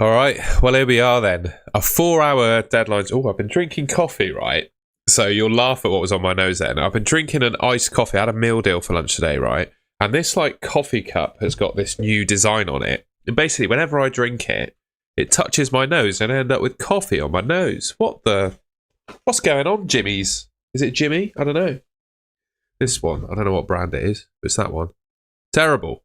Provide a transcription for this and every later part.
All right. Well, here we are then. A 4-hour deadline. Oh, I've been drinking coffee, right? So you'll laugh at what was on my nose then. I've been drinking an iced coffee. I had a meal deal for lunch today, right? And this like coffee cup has got this new design on it. And basically, whenever I drink it, it touches my nose and I end up with coffee on my nose. What's going on, Jimmy's? Is it Jimmy? I don't know. This one. I don't know what brand it is. It's that one. Terrible.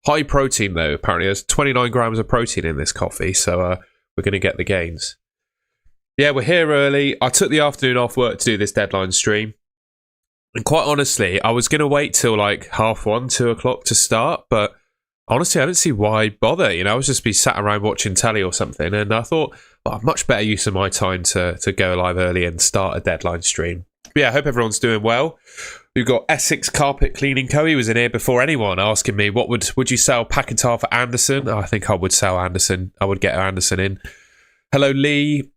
High protein, though, apparently. There's 29 grams of protein in this coffee, so we're going to get the gains. Yeah, we're here early. I took the afternoon off work to do this deadline stream. And quite honestly, I was going to wait till like 1:30, 2 o'clock to start, but honestly, I didn't see why bother. You know, I was just be sat around watching telly or something, and I thought, well, much better use of my time to go live early and start a deadline stream. But yeah, I hope everyone's doing well. We've got Essex Carpet Cleaning Co. He was in here before anyone asking me, what would you sell Paquetá for Anderson? I think I would sell Anderson. I would get Anderson in. Hello, Lee.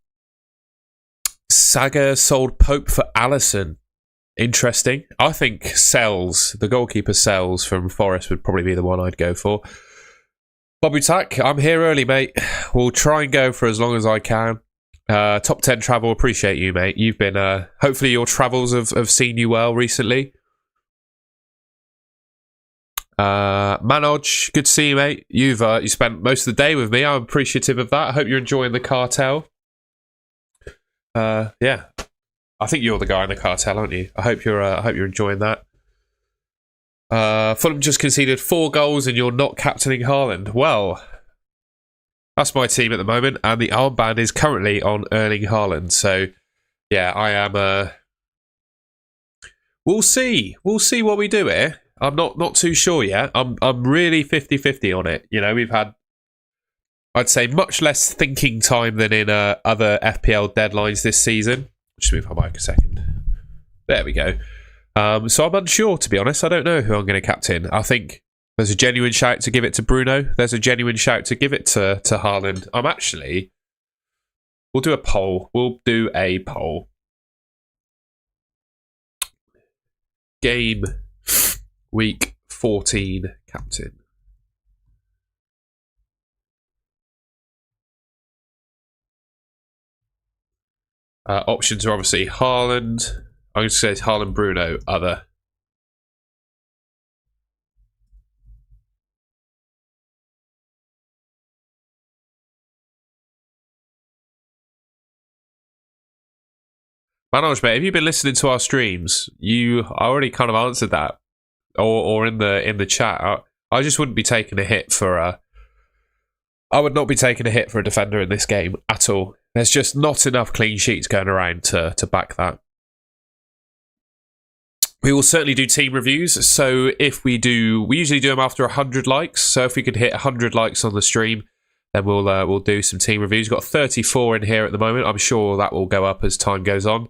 Saga sold Pope for Allison. Interesting. I think Sells, the goalkeeper Sells from Forest would probably be the one I'd go for. Bobby Tack, I'm here early, mate. We'll try and go for as long as I can. Top 10 travel, appreciate you, mate. You've been, hopefully your travels have seen you well recently. Manoj, good to see you, mate. You spent most of the day with me. I'm appreciative of that. I hope you're enjoying the cartel. Yeah, I think you're the guy in the cartel, aren't you? I hope you're enjoying that. Fulham just conceded 4 goals and you're not captaining Haaland. Well, that's my team at the moment, and the armband is currently on Erling Haaland. So, yeah, I am. We'll see. We'll see what we do here. I'm not too sure yet. I'm really 50-50 on it. You know, we've had, I'd say, much less thinking time than in other FPL deadlines this season. Just move my mic a second. There we go. So I'm unsure, to be honest. I don't know who I'm going to captain. I think there's a genuine shout to give it to Bruno. There's a genuine shout to give it to Haaland. We'll do a poll. Game week 14 captain. Options are obviously Haaland. I'm going to say it's Haaland, Bruno, other. Manoj, mate, have you been listening to our streams? I already kind of answered that, or in the chat. I just wouldn't be taking a hit for I would not be taking a hit for a defender in this game at all. There's just not enough clean sheets going around to back that. We will certainly do team reviews. So if we usually do them after 100 likes. So if we could hit 100 likes on the stream, then we'll do some team reviews. We've got 34 in here at the moment. I'm sure that will go up as time goes on.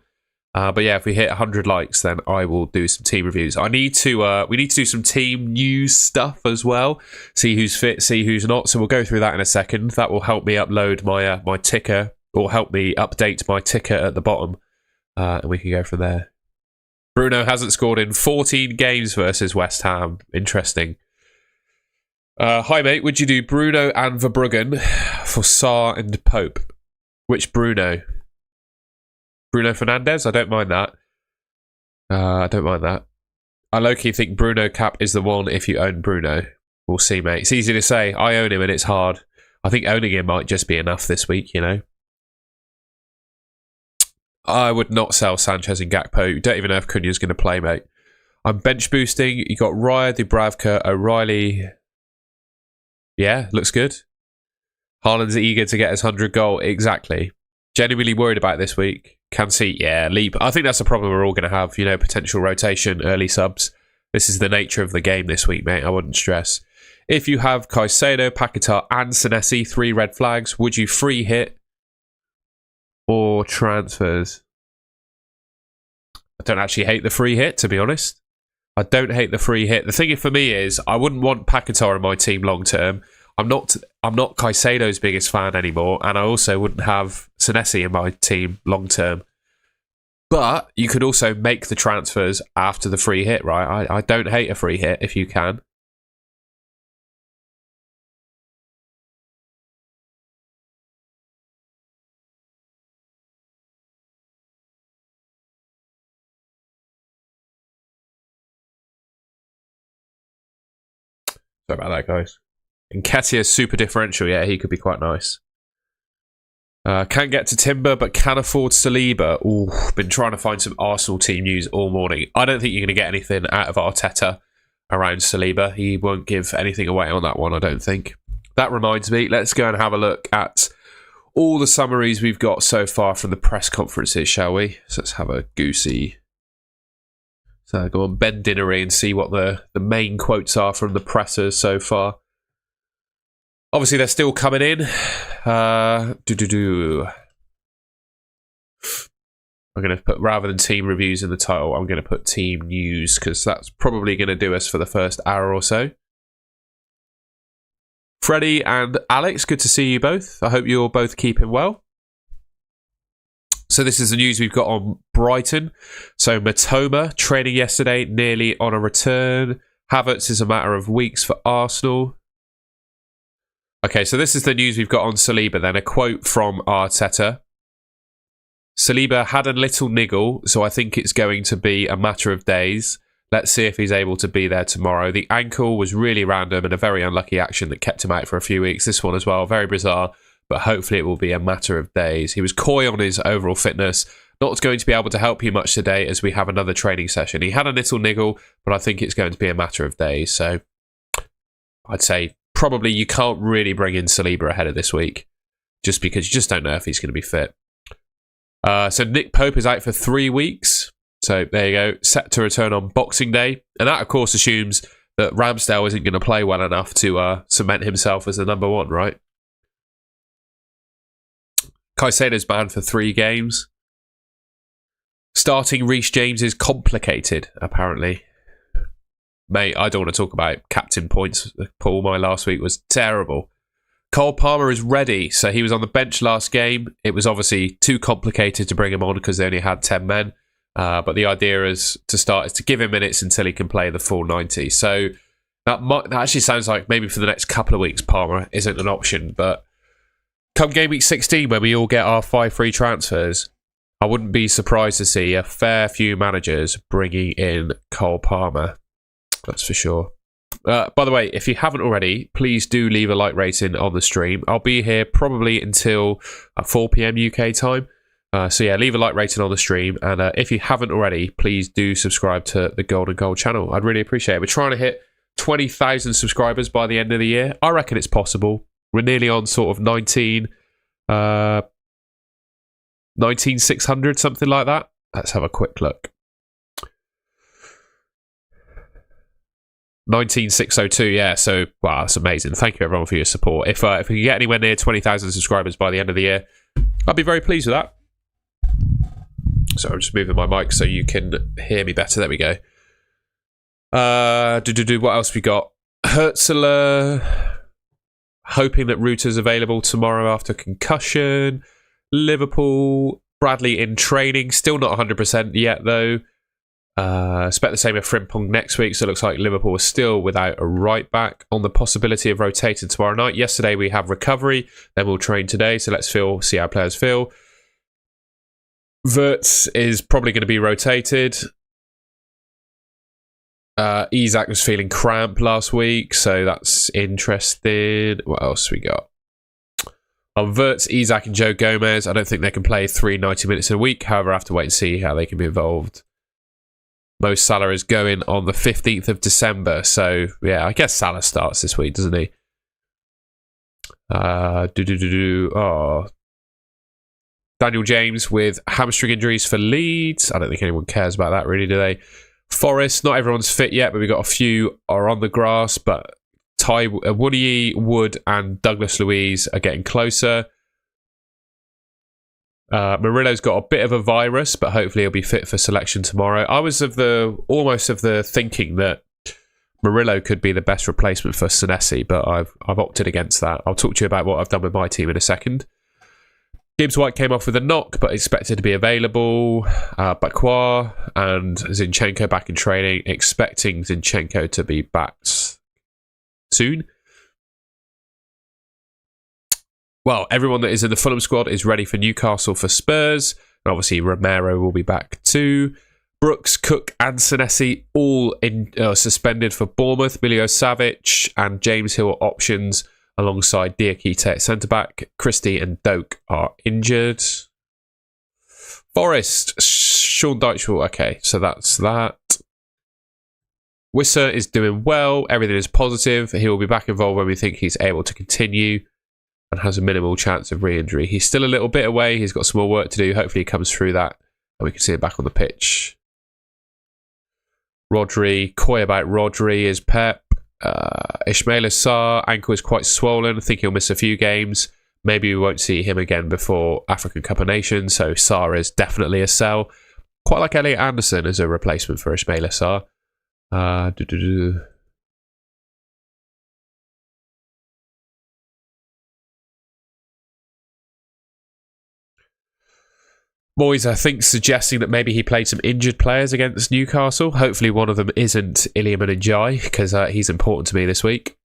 But yeah, if we hit 100 likes, then I will do some team reviews. We need to do some team news stuff as well. See who's fit, see who's not. So we'll go through that in a second. That will help me upload my ticker, or help me update my ticker at the bottom, and we can go from there. Bruno hasn't scored in 14 games versus West Ham. Interesting. Hi, mate. Would you do Bruno and Verbruggen for Sarr and Pope? Which Bruno? Bruno Fernandes? I don't mind that. I low-key think Bruno cap is the one if you own Bruno. We'll see, mate. It's easy to say. I own him and it's hard. I think owning him might just be enough this week, you know. I would not sell Sanchez and Gakpo. You don't even know if Cunha's going to play, mate. I'm bench boosting. You got Raya, Dubravka, O'Reilly. Yeah, looks good. Haaland's eager to get his 100 goal. Exactly. Genuinely worried about this week. Can see, yeah, leap. I think that's a problem we're all going to have, you know, potential rotation, early subs. This is the nature of the game this week, mate. I wouldn't stress. If you have Caicedo, Paquetá and Senesi, 3 red flags, would you free hit or transfers? I don't actually hate the free hit, to be honest. I don't hate the free hit. The thing for me is, I wouldn't want Paquetá in my team long term. I'm not Caicedo's biggest fan anymore, and I also wouldn't have Senesi in my team long term. But you could also make the transfers after the free hit, right? I don't hate a free hit if you can. Sorry about that, guys. Nketiah's super differential. Yeah, he could be quite nice. Can't get to Timber, but can afford Saliba. Ooh, been trying to find some Arsenal team news all morning. I don't think you're going to get anything out of Arteta around Saliba. He won't give anything away on that one, I don't think. That reminds me, let's go and have a look at all the summaries we've got so far from the press conferences, shall we? So let's have a goosey. So go on, Ben Dinnery, and see what the main quotes are from the pressers so far. Obviously, they're still coming in. I'm going to put, rather than team reviews in the title, I'm going to put team news, because that's probably going to do us for the first hour or so. Freddie and Alex, good to see you both. I hope you're both keeping well. So this is the news we've got on Brighton. So Matoma training yesterday, nearly on a return. Havertz is a matter of weeks for Arsenal. Okay, so this is the news we've got on Saliba then. A quote from Arteta. Saliba had a little niggle, so I think it's going to be a matter of days. Let's see if he's able to be there tomorrow. The ankle was really random and a very unlucky action that kept him out for a few weeks. This one as well, very bizarre, but hopefully it will be a matter of days. He was coy on his overall fitness. Not going to be able to help you much today as we have another training session. He had a little niggle, but I think it's going to be a matter of days. So I'd say probably you can't really bring in Saliba ahead of this week, just because you just don't know if he's going to be fit. So Nick Pope is out for 3 weeks. So there you go, set to return on Boxing Day. And that, of course, assumes that Ramsdale isn't going to play well enough to cement himself as the number one, right? Caicedo's banned for 3 games. Starting Reece James is complicated, apparently. Mate, I don't want to talk about captain points. Paul, my last week was terrible. Cole Palmer is ready. So he was on the bench last game. It was obviously too complicated to bring him on because they only had 10 men. But the idea is to give him minutes until he can play the full 90. So that actually sounds like maybe for the next couple of weeks, Palmer isn't an option. But come game week 16, when we all get our 5 free transfers, I wouldn't be surprised to see a fair few managers bringing in Cole Palmer. That's for sure. By the way, if you haven't already, please do leave a like rating on the stream. I'll be here probably until 4 p.m. UK time. So yeah, leave a like rating on the stream. And if you haven't already, please do subscribe to the Golden Goal channel. I'd really appreciate it. We're trying to hit 20,000 subscribers by the end of the year. I reckon it's possible. We're nearly on sort of 19,600, something like that. Let's have a quick look. 19,602, yeah. So, wow, that's amazing. Thank you, everyone, for your support. If we can get anywhere near 20,000 subscribers by the end of the year, I'd be very pleased with that. So I'm just moving my mic so you can hear me better. There we go. What else we got? Hertzler, hoping that Reuter's available tomorrow after concussion. Liverpool, Bradley in training, still not 100% yet though. Expect the same with Frimpong next week, so it looks like Liverpool is still without a right back. On the possibility of rotating tomorrow night. Yesterday we have recovery, then we'll train today, so let's see how players feel. Wirtz is probably going to be rotated. Isak was feeling cramp last week, so that's interesting. What else we got? On Wirtz, Isak and Joe Gomez, I don't think they can play 90 minutes a week. However, I have to wait and see how they can be involved. Mo Salah is going on the 15th of December. So, yeah, I guess Salah starts this week, doesn't he? Daniel James with hamstring injuries for Leeds. I don't think anyone cares about that, really, do they? Forest, not everyone's fit yet, but we've got a few are on the grass. But Woody, Wood, and Douglas Luiz are getting closer. Murillo's got a bit of a virus, but hopefully he'll be fit for selection tomorrow. I was almost of the thinking that Murillo could be the best replacement for Senesi, but I've opted against that. I'll talk to you about what I've done with my team in a second. Gibbs White came off with a knock, but expected to be available. Bakwa and Zinchenko back in training, expecting Zinchenko to be back soon. Well, everyone that is in the Fulham squad is ready for Newcastle for Spurs. And obviously, Romero will be back too. Brooks, Cook and Senesi all suspended for Bournemouth. Milio Savic and James Hill are options alongside Diakite at centre-back. Christie and Doak are injured. Forest, Sean Dyche. Okay, so that's that. Wisser is doing well. Everything is positive. He will be back involved when we think he's able to continue and has a minimal chance of re-injury. He's still a little bit away. He's got some more work to do. Hopefully he comes through that and we can see him back on the pitch. Rodri, coy about Rodri is Pep. Ismail Assar, ankle is quite swollen. I think he'll miss a few games. Maybe we won't see him again before African Cup of Nations, so Sarr is definitely a sell. Quite like Elliot Anderson as a replacement for Ismail Assar. Moyes, I think, suggesting that maybe he played some injured players against Newcastle. Hopefully one of them isn't Iliam Ndiaye, because he's important to me this week.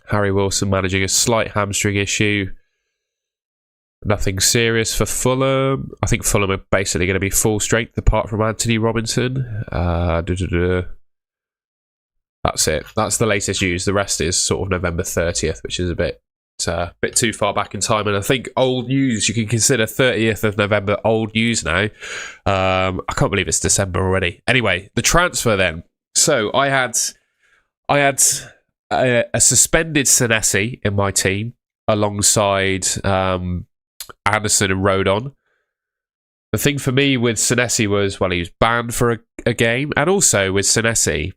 Harry Wilson managing a slight hamstring issue. Nothing serious for Fulham. I think Fulham are basically going to be full strength apart from Anthony Robinson. That's it. That's the latest news. The rest is sort of November 30th, which is a bit too far back in time. And I think old news, you can consider 30th of November old news now. I can't believe it's December already. Anyway, the transfer then. So I had a suspended Senesi in my team alongside Anderson and Rodon. The thing for me with Senesi was, well, he was banned for a game, and also with Senesi,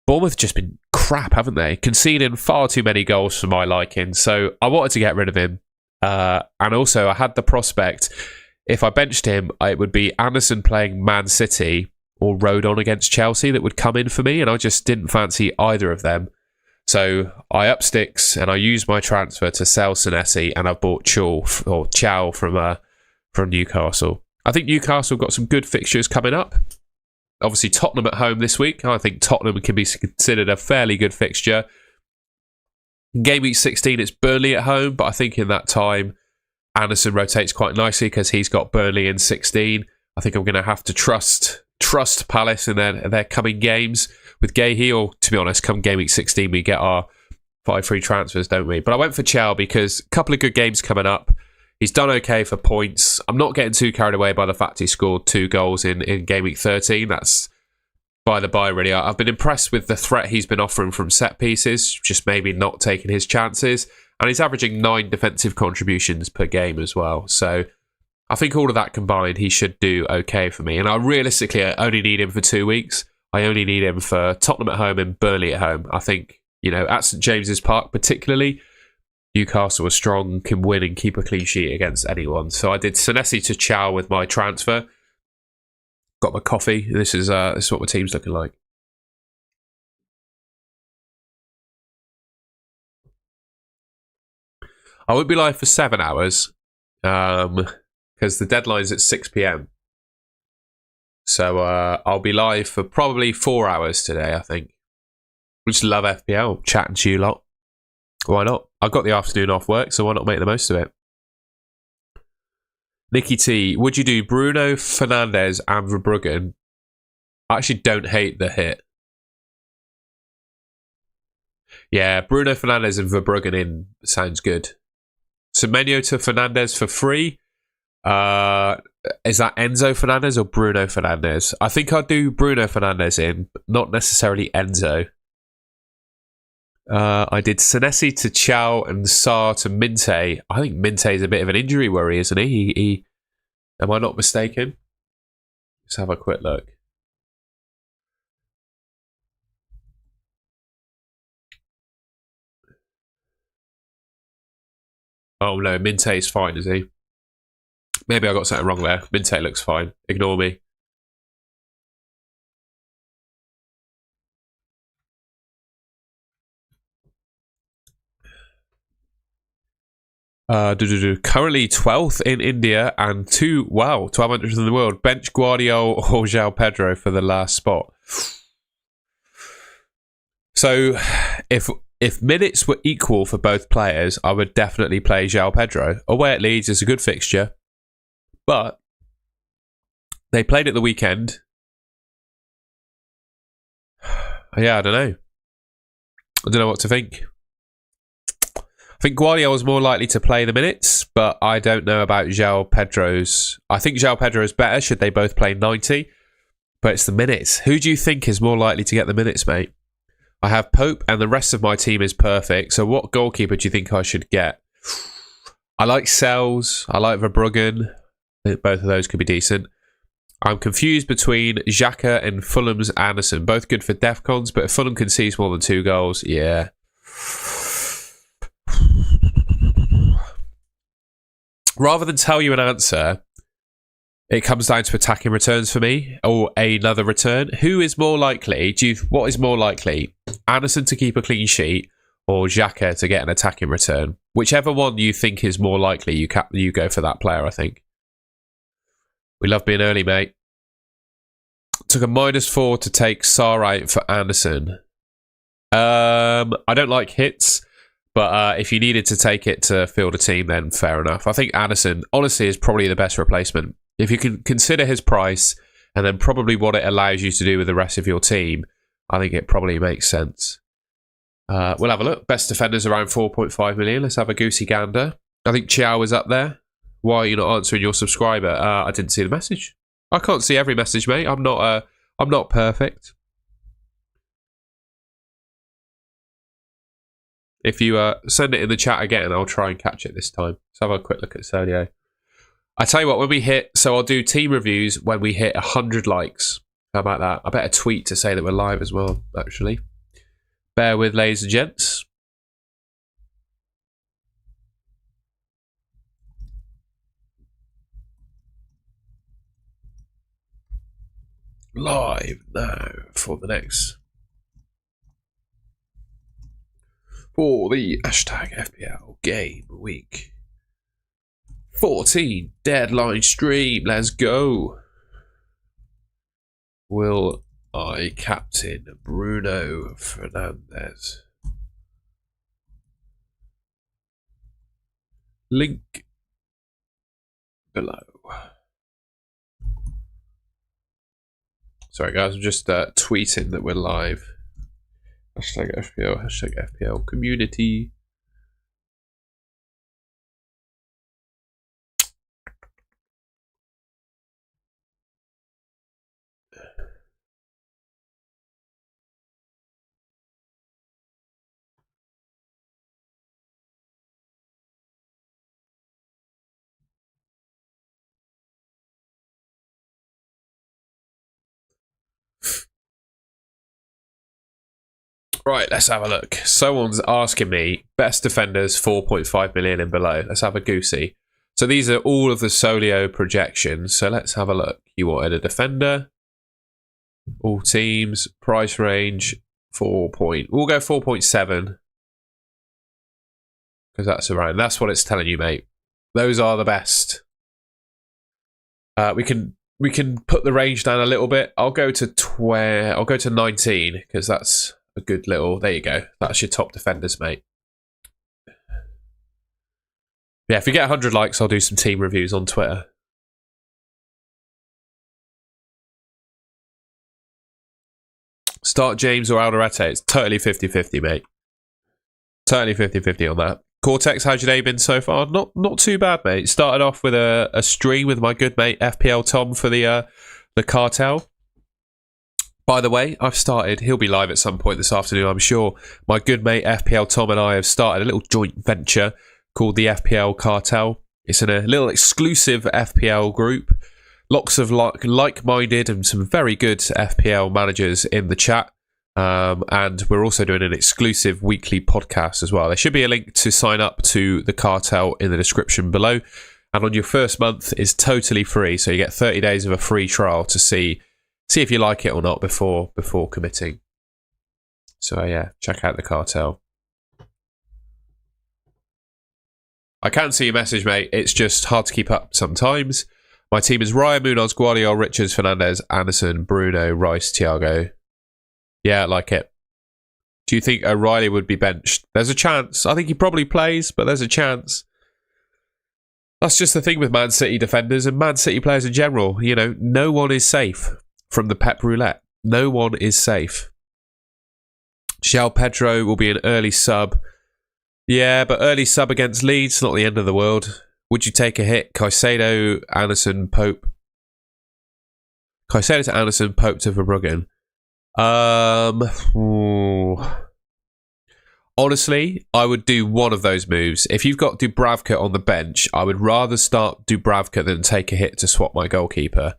Bournemouth just been crap, haven't they? Conceding far too many goals for my liking, so I wanted to get rid of him. And also, I had the prospect, if I benched him, it would be Anderson playing Man City or Rodon against Chelsea that would come in for me, and I just didn't fancy either of them. So I up sticks and I used my transfer to sell Senesi, and I bought Chow from Newcastle. I think Newcastle got some good fixtures coming up. Obviously Tottenham at home this week. I think Tottenham can be considered a fairly good fixture. In Game Week 16 it's Burnley at home, but I think in that time Anderson rotates quite nicely because he's got Burnley in 16. I think I'm going to have to trust Palace in their coming games with Gahey, or to be honest, come Game Week 16 we get our 5 free transfers, don't we? But I went for Chow because a couple of good games coming up. He's done okay for points. I'm not getting too carried away by the fact he scored 2 goals in Game Week 13. That's by the by, really. I've been impressed with the threat he's been offering from set pieces, just maybe not taking his chances. And he's averaging 9 defensive contributions per game as well. So I think all of that combined, he should do okay for me. And I realistically only need him for 2 weeks. I only need him for Tottenham at home and Burnley at home. I think, at St James's Park particularly, Newcastle are strong, can win and keep a clean sheet against anyone. So I did Senesi to Chow with my transfer. Got my coffee. This is what my team's looking like. I won't be live for 7 hours because the deadline's at 6 p.m. So I'll be live for probably 4 hours today, I think. We just love FPL, chatting to you lot. Why not? I've got the afternoon off work, so why not make the most of it? Nicky T, would you do Bruno, Fernandes and Verbruggen? I actually don't hate the hit. Yeah, Bruno, Fernandes and Verbruggen in sounds good. Semenyo to Fernandes for free. Is that Enzo Fernandez or Bruno Fernandes? I think I'd do Bruno Fernandes in, not necessarily Enzo. I did Senesi to Chow and Sarr to Minte. I think Minte is a bit of an injury worry, isn't he? He am I not mistaken? Let's have a quick look. Oh no, Minte is fine, is he? Maybe I got something wrong there. Minte looks fine. Ignore me. Currently 12th in India and 1200th in the world. Bench Guardiola or João Pedro for the last spot. So if minutes were equal for both players, I would definitely play João Pedro. Away at Leeds is a good fixture. But they played at the weekend. Yeah, I don't know. I don't know what to think. I think Guardiola's more likely to play the minutes, but I don't know about João Pedro's. I think João Pedro is better should they both play 90, but it's the minutes. Who do you think is more likely to get the minutes, mate? I have Pope and the rest of my team is perfect, so what goalkeeper do you think I should get? I like Sells, I like Verbruggen. I think both of those could be decent. I'm confused between Xhaka and Fulham's Anderson. Both good for Defcons, but if Fulham concedes more than 2 goals, yeah. Rather than tell you an answer, it comes down to attacking returns for me, or another return. Who is more likely? What is more likely? Anderson to keep a clean sheet, or Xhaka to get an attacking return? Whichever one you think is more likely, you go for that player, I think. We love being early, mate. Took a -4 to take Sarr out for Anderson. I don't like hits, but if you needed to take it to field a team, then fair enough. I think Anderson, honestly, is probably the best replacement. If you can consider his price and then probably what it allows you to do with the rest of your team, I think it probably makes sense. We'll have a look. Best defenders around 4.5 million. Let's have a goosey gander. I think Chiao is up there. Why are you not answering your subscriber? I didn't see the message. I can't see every message, mate. I'm not perfect. If you send it in the chat again, I'll try and catch it this time. Let's have a quick look at Sergio. I tell you what, when we hit, so I'll do team reviews when we hit 100 likes. How about that? I better tweet to say that we're live as well, actually. Bear with, ladies and gents. Live now for the hashtag FPL Gameweek 14 deadline stream. Let's go. Will I captain Bruno Fernandes? Link below. Sorry guys, I'm just tweeting that we're live. Hashtag FPL community. Right, let's have a look. Someone's asking me, best defenders 4.5 million and below. Let's have a goosey. So these are all of the Solio projections. So let's have a look. You wanted a defender. All teams. Price range. We'll go 4.7. Because that's around. That's what it's telling you, mate. Those are the best. We can put the range down a little bit. I'll go to 19 because that's a good little. There you go. That's your top defenders, mate. Yeah, if we get 100 likes, I'll do some team reviews on Twitter. Start James or Alderete. It's totally 50-50, mate. Totally 50-50 on that. Cortex, how's your day been so far? Not too bad, mate. Started off with a stream with my good mate FPL Tom for the cartel. By the way, I've started. He'll be live at some point this afternoon, I'm sure. My good mate FPL Tom and I have started a little joint venture called the FPL Cartel. It's in a little exclusive FPL group. Lots of like-minded and some very good FPL managers in the chat. And we're also doing an exclusive weekly podcast as well. There should be a link to sign up to the cartel in the description below. And on your first month is totally free. So you get 30 days of a free trial to see if you like it or not before committing. So yeah, check out the cartel. I can see your message, mate. It's just hard to keep up sometimes. My team is Ryan, Munoz, Guardiola, Richards, Fernandes, Anderson, Bruno, Rice, Thiago. Yeah, I like it. Do you think O'Reilly would be benched? There's a chance. I think he probably plays, but there's a chance. That's just the thing with Man City defenders and Man City players in general. You know, no one is safe from the Pep Roulette. No one is safe. João Pedro will be an early sub. Yeah, but early sub against Leeds, not the end of the world. Would you take a hit? Caicedo, Anderson, Pope. Caicedo to Anderson, Pope to Verbruggen. Honestly, I would do one of those moves. If you've got Dubravka on the bench, I would rather start Dubravka than take a hit to swap my goalkeeper.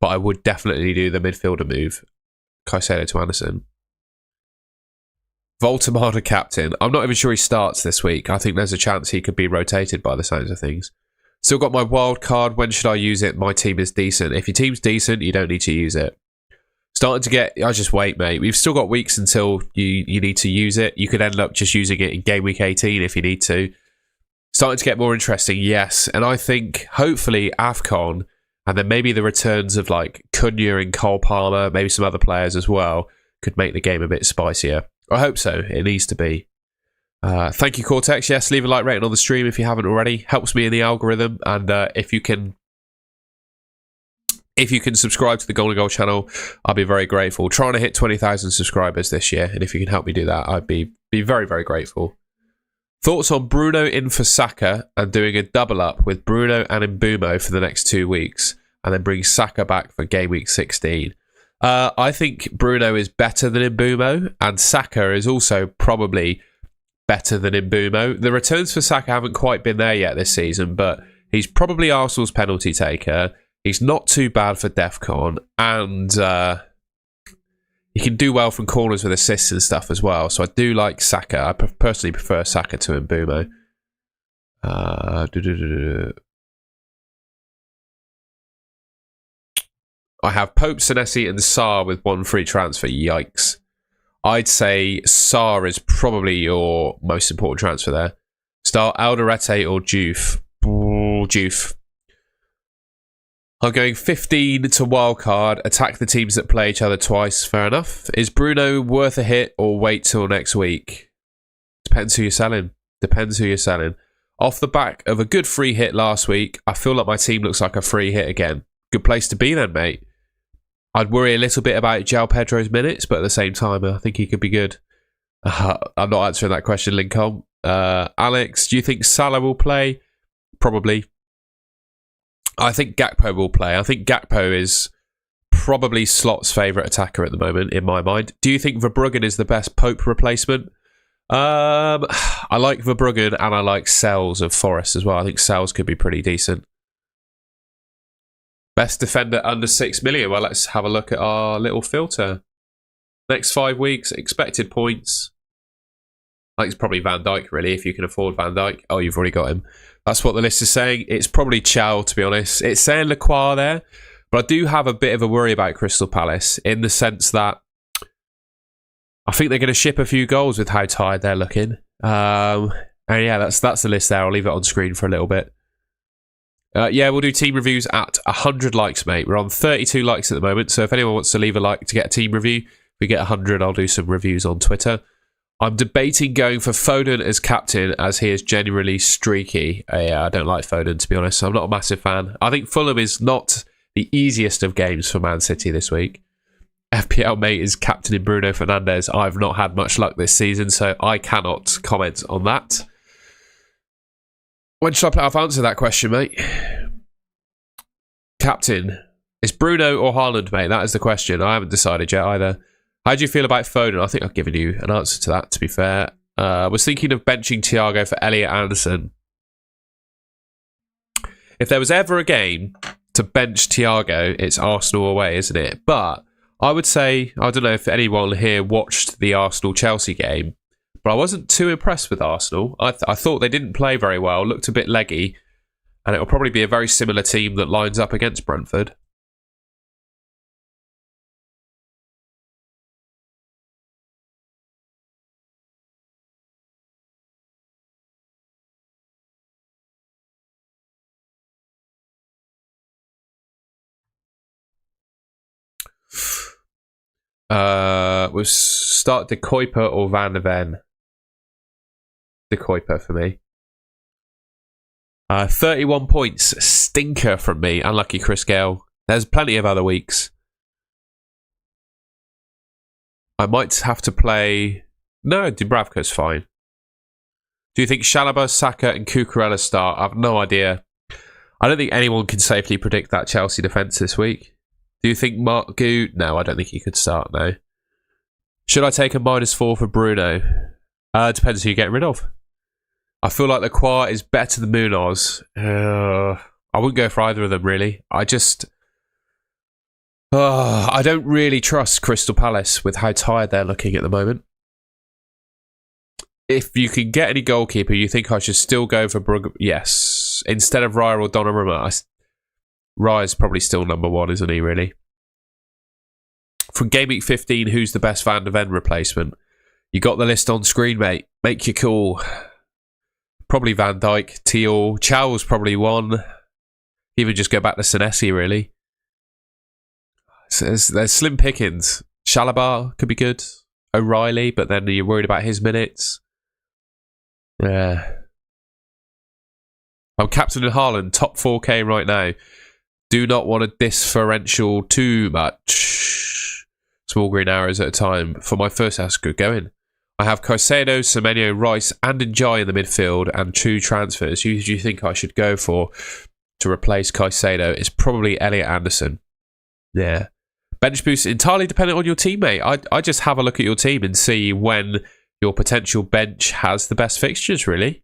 But I would definitely do the midfielder move. Caicedo to Anderson. Voltemar to captain. I'm not even sure he starts this week. I think there's a chance he could be rotated by the sounds of things. Still got my wild card. When should I use it? My team is decent. If your team's decent, you don't need to use it. Starting to get... I just wait, mate. We've still got weeks until you need to use it. You could end up just using it in Game Week 18 if you need to. Starting to get more interesting, yes. And I think, hopefully, AFCON, and then maybe the returns of, like, Cunha and Cole Palmer, maybe some other players as well, could make the game a bit spicier. I hope so. It needs to be. Thank you, Cortex. Yes, leave a like rating on the stream if you haven't already. Helps me in the algorithm. And if you can subscribe to the Golden Goal channel, I'll be very grateful. Trying to hit 20,000 subscribers this year, and if you can help me do that, I'd be very, very grateful. Thoughts on Bruno in for Saka and doing a double up with Bruno and Mbumo for the next 2 weeks, and then bring Saka back for Game Week 16. I think Bruno is better than Mbumo, and Saka is also probably better than Mbumo. The returns for Saka haven't quite been there yet this season, but he's probably Arsenal's penalty taker. He's not too bad for DEFCON, and he can do well from corners with assists and stuff as well. So I do like Saka. I personally prefer Saka to Mbumo. I have Pope, Senesi, and Sarr with one free transfer. Yikes. I'd say Sarr is probably your most important transfer there. Start Alderete or Juve. Juve. I'm going 15 to wildcard. Attack the teams that play each other twice. Fair enough. Is Bruno worth a hit or wait till next week? Depends who you're selling. Depends who you're selling. Off the back of a good free hit last week, I feel like my team looks like a free hit again. Good place to be then, mate. I'd worry a little bit about João Pedro's minutes, but at the same time, I think he could be good. I'm not answering that question, Lincoln. Alex, do you think Salah will play? Probably. I think Gakpo will play. I think Gakpo is probably Slot's favourite attacker at the moment, in my mind. Do you think Verbruggen is the best Pope replacement? I like Verbruggen and I like Sells of Forest as well. I think Sells could be pretty decent. Best defender under 6 million. Well, let's have a look at our little filter. Next 5 weeks, expected points. I think it's probably Van Dijk, really, if you can afford Van Dijk. Oh, you've already got him. That's what the list is saying. It's probably Chow, to be honest. It's saying Lacroix there, but I do have a bit of a worry about Crystal Palace in the sense that I think they're going to ship a few goals with how tired they're looking. And yeah, that's the list there. I'll leave it on screen for a little bit. Yeah, we'll do team reviews at 100 likes, mate. We're on 32 likes at the moment, so if anyone wants to leave a like to get a team review, if we get 100, I'll do some reviews on Twitter. I'm debating going for Foden as captain, as he is genuinely streaky. Yeah, I don't like Foden, to be honest. I'm not a massive fan. I think Fulham is not the easiest of games for Man City this week. FPL mate is captaining Bruno Fernandes. I've not had much luck this season, so I cannot comment on that. When should I play? I've answered that question, mate. Captain. Is Bruno or Haaland, mate? That is the question. I haven't decided yet either. How do you feel about Foden? I think I've given you an answer to that, to be fair. Was thinking of benching Thiago for Elliot Anderson. If there was ever a game to bench Thiago, it's Arsenal away, isn't it? But I would say, I don't know if anyone here watched the Arsenal-Chelsea game, but I wasn't too impressed with Arsenal. I thought they didn't play very well, looked a bit leggy, and it'll probably be a very similar team that lines up against Brentford. We'll start De Kuyper or Van de Ven. De Kuyper for me. 31 points. Stinker from me. Unlucky Chris Gale. There's plenty of other weeks. I might have to play... No, Dubravka's fine. Do you think Chalobah, Saka and Cucurella start? I have no idea. I don't think anyone can safely predict that Chelsea defence this week. Do you think Mark Gu? No, I don't think he could start, no. Should I take a -4 for Bruno? Depends who you get rid of. I feel like Lacroix is better than Munoz. I wouldn't go for either of them, really. I don't really trust Crystal Palace with how tired they're looking at the moment. If you can get any goalkeeper, you think I should still go for Brugge? Yes. Instead of Raya or Donnarumma. Raya's probably still number one, isn't he, really? From Gameweek 15, who's the best Van de Ven replacement? You got the list on screen, mate. Make your call. Probably Van Dijk, Teal. Chow's probably one. Even just go back to Senesi, really. So there's slim pickings. Chalobah could be good. O'Reilly, but then you're worried about his minutes. Yeah. I'm captaining Haaland, top 4K right now. Do not want to differential too much. Small green arrows at a time. For my first house, good going. I have Caicedo, Semenyo, Rice, and Njai in the midfield, and 2 transfers. Who do you think I should go for to replace Caicedo? It's probably Elliot Anderson. Yeah. Bench boost entirely dependent on your teammate. I just have a look at your team and see when your potential bench has the best fixtures, really.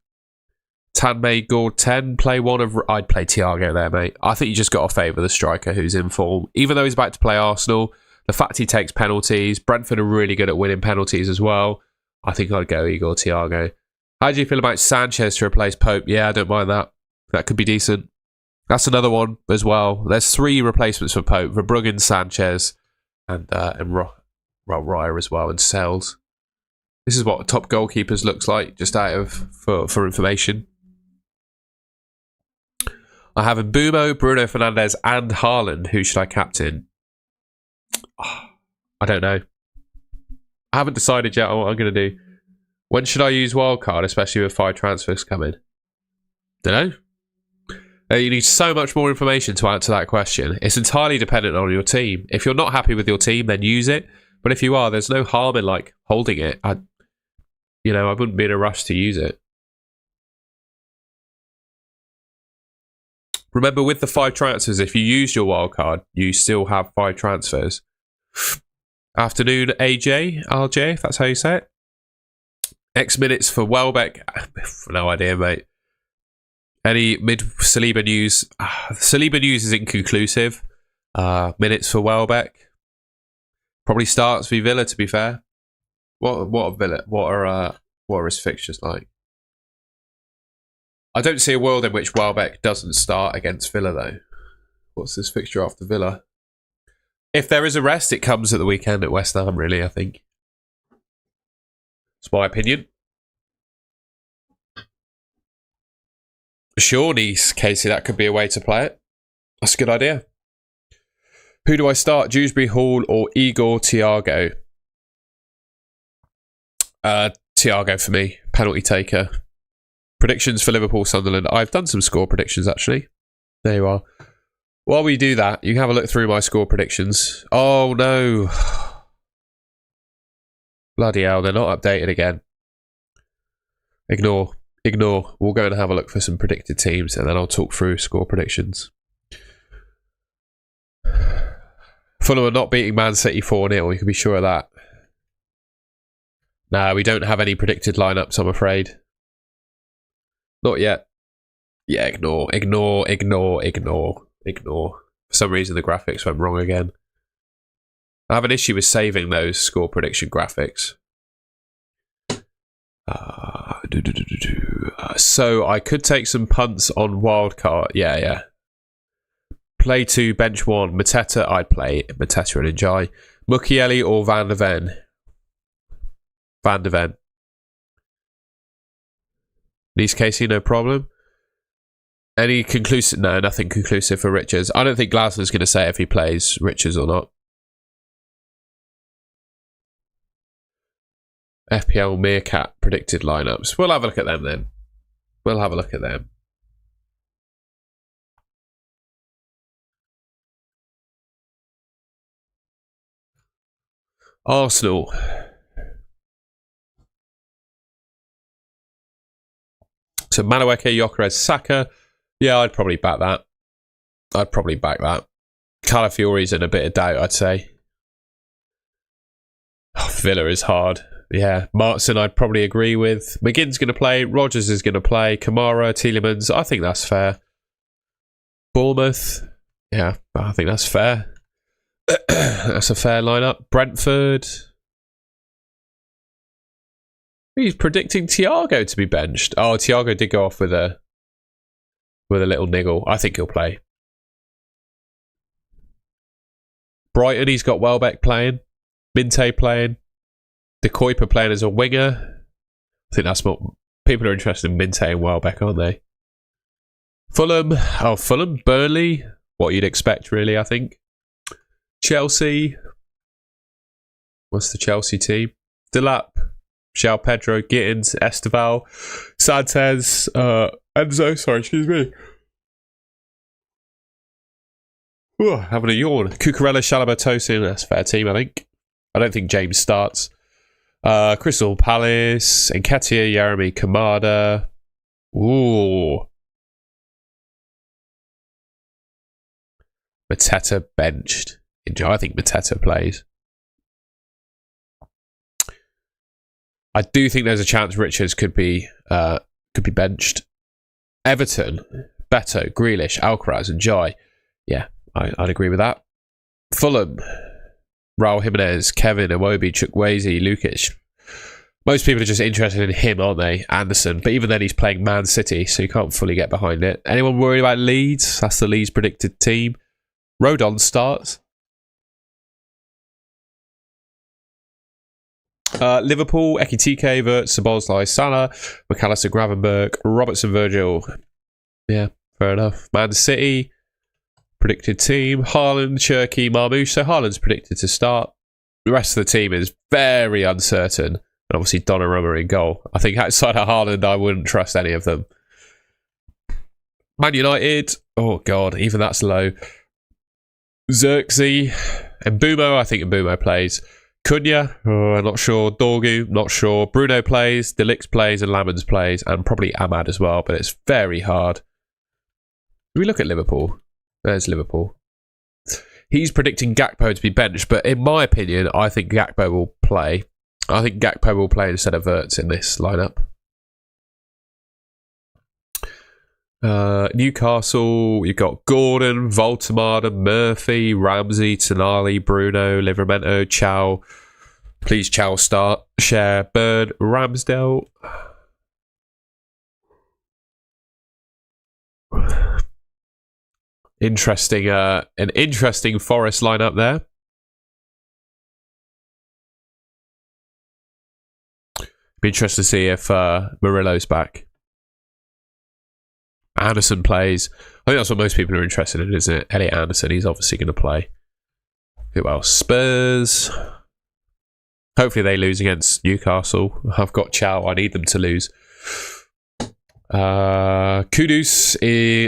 Tanmay, Gord, 10, play one of... I'd play Thiago there, mate. I think you just got to favour the striker who's in form. Even though he's about to play Arsenal, the fact he takes penalties, Brentford are really good at winning penalties as well. I think I'd go Igor Thiago. How do you feel about Sanchez to replace Pope? Yeah, I don't mind that. That could be decent. That's another one as well. There's 3 replacements for Pope. Verbruggen, Sanchez, and Raya as well, and Sells. This is what top goalkeepers looks like, just out of for information. I have Mbeumo, Bruno Fernandes, and Haaland. Who should I captain? I don't know. I haven't decided yet on what I'm going to do. When should I use wildcard, especially with 5 transfers coming? Don't know. You need so much more information to answer that question. It's entirely dependent on your team. If you're not happy with your team, then use it. But if you are, there's no harm in like holding it. I wouldn't be in a rush to use it. Remember, with the 5 transfers, if you use your wildcard, you still have 5 transfers. Afternoon, RJ, if that's how you say it. X minutes for Welbeck. No idea, mate. Any mid-Saliba news? Saliba news is inconclusive. Minutes for Welbeck. Probably starts v Villa, to be fair. What are Villa? What are his fixtures like? I don't see a world in which Welbeck doesn't start against Villa, though. What's this fixture after Villa? If there is a rest, it comes at the weekend at West Ham, really, I think. It's my opinion. Sure, Nice, Casey, that could be a way to play it. That's a good idea. Who do I start? Dewsbury Hall or Igor Thiago? Thiago for me. Penalty taker. Predictions for Liverpool, Sunderland. I've done some score predictions, actually. There you are. While we do that, you can have a look through my score predictions. Oh, no. Bloody hell, they're not updated again. Ignore. We'll go and have a look for some predicted teams, and then I'll talk through score predictions. Fulham are not beating Man City 4-0, you can be sure of that. Nah, we don't have any predicted lineups, I'm afraid. Not yet. Yeah, ignore. For some reason, the graphics went wrong again. I have an issue with saving those score prediction graphics. So I could take some punts on wildcard. Yeah. Play 2, bench 1. Mateta, I'd play Mateta and Njai. Mukiele or Van de Ven? Van de Ven. Nice, Casey, no problem. Any conclusive? No, nothing conclusive for Richards. I don't think Glasner's going to say if he plays Richards or not. FPL Meerkat predicted lineups. We'll have a look at them then. Arsenal. So Madueke, Gyökeres, Saka. Yeah, I'd probably back that. Calafiori's in a bit of doubt, I'd say. Oh, Villa is hard. Yeah, Martson I'd probably agree with. McGinn's going to play. Rodgers is going to play. Kamara, Tielemans. I think that's fair. Bournemouth. Yeah, I think that's fair. That's a fair lineup. Brentford. He's predicting Thiago to be benched. Oh, Thiago did go off with a little niggle. I think he'll play. Brighton, he's got Welbeck playing. Minte playing. De Kuyper playing as a winger. I think that's what people are interested in. Minte and Welbeck, aren't they? Fulham. Oh, Fulham. Burnley. What you'd expect, really, I think. Chelsea. What's the Chelsea team? Delap. João Pedro. Gittins. Esteval. Sanchez. Enzo. Sorry, excuse me. Ooh, having a yawn. Cucurella, Chalobah, Tosin. That's a fair team, I think. I don't think James starts. Crystal Palace, Nketiah, Jeremy, Kamada. Ooh. Mateta benched. I think Mateta plays. I do think there's a chance Richards could be benched. Everton, Beto, Grealish, Alcaraz, and Jai. Yeah, I'd agree with that. Fulham, Raul Jimenez, Kevin, Iwobi, Chukwueze, Lukic. Most people are just interested in him, aren't they? Anderson. But even then, he's playing Man City, so you can't fully get behind it. Anyone worried about Leeds? That's the Leeds predicted team. Rodon starts. Liverpool, Ekitike, Vert, Szoboszlai, Salah, McAllister, Gravenberg, Robertson, Virgil. Yeah, fair enough. Man City, predicted team. Haaland, Cherky, Marmoush. So Haaland's predicted to start. The rest of the team is very uncertain. And obviously Donnarumma in goal. I think outside of Haaland, I wouldn't trust any of them. Man United. Oh, God. Even that's low. Xerxes. Mbumo. I think Mbumo plays. Cunha. Oh, I'm not sure. Dorgu. Not sure. Bruno plays. Delix plays. And Lamens plays. And probably Ahmad as well. But it's very hard. Do we look at Liverpool? There's Liverpool. He's predicting Gakpo to be benched. But in my opinion, I think Gakpo will play. I think Gakpo will play instead of Wirtz in this lineup. Newcastle, you've got Gordon, Voltemada, Murphy, Ramsey, Tonali, Bruno, Livramento, Chow. Please, Chow start. Share, Bird, Ramsdale. Interesting, an interesting Forest lineup there. Be interested to see if Murillo's back. Anderson plays. I think that's what most people are interested in, isn't it? Elliot Anderson, he's obviously going to play. Who else? Spurs. Hopefully they lose against Newcastle. I've got Chow. I need them to lose. Kudus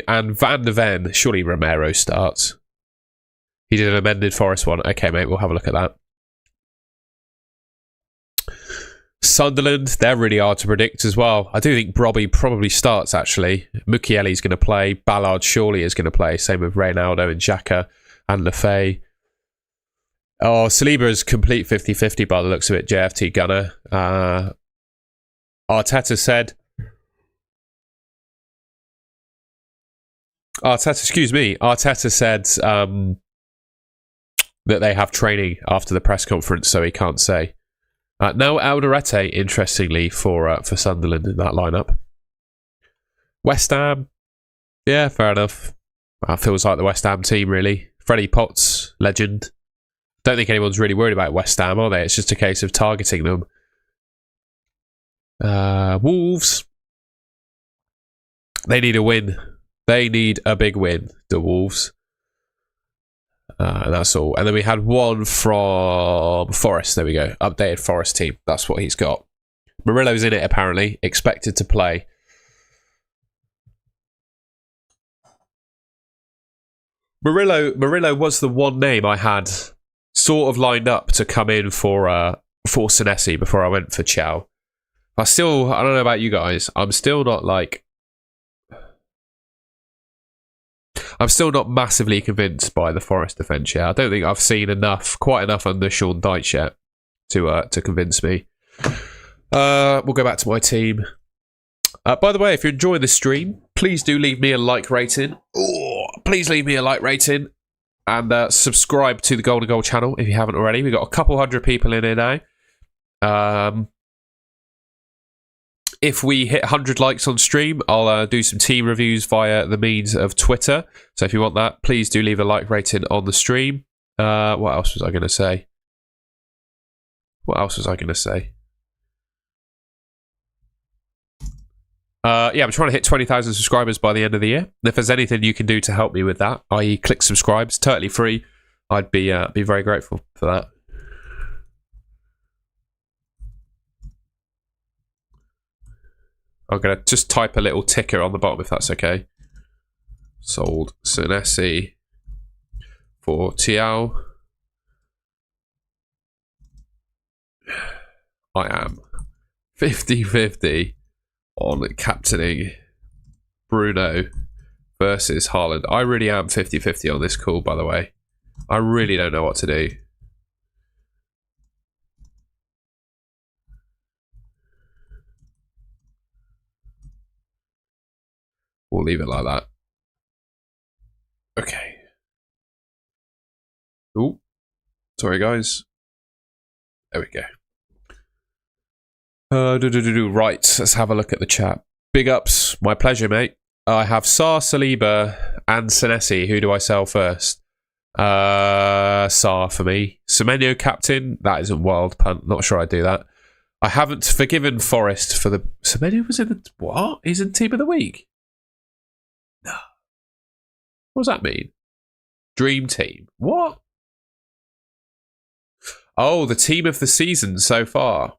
and Van de Ven. Surely Romero starts. He did an amended Forest one. Okay, mate, we'll have a look at that. Sunderland, they're really hard to predict as well. I do think Brobby probably starts, actually. Mukiele's going to play. Ballard surely is going to play. Same with Reynaldo and Xhaka and Lefay. Oh, Saliba is complete 50-50 by the looks of it, JFT Gunner. Arteta said... Arteta said that they have training after the press conference, so he can't say. No Alderete, interestingly, for Sunderland in that lineup. West Ham, yeah, fair enough. Feels like the West Ham team, really. Freddie Potts, legend. Don't think anyone's really worried about West Ham, are they? It's just a case of targeting them. Wolves, they need a win. They need a big win, the Wolves. And that's all. And then we had one from Forest. There we go. Updated Forest team. That's what he's got. Murillo's in it, apparently. Expected to play. Murillo was the one name I had sort of lined up to come in for Senesi before I went for Chow. I don't know about you guys. I'm still not massively convinced by the Forest defence yet. I don't think I've seen quite enough under Sean Dyche yet to convince me. We'll go back to my team. By the way, if you're enjoying the stream, please do leave me a like rating. Please leave me a like rating. And subscribe to the Golden Goal channel if you haven't already. We've got a couple hundred people in here now. If we hit 100 likes on stream, I'll do some team reviews via the means of Twitter. So if you want that, please do leave a like rating on the stream. What else was I going to say? Yeah, I'm trying to hit 20,000 subscribers by the end of the year. And if there's anything you can do to help me with that, i.e. click subscribe, it's totally free, I'd be very grateful for that. I'm going to just type a little ticker on the bottom if that's okay. Sold Senesi for Tiao. I am 50-50 on captaining Bruno versus Haaland. I really am 50-50 on this call, by the way. I really don't know what to do. We'll leave it like that. Okay. Ooh. Sorry, guys. There we go. Right, let's have a look at the chat. Big ups. My pleasure, mate. I have Sarr, Saliba, and Senesi. Who do I sell first? Sarr for me. Semenyo captain. That isn't wild punt. Not sure I'd do that. I haven't forgiven Forest for the... Semenyo was in the... What? He's in Team of the Week? No. What does that mean? Dream Team. What? Oh, the team of the season so far.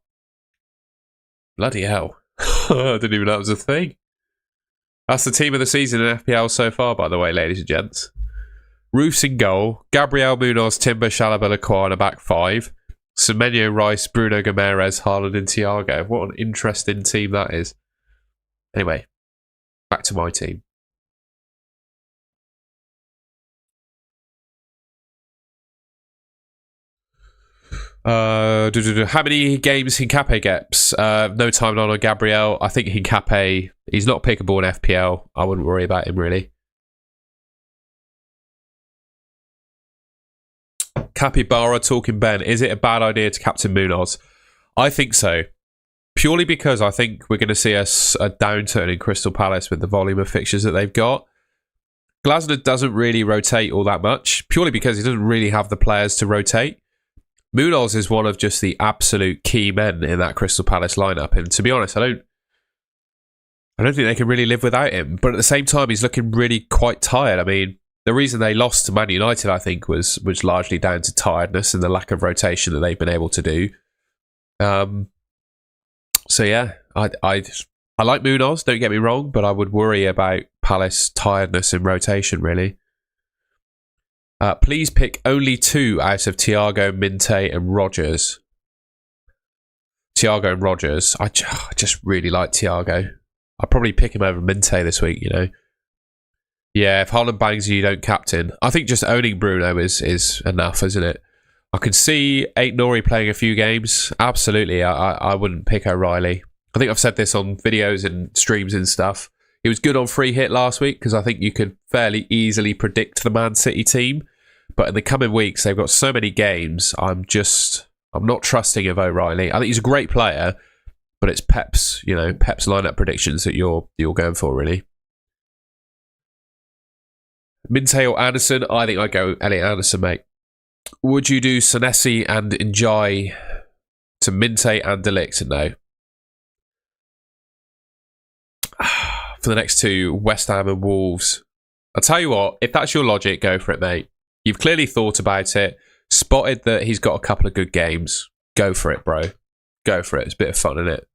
Bloody hell. I didn't even know that was a thing. That's the team of the season in FPL so far, by the way, ladies and gents. Roofs in goal. Gabriel, Munoz, Timber, Chalobah, Lacroix in a back five. Semenyo, Rice, Bruno Gomes, Haaland and Thiago. What an interesting team that is. Anyway, back to my team. How many games Hincape gets? No timeline on Gabriel. I think Hincape, he's not pickable in FPL. I wouldn't worry about him, really. Capybara talking Ben. Is it a bad idea to captain Munoz? I think so. Purely because I think we're going to see a downturn in Crystal Palace with the volume of fixtures that they've got. Glasner doesn't really rotate all that much, purely because he doesn't really have the players to rotate. Munoz is one of just the absolute key men in that Crystal Palace lineup, and to be honest, I don't think they can really live without him. But at the same time, he's looking really quite tired. I mean, the reason they lost to Man United, I think, was largely down to tiredness and the lack of rotation that they've been able to do. So yeah, I like Munoz. Don't get me wrong, but I would worry about Palace tiredness and rotation really. Please pick only 2 out of Thiago, Minte and Rodgers. Thiago and Rodgers. I just really like Thiago. I'll probably pick him over Minte this week, you know. Yeah, if Haaland bangs you don't captain. I think just owning Bruno is enough, isn't it? I can see Aït-Nouri playing a few games. Absolutely, I wouldn't pick O'Reilly. I think I've said this on videos and streams and stuff. He was good on free hit last week because I think you could fairly easily predict the Man City team. But in the coming weeks, they've got so many games. I'm not trusting of O'Reilly. I think he's a great player, but it's Pep's lineup predictions that you're going for really. Minte or Anderson? I think I'd go Elliot Anderson, mate. Would you do Senesi and Njai to Minte and De Ligt? No. For the next 2, West Ham and Wolves. I'll tell you what, if that's your logic, go for it, mate. You've clearly thought about it, spotted that he's got a couple of good games. Go for it, bro. Go for it. It's a bit of fun, isn't it?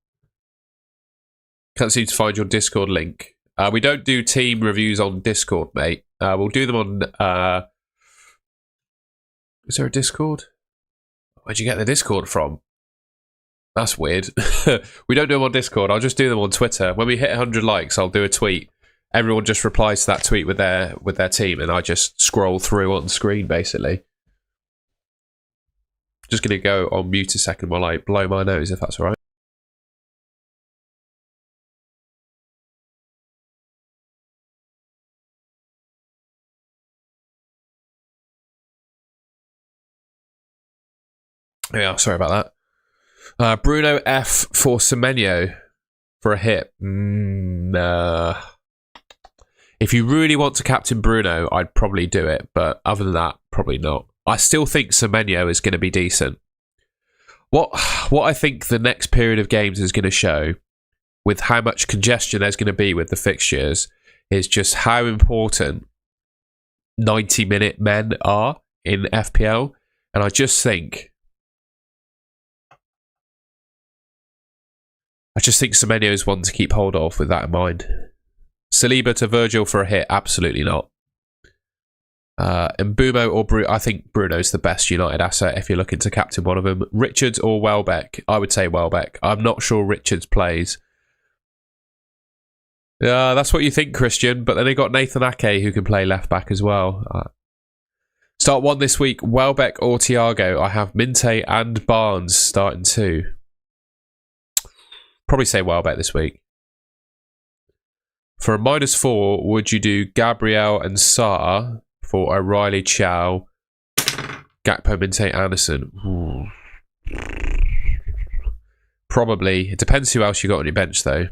Can't seem to find your Discord link. We don't do team reviews on Discord, mate. We'll do them on Is there a Discord? Where'd you get the Discord from? That's weird. We don't do them on Discord. I'll just do them on Twitter. When we hit 100 likes, I'll do a tweet. Everyone just replies to that tweet with their team, and I just scroll through on screen, basically. Just going to go on mute a second while I blow my nose, if that's all right. Yeah, sorry about that. Bruno F for Semenyo for a hit. If you really want to captain Bruno, I'd probably do it. But other than that, probably not. I still think Semenyo is going to be decent. What I think the next period of games is going to show, with how much congestion there's going to be with the fixtures, is just how important 90-minute men are in FPL. And I just think Semenyo is one to keep hold of with that in mind. Saliba to Virgil for a hit? Absolutely not. Mbumo or Bruno? I think Bruno's the best United asset if you're looking to captain one of them. Richards or Welbeck? I would say Welbeck. I'm not sure Richards plays. That's what you think, Christian. But then they got Nathan Ake who can play left back as well. Start one this week. Welbeck or Thiago? I have Minte and Barnes starting two. Probably say Welbeck this week. For a -4, would you do Gabriel and Sarr for O'Reilly, Chow, Gakpo, Minte, Anderson? Ooh. Probably. It depends who else you got on your bench, though.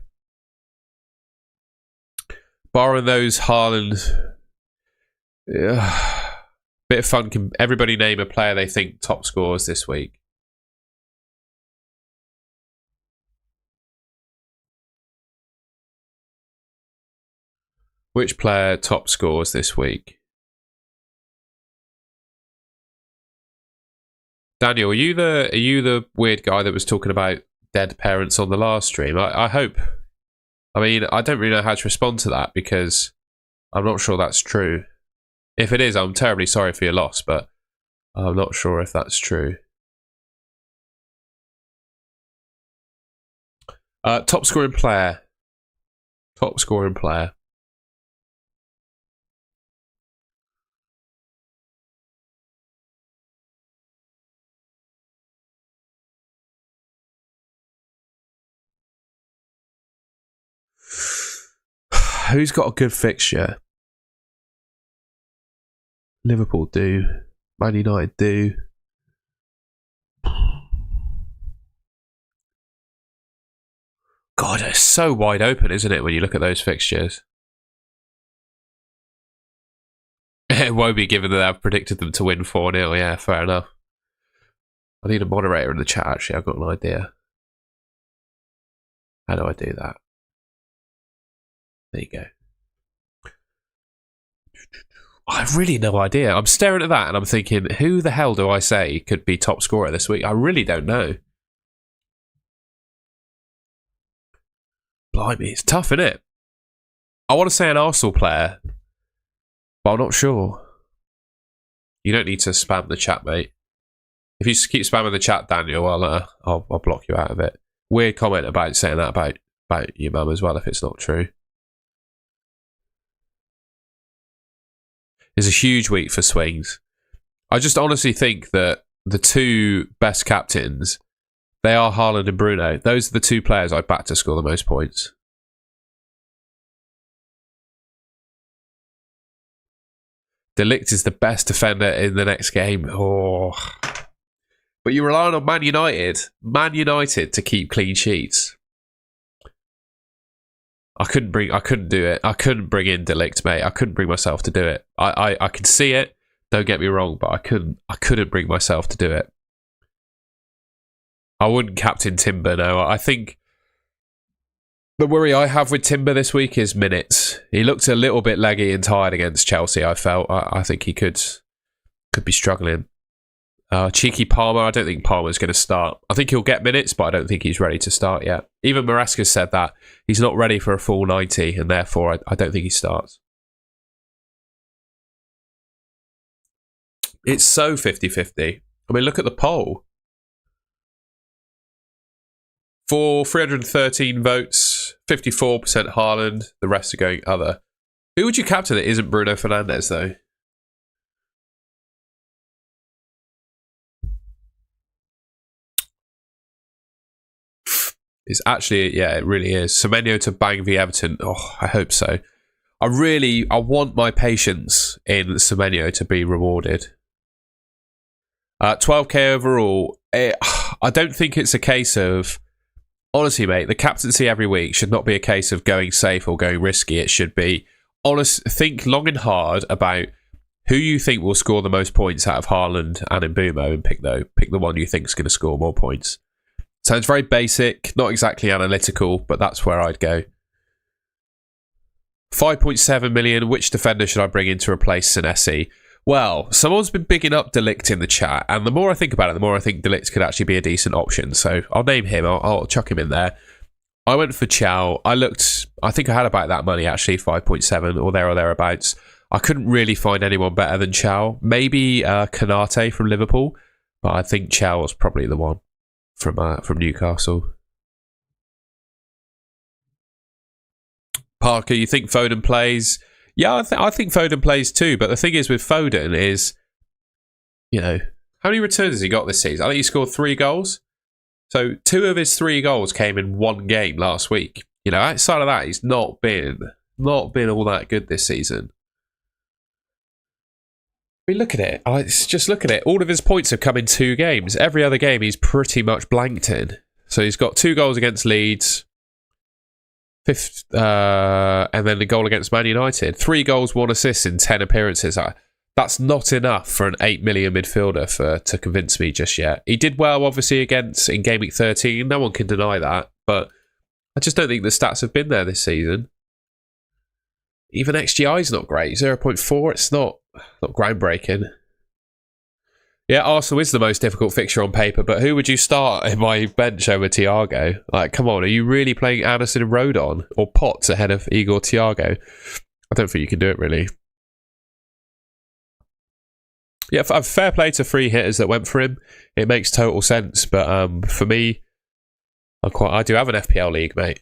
Barring those, Haaland. Bit of fun. Can everybody name a player they think top scores this week? Which player top scores this week? Daniel, are you the weird guy that was talking about dead parents on the last stream? I hope. I mean, I don't really know how to respond to that because I'm not sure that's true. If it is, I'm terribly sorry for your loss, but I'm not sure if that's true. Top scoring player. Top scoring player. Who's got a good fixture? Liverpool do. Man United do. God, it's so wide open, isn't it, when you look at those fixtures? It won't be given that I've predicted them to win 4-0. Yeah, fair enough. I need a moderator in the chat, actually. I've got an idea. How do I do that? There you go. I have really no idea. I'm staring at that and I'm thinking, who the hell do I say could be top scorer this week? I really don't know. Blimey, it's tough, isn't it? I want to say an Arsenal player, but I'm not sure. You don't need to spam the chat, mate. If you keep spamming the chat, Daniel, I'll block you out of it. Weird comment about saying that about your mum as well, if it's not true. It's a huge week for swings. I just honestly think that the two best captains, they are Haaland and Bruno. Those are the two players I back to score the most points. De Ligt is the best defender in the next game. Oh. But you're relying on Man United to keep clean sheets. I couldn't do it. I couldn't bring in De Ligt, mate. I couldn't bring myself to do it. I could see it, don't get me wrong, but I couldn't bring myself to do it. I wouldn't captain Timber, no. I think the worry I have with Timber this week is minutes. He looked a little bit leggy and tired against Chelsea, I felt. I think he could be struggling. Cheeky Palmer, I don't think Palmer's going to start. I think he'll get minutes, but I don't think he's ready to start yet. Even Maresca said that. He's not ready for a full 90, and therefore I don't think he starts. It's so 50-50. I mean, look at the poll. For 313 votes, 54% Haaland, the rest are going other. Who would you captain that isn't Bruno Fernandes, though? It's actually, yeah, it really is. Semenyo to bang v Everton. Oh, I hope so. I want my patience in Semenyo to be rewarded. 12k overall. I don't think it's a case of... Honestly, mate, the captaincy every week should not be a case of going safe or going risky. It should be, think long and hard about who you think will score the most points out of Haaland and Mbeumo, and pick the one you think is going to score more points. Sounds very basic, not exactly analytical, but that's where I'd go. 5.7 million, which defender should I bring in to replace Senesi? Well, someone's been bigging up De Ligt in the chat, and the more I think about it, the more I think De Ligt could actually be a decent option. So I'll name him. I'll chuck him in there. I went for Chow. I think I had about that money, actually, 5.7 or thereabouts. I couldn't really find anyone better than Chow. Maybe Kanate from Liverpool, but I think Chow was probably the one from Newcastle. Parker, you think Foden plays? Yeah, I think Foden plays too, but the thing is with Foden is, how many returns has he got this season? I think he scored 3 goals. So 2 of his 3 goals came in one game last week. Outside of that, he's not been all that good this season. I mean, look at it. Just look at it. All of his points have come in 2 games. Every other game he's pretty much blanked in. So he's got 2 goals against Leeds, and then the goal against Man United. 3 goals, 1 assist in 10 appearances. That's not enough for an 8 million midfielder to convince me just yet. He did well, obviously, in Gameweek 13. No one can deny that. But I just don't think the stats have been there this season. Even XGI is not great. 0.4, it's not groundbreaking. Yeah, Arsenal is the most difficult fixture on paper, but who would you start in my bench over Thiago? Come on, are you really playing Anderson and Rodon or Potts ahead of Igor Thiago? I don't think you can do it, really. Yeah, fair play to 3 hitters that went for him. It makes total sense, but for me, I do have an FPL league, mate.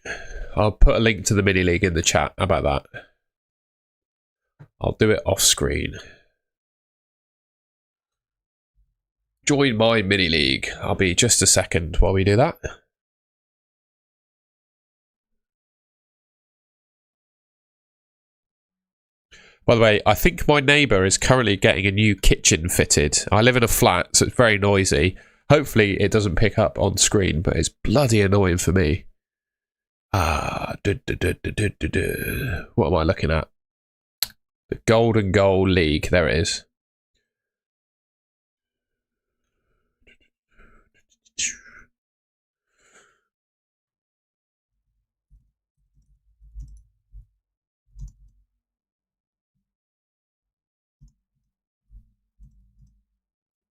I'll put a link to the mini league in the chat. How about that? I'll do it off screen. Join my mini league. I'll be just a second while we do that. By the way, I think my neighbour is currently getting a new kitchen fitted. I live in a flat, so it's very noisy. Hopefully it doesn't pick up on screen, but it's bloody annoying for me. What am I looking at? The Golden Goal League. There it is.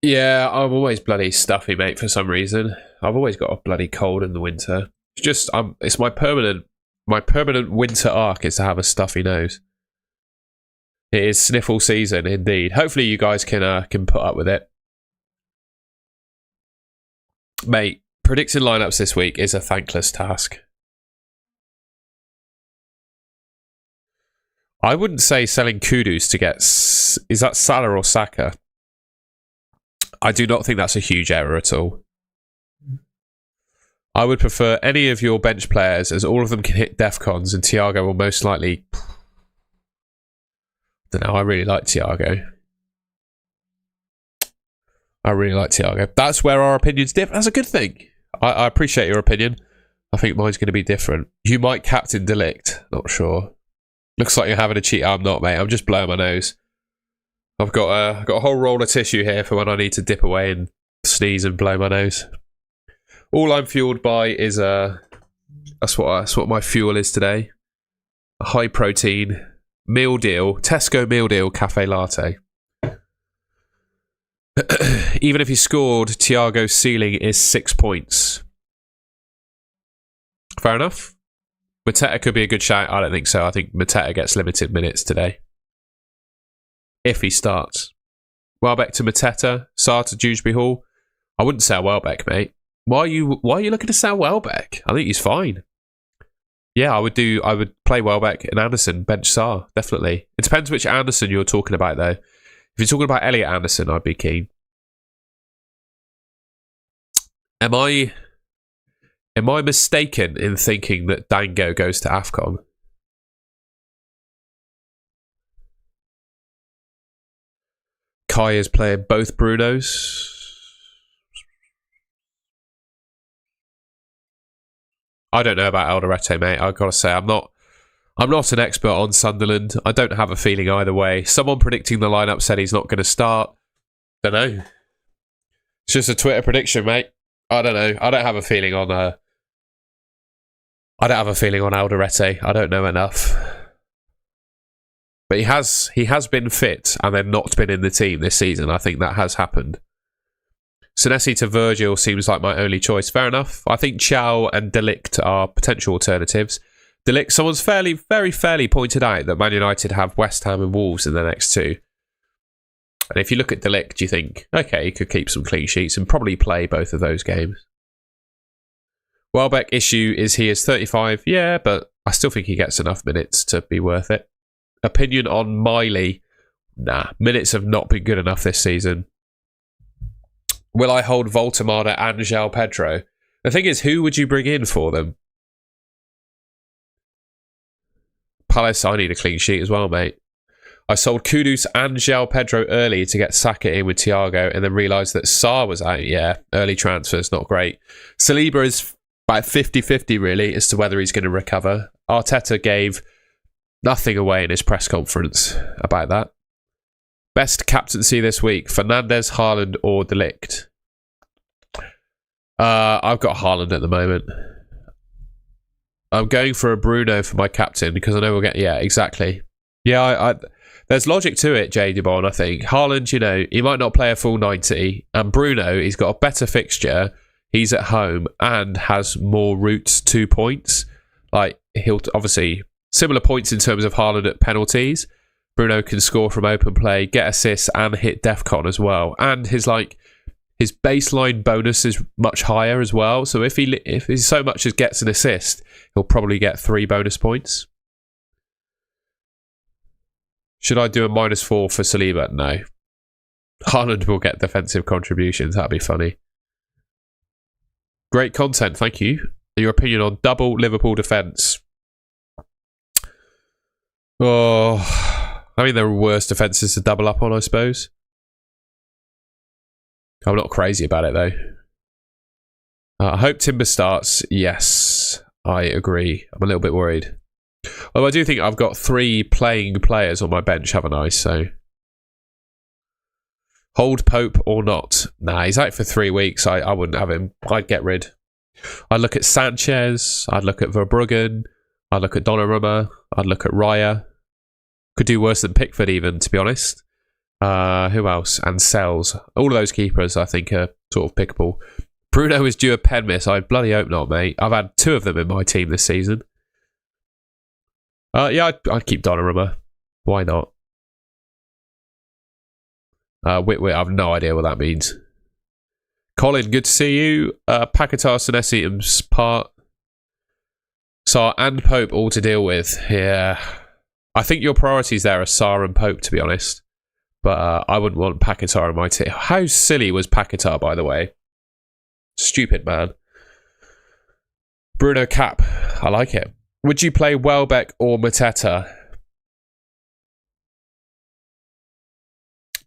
Yeah, I'm always bloody stuffy, mate, for some reason. I've always got a bloody cold in the winter. It's just, it's my permanent winter arc is to have a stuffy nose. It is sniffle season, indeed. Hopefully you guys can put up with it. Mate, predicting lineups this week is a thankless task. I wouldn't say selling Kudus to get... Is that Salah or Saka? I do not think that's a huge error at all. I would prefer any of your bench players, as all of them can hit Defcons, and Thiago will most likely... I don't know, I really like Thiago. That's where our opinions differ. That's a good thing. I appreciate your opinion. I think mine's going to be different. You might captain De Ligt. Not sure. Looks like you're having a cheat. I'm not, mate. I'm just blowing my nose. I've got a whole roll of tissue here for when I need to dip away and sneeze and blow my nose. All I'm fueled by is that's what my fuel is today. A high protein meal deal, Tesco meal deal cafe latte. Even if he scored, Thiago's ceiling is 6 points. Fair enough. Mateta could be a good shout. I don't think so. I think Mateta gets limited minutes today. If he starts. Welbeck to Mateta. Sarr to Dewsbury Hall. I wouldn't sell Welbeck, mate. Why are you looking to sell Welbeck? I think he's fine. Yeah, I would play Welbeck and Anderson, bench Sarr, definitely. It depends which Anderson you're talking about, though. If you're talking about Elliot Anderson, I'd be keen. Am I mistaken in thinking that Dango goes to AFCON? Kai is playing both Brunos. I don't know about Alderete, mate. I've got to say, I'm not an expert on Sunderland. I don't have a feeling either way. Someone predicting the lineup said he's not going to start. Don't know. It's just a Twitter prediction, mate. I don't know. I don't have a feeling on Alderete. I don't know enough. But he has been fit and then not been in the team this season. I think that has happened. Senesi to Virgil seems like my only choice. Fair enough. I think Chow and De Ligt are potential alternatives. De Ligt, someone's very fairly pointed out that Man United have West Ham and Wolves in the next two. And if you look at De Ligt, you think, okay, he could keep some clean sheets and probably play both of those games. Welbeck issue is he is 35. Yeah, but I still think he gets enough minutes to be worth it. Opinion on Miley? Nah, minutes have not been good enough this season. Will I hold Voltemada and João Pedro? The thing is, who would you bring in for them? Palace, I need a clean sheet as well, mate. I sold Kudus and João Pedro early to get Saka in with Thiago and then realised that Sarr was out. Yeah, early transfers, not great. Saliba is about 50-50 really as to whether he's going to recover. Arteta gave nothing away in his press conference about that. Best captaincy this week, Fernandes, Haaland or De Ligt? I've got Haaland at the moment. I'm going for a Bruno for my captain because I know we'll get... Yeah, exactly. Yeah, there's logic to it, Jay Dubon, I think. Haaland, you know, he might not play a full 90. And Bruno, he's got a better fixture. He's at home and has more routes to points. Like, he'll obviously... Similar points in terms of Haaland at penalties. Bruno can score from open play, get assists, and hit DEFCON as well. And his baseline bonus is much higher as well. So if he so much as gets an assist, he'll probably get 3 bonus points. Should I do a -4 for Saliba? No. Haaland will get defensive contributions. That'd be funny. Great content, thank you. Your opinion on double Liverpool defence? Oh, I mean, there are worse defences to double up on, I suppose. I'm not crazy about it, though. I hope Timber starts. Yes, I agree. I'm a little bit worried. Although I do think I've got 3 playing players on my bench, haven't I? So, hold Pope or not? Nah, he's out for 3 weeks. I wouldn't have him. I'd get rid. I'd look at Sanchez. I'd look at Verbruggen. I'd look at Donnarumma. I'd look at Raya. Could do worse than Pickford even, to be honest. Who else? And Sells. All of those keepers, I think, are sort of pickable. Bruno is due a pen miss. I bloody hope not, mate. I've had 2 of them in my team this season. Yeah, I'd keep Donnarumma. Why not? Wit, I have no idea what that means. Colin, good to see you. Paquetá, Senesi, and Part. Sarr and Pope all to deal with. Yeah. I think your priorities there are Sarr and Pope, to be honest. But I wouldn't want Paquetá in my team. How silly was Paquetá, by the way? Stupid, man. Bruno Cap. I like it. Would you play Welbeck or Mateta?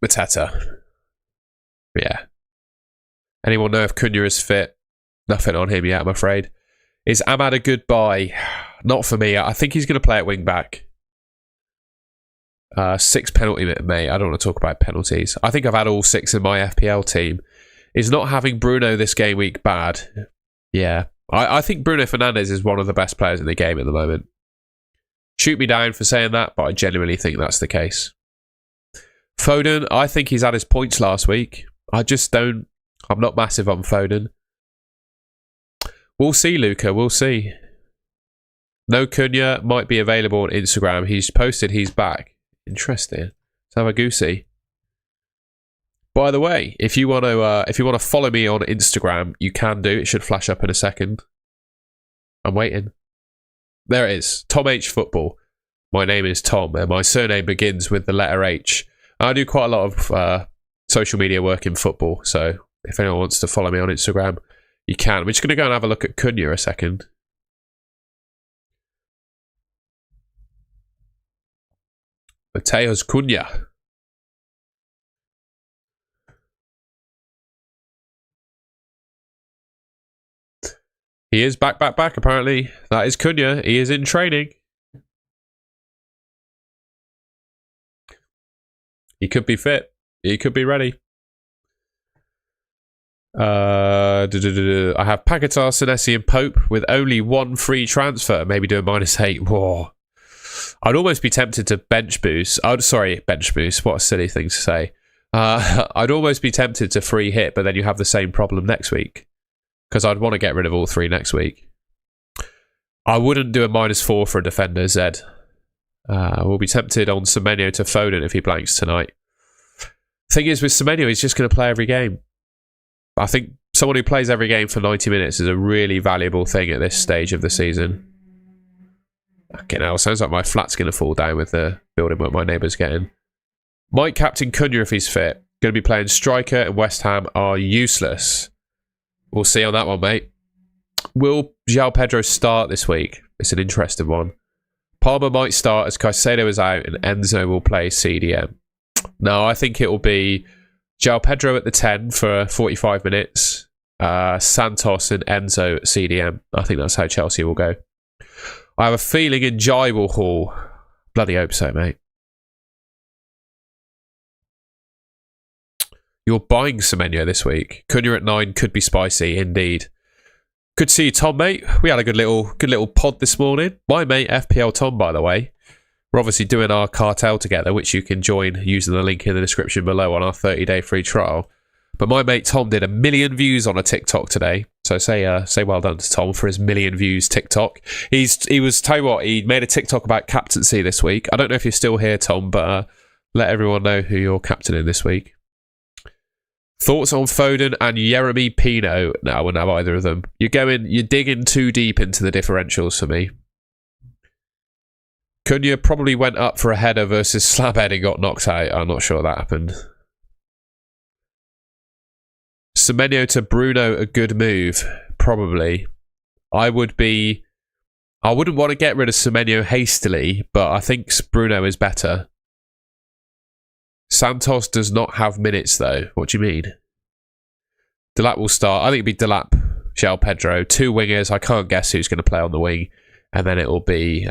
Mateta. Yeah. Anyone know if Cunha is fit? Nothing on him yet, I'm afraid. Is Ahmad a good buy? Not for me. I think he's going to play at wing back. 6 penalty, mate. I don't want to talk about penalties. I think I've had all 6 in my FPL team. Is not having Bruno this game week bad? Yeah. I think Bruno Fernandes is one of the best players in the game at the moment. Shoot me down for saying that, but I genuinely think that's the case. Foden, I think he's had his points last week. I'm not massive on Foden. We'll see, Luca. We'll see. No Cunha might be available on Instagram. He's posted he's back. Interesting. Let's have a goosey. By the way, if you want to follow me on Instagram, you can do. It should flash up in a second. I'm waiting. There it is. Tom H Football. My name is Tom, and my surname begins with the letter H. I do quite a lot of social media work in football, so if anyone wants to follow me on Instagram, you can. We're just going to go and have a look at Cunha a second. Mateus Cunha. He is back, apparently. That is Cunha. He is in training. He could be fit. He could be ready. I have Paquetá, Senesi and Pope with only one free transfer. Maybe do a -8. Whoa. I'd almost be tempted to bench boost. Bench boost. What a silly thing to say. I'd almost be tempted to free hit, but then you have the same problem next week. Because I'd want to get rid of all three next week. I wouldn't do a -4 for a defender, Zed. We'll be tempted on Semenyo to Foden if he blanks tonight. Thing is, with Semenyo, he's just going to play every game. I think someone who plays every game for 90 minutes is a really valuable thing at this stage of the season. Okay, now sounds like my flat's going to fall down with the building work my neighbour's getting. Might captain Cunha if he's fit. Going to be playing striker, and West Ham are useless. We'll see on that one, mate. Will João Pedro start this week? It's an interesting one. Palmer might start as Caicedo is out, and Enzo will play CDM. No, I think it will be João Pedro at the 10 for 45 minutes. Santos and Enzo at CDM. I think that's how Chelsea will go. I have a feeling Njai will haul. Bloody hope so, mate. You're buying Semenyo this week. Cunha at 9 could be spicy, indeed. Good to see you, Tom, mate. We had a good little pod this morning. My mate, FPL Tom, by the way. We're obviously doing our cartel together, which you can join using the link in the description below on our 30-day free trial. But my mate Tom did 1 million views on a TikTok today. So say well done to Tom for his 1 million views TikTok. He made a TikTok about captaincy this week. I don't know if you're still here, Tom, but let everyone know who you're captaining this week. Thoughts on Foden and Jeremy Pino? No, I wouldn't have either of them. You're digging too deep into the differentials for me. Cunha probably went up for a header versus Slabhead and got knocked out. I'm not sure that happened. Semenyo to Bruno, a good move? Probably. I wouldn't want to get rid of Semenyo hastily, but I think Bruno is better. Santos does not have minutes, though. What do you mean? Delap will start. I think it'd be Delap, João Pedro. 2 wingers. I can't guess who's going to play on the wing. And then it will be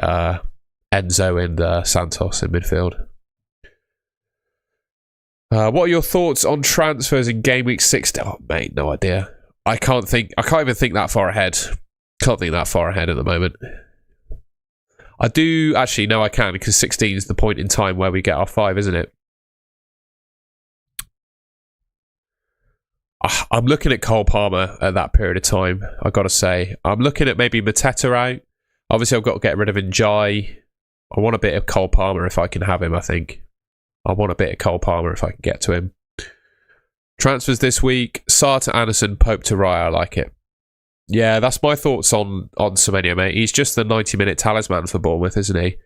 Enzo and Santos in midfield. What are your thoughts on transfers in game week 6? Oh, mate, no idea. I can't even think that far ahead. Can't think that far ahead at the moment. I do... Actually, no, I can, because 16 is the point in time where we get our 5, isn't it? I'm looking at Cole Palmer at that period of time, I've got to say. I'm looking at maybe Mateta out. Obviously, I've got to get rid of Njai. I want a bit of Cole Palmer if I can have him, I think. I want a bit of Cole Palmer if I can get to him. Transfers this week. Sarr to Anderson, Pope to Raya. I like it. Yeah, that's my thoughts on Semenyo, mate. He's just the 90-minute talisman for Bournemouth, isn't he?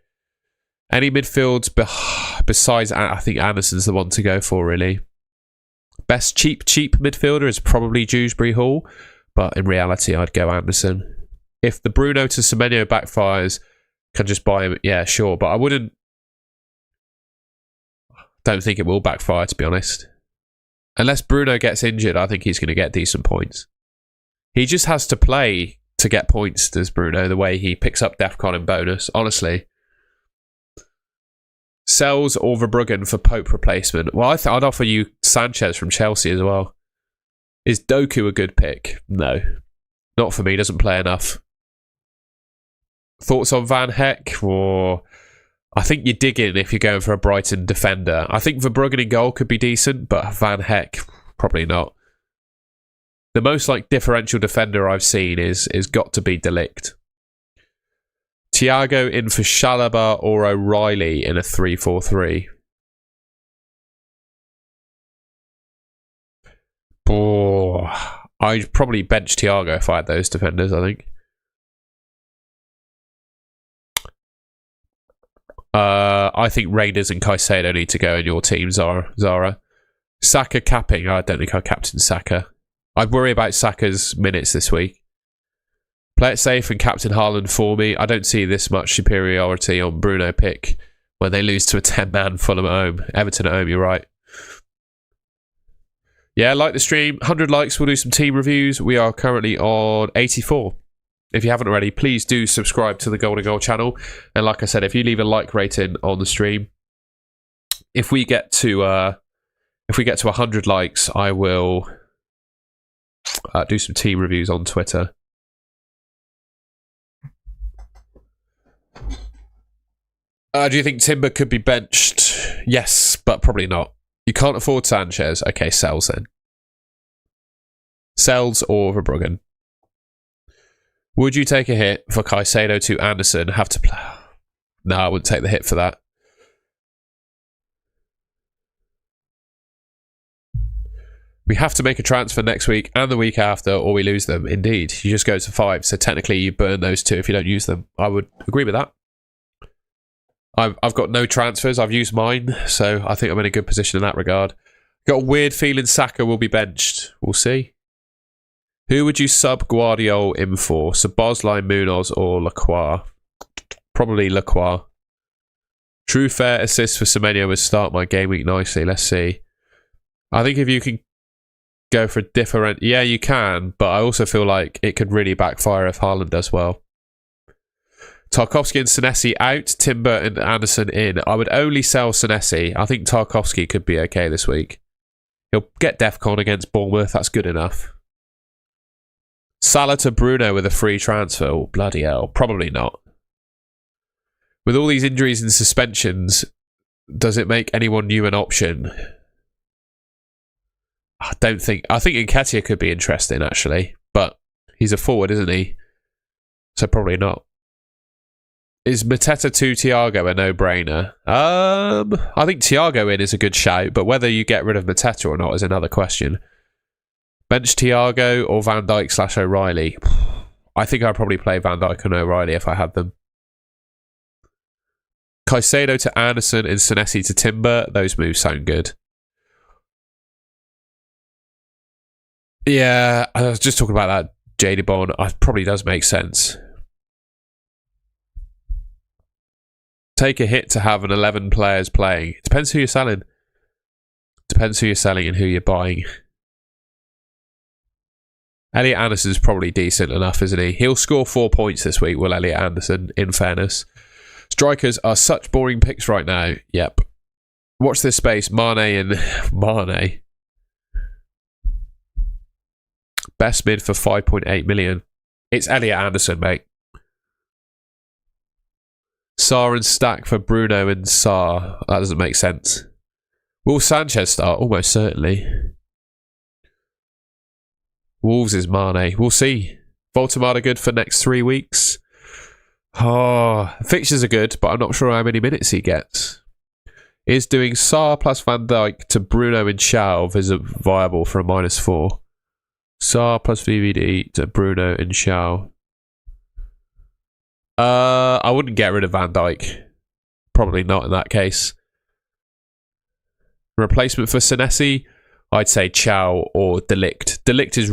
Any midfields besides... I think Anderson's the one to go for, really. Best cheap midfielder is probably Dewsbury Hall, but in reality, I'd go Anderson. If the Bruno to Semenyo backfires, can just buy him. Yeah, sure, but I wouldn't. Don't think it will backfire, to be honest. Unless Bruno gets injured, I think he's going to get decent points. He just has to play to get points, does Bruno, the way he picks up DEFCON and bonus, honestly. Sells or Verbruggen for Pope replacement. Well, I'd offer you Sanchez from Chelsea as well. Is Doku a good pick? No. Not for me, doesn't play enough. Thoughts on Van Heck? Or I think you're digging if you're going for a Brighton defender. I think Verbruggen in goal could be decent, but Van Heck, probably not. The most differential defender I've seen is got to be De Ligt. Thiago in for Chalobah or O'Reilly in a 3-4-3. I'd probably bench Thiago if I had those defenders, I think. I think Reinders and Caicedo need to go in your team, Zara. Saka capping. I don't think I'd captain Saka. I'd worry about Saka's minutes this week. Play it safe and captain Haaland for me. I don't see this much superiority on Bruno pick when they lose to a 10-man Fulham at home. Everton at home, you're right. Yeah, like the stream. 100 likes, we'll do some team reviews. We are currently on 84. If you haven't already, please do subscribe to the Golden Goal channel. And like I said, if you leave a like rating on the stream, if we get to 100 likes, I will do some team reviews on Twitter. Do you think Timber could be benched? Yes, but probably not. You can't afford Sanchez. Okay, sells then. Sells or Verbruggen. Would you take a hit for Caicedo to Anderson? Have to play. No, I wouldn't take the hit for that. We have to make a transfer next week and the week after, or we lose them. Indeed. You just go to 5. So technically you burn those 2 if you don't use them. I would agree with that. I've got no transfers. I've used mine. So I think I'm in a good position in that regard. Got a weird feeling Saka will be benched. We'll see. Who would you sub Guardiola in for? Szoboszlai, Munoz or Lacroix? Probably Lacroix. True fair assist for Semenyo would start my game week nicely. Let's see. I think if you can go for different... Yeah, you can. But I also feel like it could really backfire if Haaland does well. Tarkowski and Senesi out. Timber and Anderson in. I would only sell Senesi. I think Tarkowski could be okay this week. He'll get DEFCON against Bournemouth. That's good enough. Salah to Bruno with a free transfer. Oh, bloody hell. Probably not. With all these injuries and suspensions, does it make anyone new an option? I don't think... I think Nketiah could be interesting, actually. But he's a forward, isn't he? So probably not. Is Mateta to Thiago a no-brainer? I think Thiago in is a good shout, but whether you get rid of Mateta or not is another question. Bench Thiago or Van Dijk / O'Reilly? I think I'd probably play Van Dijk and O'Reilly if I had them. Caicedo to Anderson and Senesi to Timber. Those moves sound good. Yeah, I was just talking about that Jadibon. It probably does make sense. Take a hit to have an 11 players playing. It depends who you're selling. Depends who you're selling and who you're buying. Elliot Anderson's probably decent enough, isn't he? He'll score 4 points this week, will Elliot Anderson, in fairness. Strikers are such boring picks right now. Yep. Watch this space. Mane and... Mane. Best mid for 5.8 million. It's Elliot Anderson, mate. Sarr and Stack for Bruno and Sarr. That doesn't make sense. Will Sanchez start? Almost certainly. Wolves is Mane. We'll see. Voldemort are good for next 3 weeks. Oh, fixtures are good, but I'm not sure how many minutes he gets. Is doing Sarr plus Van Dijk to Bruno and Shaw viable for a -4? Sarr plus VVD to Bruno and Shaw. I wouldn't get rid of Van Dijk. Probably not in that case. Replacement for Senesi, I'd say Chow or Delict. Delict is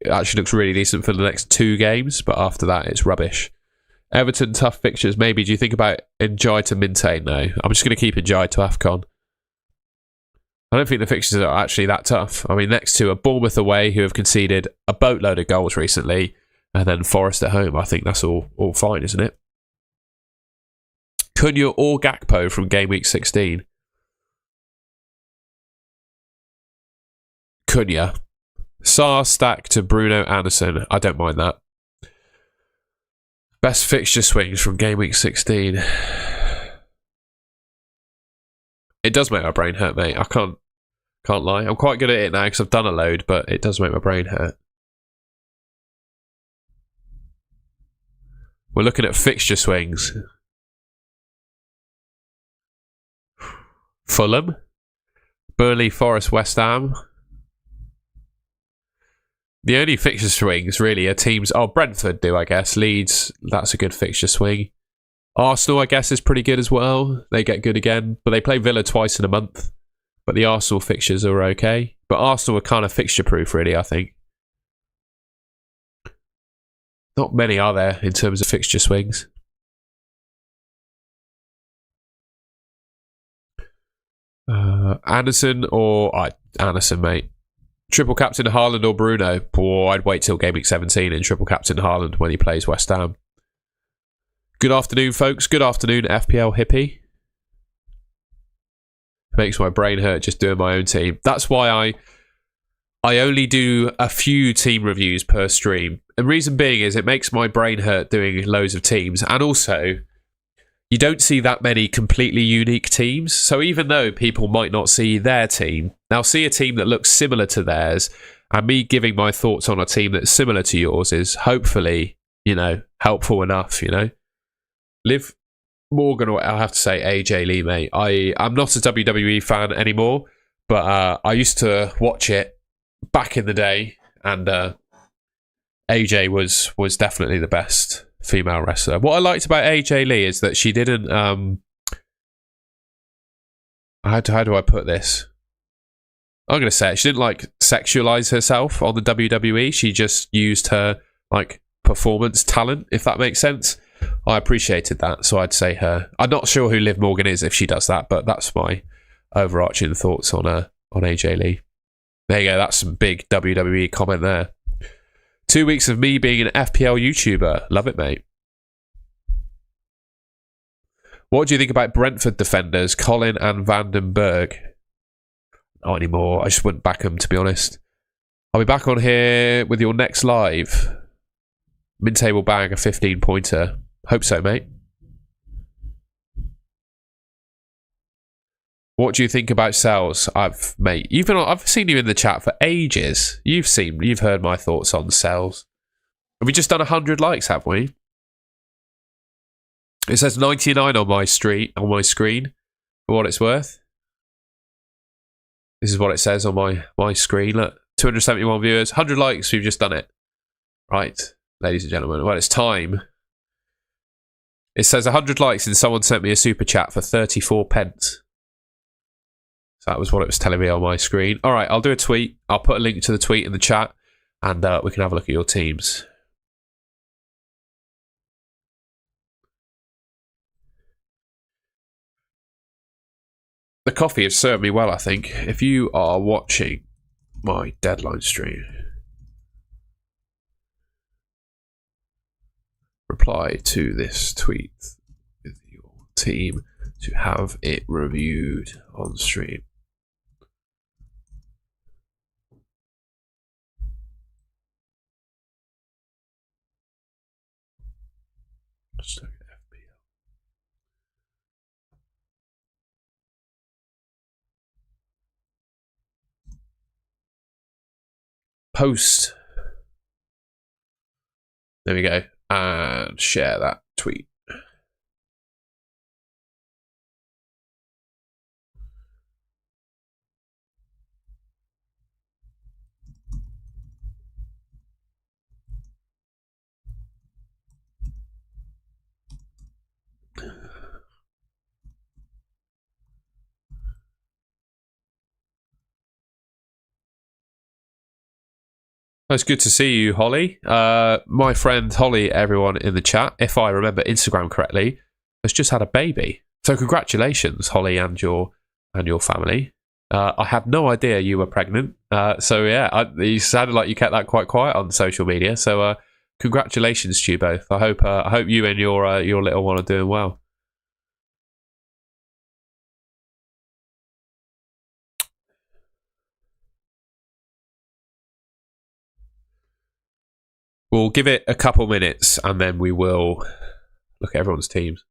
actually looks really decent for the next 2 games, but after that it's rubbish. Everton tough fixtures. Maybe do you think about Njai to Minte? No, I'm just going to keep Njai to AFCON. I don't think the fixtures are actually that tough. I mean, next to a Bournemouth away who have conceded a boatload of goals recently, and then Forest at home. I think that's all fine, isn't it? Cunha or Gakpo from game week 16? Cunha. Sarr Stack to Bruno Anderson. I don't mind that. Best fixture swings from game week 16. It does make my brain hurt, mate. I can't lie. I'm quite good at it now because I've done a load, but it does make my brain hurt. We're looking at fixture swings. Fulham. Burnley, Forest, West Ham. The only fixture swings really are teams. Oh, Brentford do, I guess. Leeds, that's a good fixture swing. Arsenal, I guess, is pretty good as well. They get good again, but they play Villa twice in a month. But the Arsenal fixtures are okay. But Arsenal are kind of fixture-proof, really, I think. Not many are there in terms of fixture swings. Anderson or... Anderson, mate. Triple captain Haaland or Bruno? Boy, I'd wait till Gameweek 17 and triple captain Haaland when he plays West Ham. Good afternoon, folks. Good afternoon, FPL Hippie. Makes my brain hurt just doing my own team. That's why I only do a few team reviews per stream. And reason being is it makes my brain hurt doing loads of teams. And also, you don't see that many completely unique teams. So even though people might not see their team, they'll see a team that looks similar to theirs. And me giving my thoughts on a team that's similar to yours is hopefully, helpful enough, Liv Morgan, or I'll have to say AJ Lee, mate. I'm not a WWE fan anymore, but I used to watch it back in the day, and AJ was definitely the best female wrestler. What I liked about AJ Lee is that she didn't... how do I put this? I'm going to say it. She didn't sexualize herself on the WWE. She just used her performance talent, if that makes sense. I appreciated that, so I'd say her. I'm not sure who Liv Morgan is if she does that, but that's my overarching thoughts on AJ Lee. There you go, that's some big WWE comment there. 2 weeks of me being an FPL YouTuber. Love it, mate. What do you think about Brentford defenders, Colin and Vandenberg? Not anymore. I just wouldn't back them, to be honest. I'll be back on here with your next live. Mid-table bag, a 15-pointer. Hope so, mate. What do you think about sales? I've seen you in the chat for ages. You've heard my thoughts on sales. Have we just done 100 likes, have we? It says 99 on my screen for what it's worth. This is what it says on my screen. Look, 271 viewers, 100 likes, we've just done it. Right, ladies and gentlemen. Well, it's time. It says 100 likes and someone sent me a super chat for 34 pence. So that was what it was telling me on my screen. All right, I'll do a tweet. I'll put a link to the tweet in the chat and we can have a look at your teams. The coffee has served me well, I think. If you are watching my deadline stream, reply to this tweet with your team to have it reviewed on stream. Just look at FPL. Post. There we go. And share that tweet. It's good to see you, Holly. My friend Holly, everyone in the chat, if I remember Instagram correctly, has just had a baby. So congratulations, Holly, and your family. I had no idea you were pregnant. So yeah, you sounded like you kept that quite quiet on social media. So congratulations to you both. I hope you and your little one are doing well. We'll give it a couple minutes and then we will look at everyone's teams.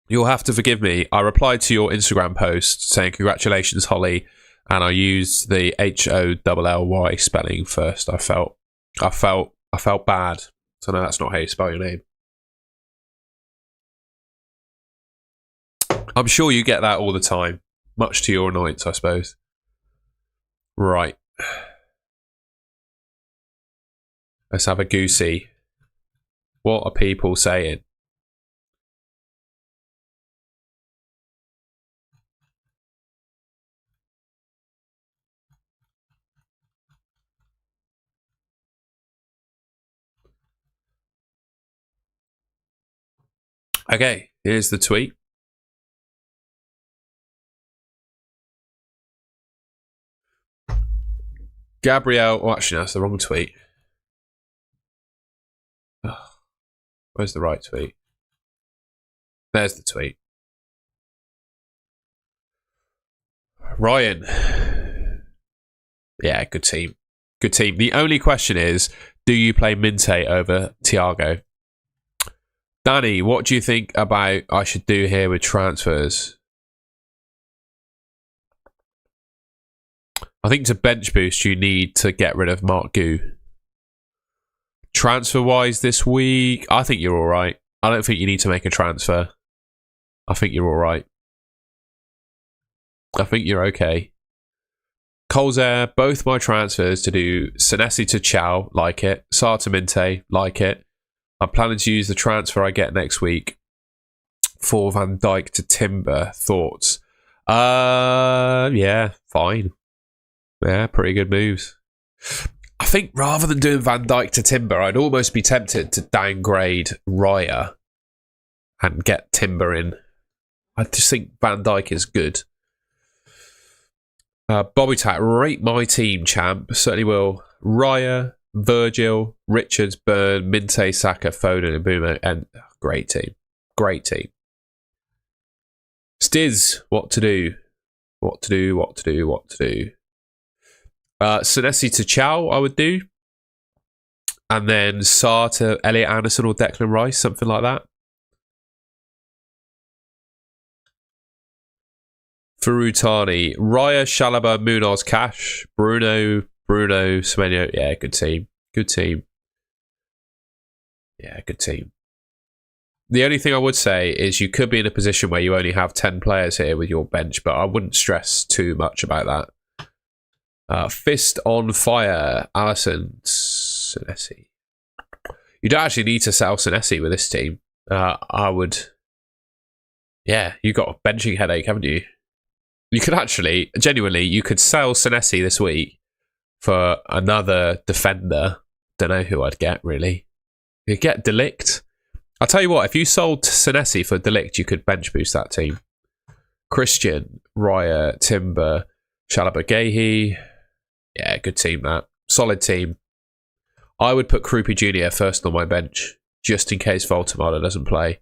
You'll have to forgive me. I replied to your Instagram post saying congratulations, Holly, and I used the HOLLY spelling first. I felt bad. So no, that's not how you spell your name. I'm sure you get that all the time, much to your annoyance, I suppose. Right. Let's have a goosey. What are people saying? Okay, here's the tweet. Gabrielle, oh, actually, no, that's the wrong tweet. Oh, where's the right tweet? There's the tweet. Ryan. Yeah, good team. Good team. The only question is, do you play Minte over Thiago? Danny, what do you think about I should do here with transfers? I think to bench boost, you need to get rid of Mark Gu. Transfer-wise this week, I think you're all right. I don't think you need to make a transfer. I think you're all right. I think you're okay. Colzair, both my transfers to do Senesi to Chow, like it. Sarr to Minte, like it. I'm planning to use the transfer I get next week for Van Dijk to Timber. Thoughts? Yeah, fine. Yeah, pretty good moves. I think rather than doing Van Dijk to Timber, I'd almost be tempted to downgrade Raya and get Timber in. I just think Van Dijk is good. Bobby Tack, rate my team, champ. Certainly will. Raya, Virgil, Richards, Burn, Minte, Saka, Foden, and Boomer. And great team. Great team. Stiz, what to do? What to do, what to do, what to do. Senesi to Chow, I would do. And then Sarr to Elliot Anderson or Declan Rice, something like that. Ferutani, Raya, Chalobah, Munoz, Cash, Bruno, Semenyo. Yeah, good team. Good team. Yeah, good team. The only thing I would say is you could be in a position where you only have 10 players here with your bench, but I wouldn't stress too much about that. Fist on fire, Allison, Senesi. You don't actually need to sell Senesi with this team. I would. Yeah, you got a benching headache, haven't you? You could actually, genuinely, you could sell Senesi this week for another defender. Don't know who I'd get, really. You'd get Delict. I'll tell you what, if you sold Senesi for Delict, you could bench boost that team. Christian, Raya, Timber, Chalobah, Gehi. Yeah, good team, that. Solid team. I would put Krupi Jr. first on my bench, just in case Voltemada doesn't play.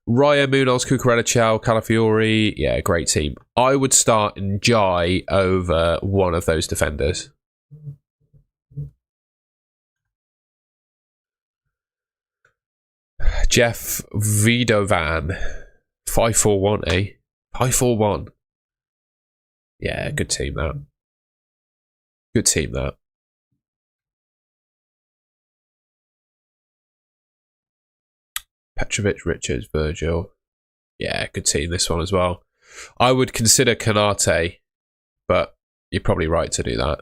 Raya, Munoz, Cucurella, Chow, Calafiori. Yeah, great team. I would start Njai over one of those defenders. Jeff Vidovan. 541, eh? 541. Yeah, good team, that. Good team, that. Petrovic, Richards, Virgil. Yeah, good team, this one as well. I would consider Kanate, but you're probably right to do that.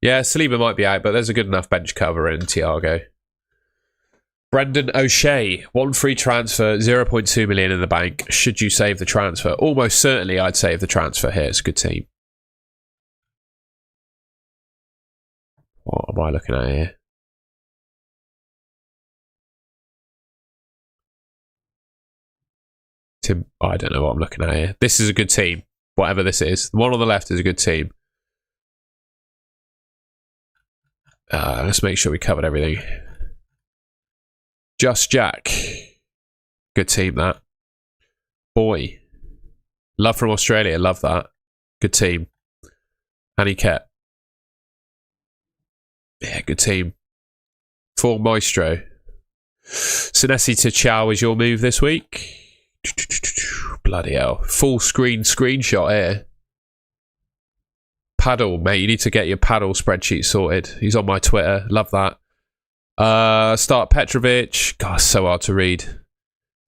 Yeah, Saliba might be out, but there's a good enough bench cover in Thiago. Brendan O'Shea, 1 free transfer, 0.2 million in the bank. Should you save the transfer? Almost certainly I'd save the transfer here. It's a good team. What am I looking at here? I don't know what I'm looking at here. This is a good team. Whatever this is. The one on the left is a good team. Let's make sure we covered everything. Just Jack. Good team, that. Boy. Love from Australia. Love that. Good team. Annie Ket. Yeah, good team. For Maestro. Senesi to Chow is your move this week. Bloody hell. Full screen screenshot here. Paddle, mate. You need to get your paddle spreadsheet sorted. He's on my Twitter. Love that. Start Petrovic. God, it's so hard to read.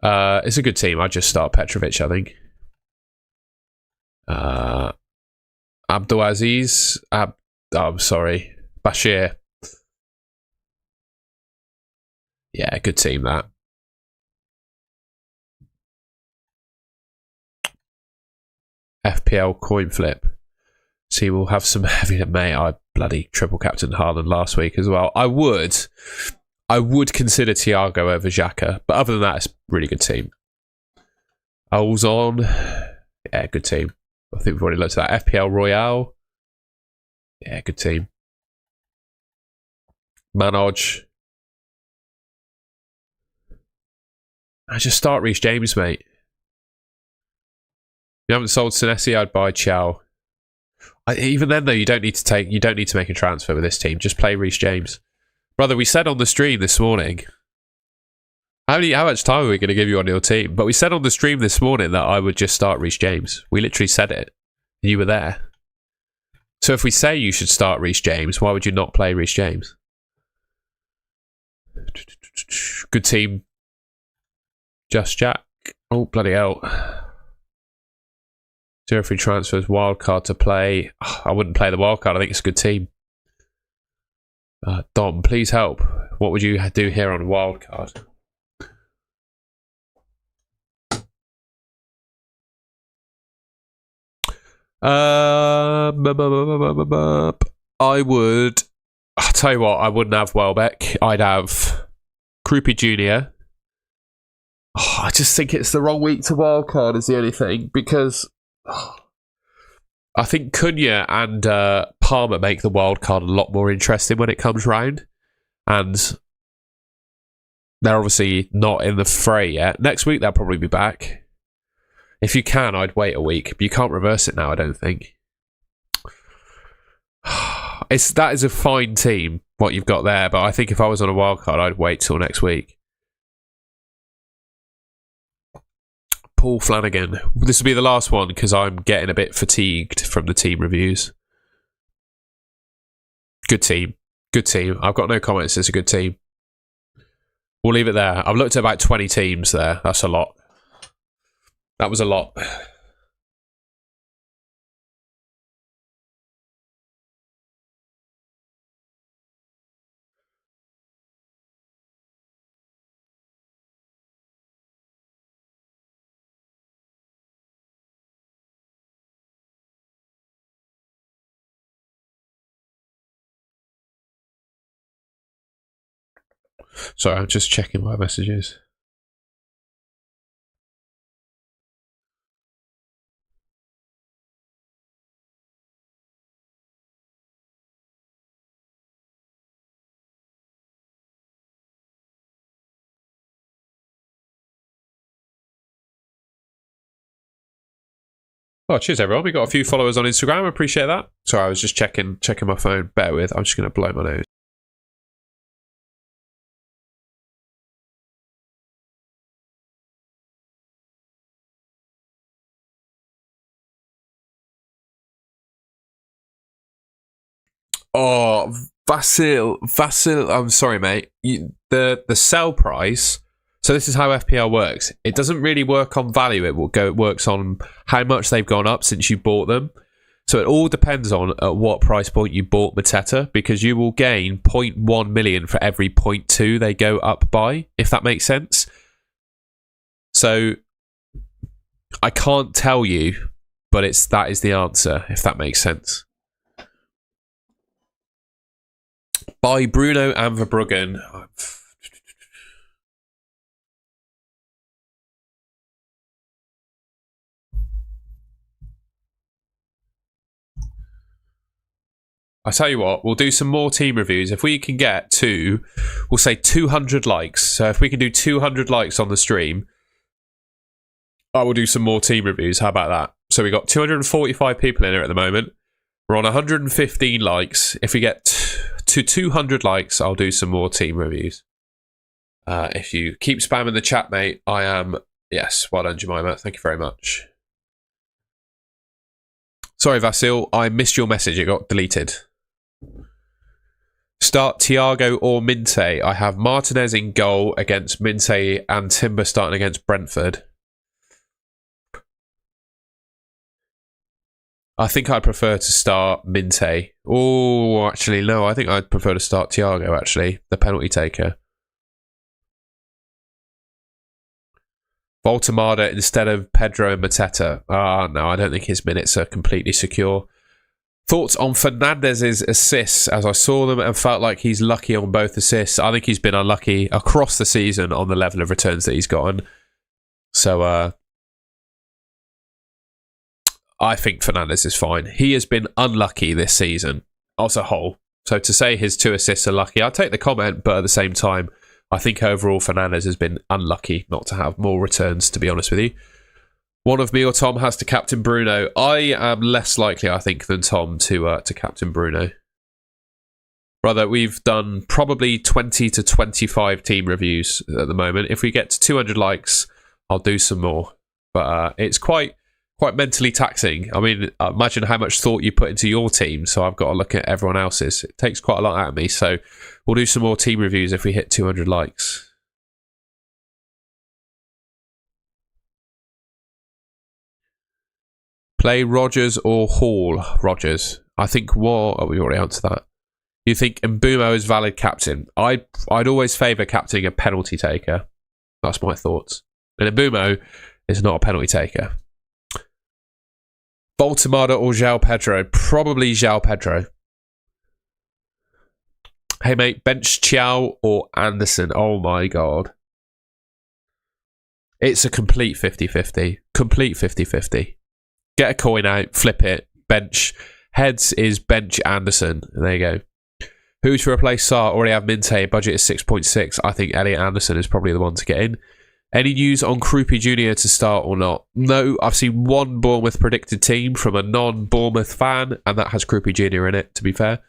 It's a good team. I'd just start Petrovic, I think. Abdulaziz. I'm sorry. Bashir. Yeah, good team, that. FPL coin flip. See, we'll have some heavy, mate. I bloody triple captain Haaland last week as well. I would consider Thiago over Xhaka, but other than that, it's a really good team. Ozon, yeah, good team. I think we've already looked at that. FPL Royale, yeah, good team. Manoj. I just start Reece James, mate. You haven't sold Senesi, I'd buy Chow. Even then, though, you don't need to make a transfer with this team. Just play Reece James, brother. We said on the stream this morning. How much time are we going to give you on your team? But we said on the stream this morning that I would just start Reece James. We literally said it. You were there. So if we say you should start Reece James, why would you not play Reece James? Good team. Just Jack. Oh, bloody hell. 0 free transfers, wildcard to play. I wouldn't play the wildcard. I think it's a good team. Dom, please help. What would you do here on wildcard? I would. I'll tell you what, I wouldn't have Welbeck. I'd have Krupi Jr. I just think it's the wrong week to wildcard is the only thing, because I think Cunha and Palmer make the wildcard a lot more interesting when it comes round. And they're obviously not in the fray yet. Next week, they'll probably be back. If you can, I'd wait a week. But you can't reverse it now, I don't think. That is a fine team, what you've got there. But I think if I was on a wildcard, I'd wait till next week. Paul Flanagan. This will be the last one because I'm getting a bit fatigued from the team reviews. Good team. Good team. I've got no comments. It's a good team. We'll leave it there. I've looked at about 20 teams there. That's a lot. That was a lot. Sorry, I'm just checking my messages. Oh, cheers everyone. We got a few followers on Instagram. I appreciate that. Sorry, I was just checking my phone. Bear with. I'm just going to blow my nose. Oh, Vasil, I'm sorry, mate. The sell price. So this is how FPL works. It doesn't really work on value. It works on how much they've gone up since you bought them. So it all depends on at what price point you bought Mateta, because you will gain 0.1 million for every 0.2 they go up by, if that makes sense. So I can't tell you, but that is the answer, if that makes sense. By Bruno and Verbruggen. I tell you what, we'll do some more team reviews. If we can get to, we'll say 200 likes. So if we can do 200 likes on the stream, I will do some more team reviews. How about that? So we got 245 people in here at the moment. We're on 115 likes. If we get to 200 likes, I'll do some more team reviews. If you keep spamming the chat, mate, I am... Yes, well done, Jemima. Thank you very much. Sorry, Vasil, I missed your message. It got deleted. Start Thiago or Minte. I have Martinez in goal against Minte and Timber starting against Brentford. I think I'd prefer to start Minte. Oh, actually, no. I think I'd prefer to start Thiago, actually, the penalty taker. Voltemada instead of Pedro and Mateta. No, I don't think his minutes are completely secure. Thoughts on Fernandez's assists as I saw them and felt like he's lucky on both assists. I think he's been unlucky across the season on the level of returns that he's gotten. So, I think Fernandez is fine. He has been unlucky this season as a whole. So to say his 2 assists are lucky, I'll take the comment, but at the same time, I think overall Fernandez has been unlucky not to have more returns, to be honest with you. One of me or Tom has to captain Bruno. I am less likely, I think, than Tom to captain Bruno. Brother, we've done probably 20 to 25 team reviews at the moment. If we get to 200 likes, I'll do some more. But it's quite mentally taxing. I mean, imagine how much thought you put into your team, so I've got to look at everyone else's. It takes quite a lot out of me, so we'll do some more team reviews if we hit 200 likes. Play Rodgers or Hall? Rodgers. I think what... Oh, we already answered that. You think Mbeumo is valid captain? I'd always favour captaining a penalty taker. That's my thoughts. And Mbeumo is not a penalty taker. Voltemada or João Pedro? Probably João Pedro. Hey mate, bench Thiago or Anderson? Oh my god. It's a complete 50-50. Complete 50-50. Get a coin out, flip it, bench. Heads is bench Anderson. There you go. Who to replace Sarr? Already have Minte. Budget is 6.6. I think Elliot Anderson is probably the one to get in. Any news on Krupi Jr. to start or not? No, I've seen one Bournemouth predicted team from a non-Bournemouth fan, and that has Krupi Jr. in it, to be fair.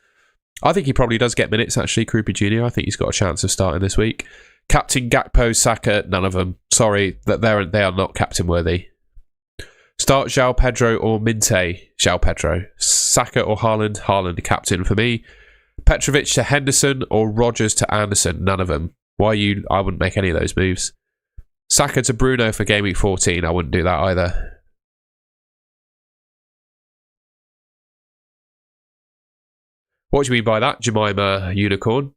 I think he probably does get minutes, actually, Krupi Jr. I think he's got a chance of starting this week. Captain Gakpo, Saka, none of them. Sorry, that they are not captain worthy. Start João Pedro or Minte? João Pedro. Saka or Haaland? Haaland, captain for me. Petrovic to Henderson or Rodgers to Anderson? None of them. Why you? I wouldn't make any of those moves. Saka to Bruno for Gameweek 14. I wouldn't do that either. What do you mean by that, Jemima Unicorn?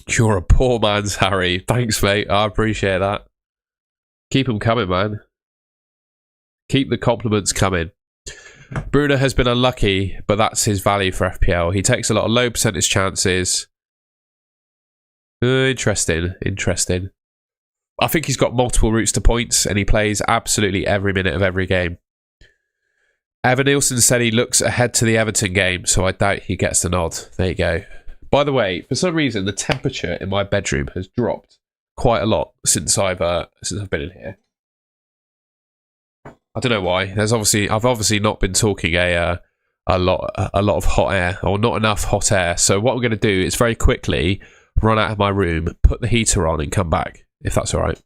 You're a poor man's Harry. Thanks, mate. I appreciate that. Keep them coming, man. Keep the compliments coming. Bruno has been unlucky, but that's his value for FPL. He takes a lot of low percentage chances. Interesting. I think he's got multiple routes to points, and he plays absolutely every minute of every game. Evan Nielsen said he looks ahead to the Everton game, so I doubt he gets the nod. There you go. By the way, for some reason, the temperature in my bedroom has dropped quite a lot since I've been in here. I don't know why. I've obviously not been talking a lot of hot air, or not enough hot air. So what I'm going to do is very quickly run out of my room, put the heater on, and come back, if that's all right.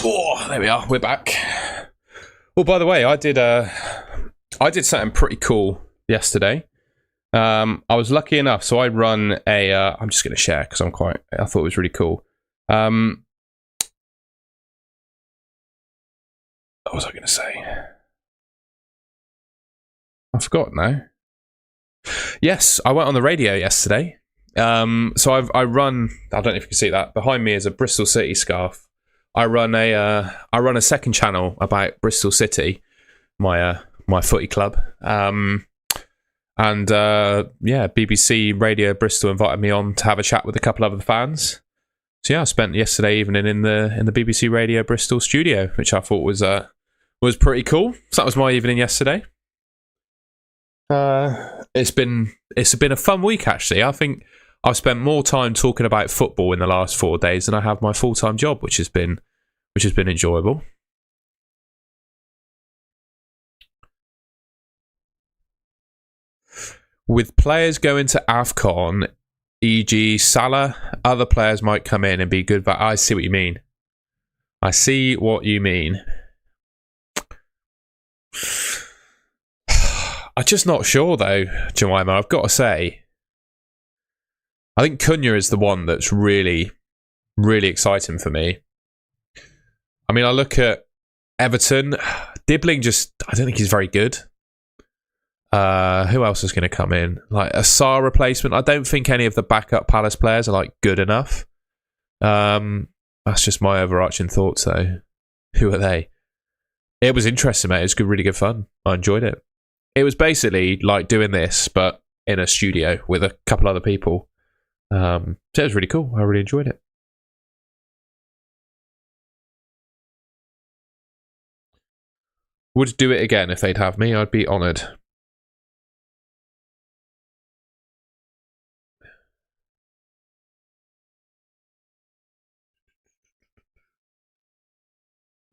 Oh, there we are. We're back. Oh, by the way, I did something pretty cool yesterday. I was lucky enough, so I run a. I'm just going to share because I thought it was really cool. What was I going to say? I forgot now. Yes, I went on the radio yesterday. So I run. I don't know if you can see that behind me is a Bristol City scarf. I run a second channel about Bristol City, my footy club. BBC Radio Bristol invited me on to have a chat with a couple of other fans. So yeah, I spent yesterday evening in the BBC Radio Bristol studio, which I thought was pretty cool. So that was my evening yesterday. It's been a fun week actually. I think I've spent more time talking about football in the last 4 days than I have my full-time job, which has been enjoyable. With players going to AFCON, e.g. Salah, other players might come in and be good, but I see what you mean. I see what you mean. I'm just not sure, though, Jemima. I've got to say. I think Cunha is the one that's really, really exciting for me. I mean, I look at Everton. Dibbling I don't think he's very good. Who else is going to come in? Like a Sarr replacement. I don't think any of the backup Palace players are like good enough. That's just my overarching thoughts, though. Who are they? It was interesting, mate. It was good, really good fun. I enjoyed it. It was basically like doing this, but in a studio with a couple other people. So it was really cool. I really enjoyed it. Would do it again if they'd have me. I'd be honoured.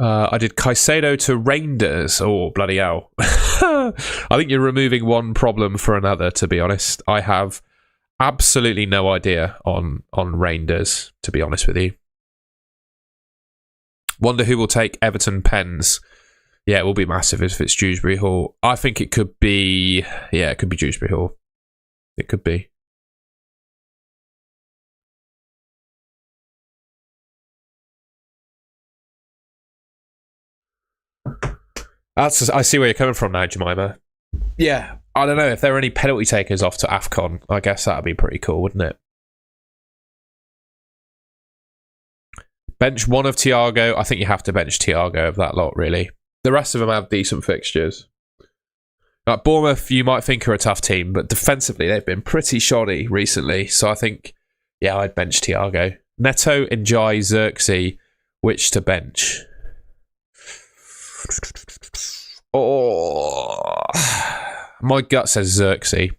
I did Caicedo to Rangers. Oh, bloody hell. I think you're removing one problem for another, to be honest. I have absolutely no idea on Rangers, to be honest with you. Wonder who will take Everton pens. Yeah, it will be massive if it's Dewsbury Hall. I think it could be... Yeah, it could be Dewsbury Hall. It could be. I see where you're coming from now, Jemima. Yeah, I don't know. If there are any penalty takers off to AFCON, I guess that would be pretty cool, wouldn't it? Bench one of Thiago. I think you have to bench Thiago of that lot, really. The rest of them have decent fixtures. Like Bournemouth, you might think are a tough team, but defensively they've been pretty shoddy recently. So I think, yeah, I'd bench Thiago. Neto, Njai, Xerxes, which to bench? Oh, my gut says Xerxes.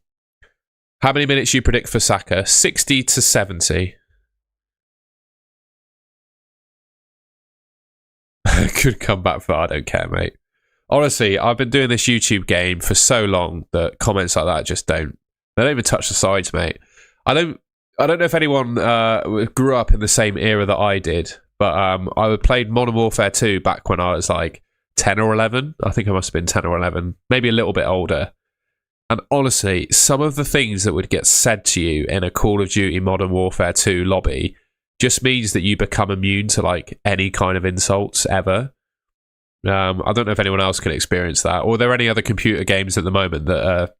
How many minutes you predict for Saka? 60 to 70. Could come back for I don't care, mate. Honestly, I've been doing this YouTube game for so long that comments like that just don't even touch the sides, mate. I don't know if anyone grew up in the same era that I did, but I played Modern Warfare 2 back when I was like 10 or 11. I think I must have been 10 or 11, maybe a little bit older. And honestly, some of the things that would get said to you in a Call of Duty Modern Warfare 2 lobby just means that you become immune to like any kind of insults ever. I don't know if anyone else can experience that, or are there any other computer games at the moment that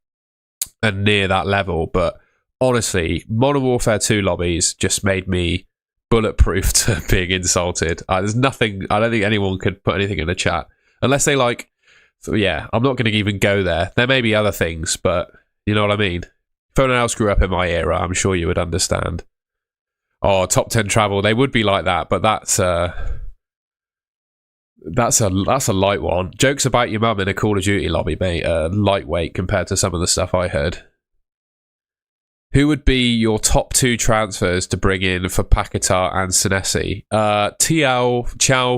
are near that level. But honestly, Modern Warfare 2 lobbies just made me bulletproof to being insulted. There's nothing, I don't think anyone could put anything in the chat. Unless they like, yeah, I'm not going to even go there. There may be other things, but you know what I mean? If anyone else grew up in my era, I'm sure you would understand. Oh, top 10 travel, they would be like that, but that's a light one. Jokes about your mum in a Call of Duty lobby, mate, lightweight compared to some of the stuff I heard. Who would be your top 2 transfers to bring in for Paquetá and Senesi? TL Chow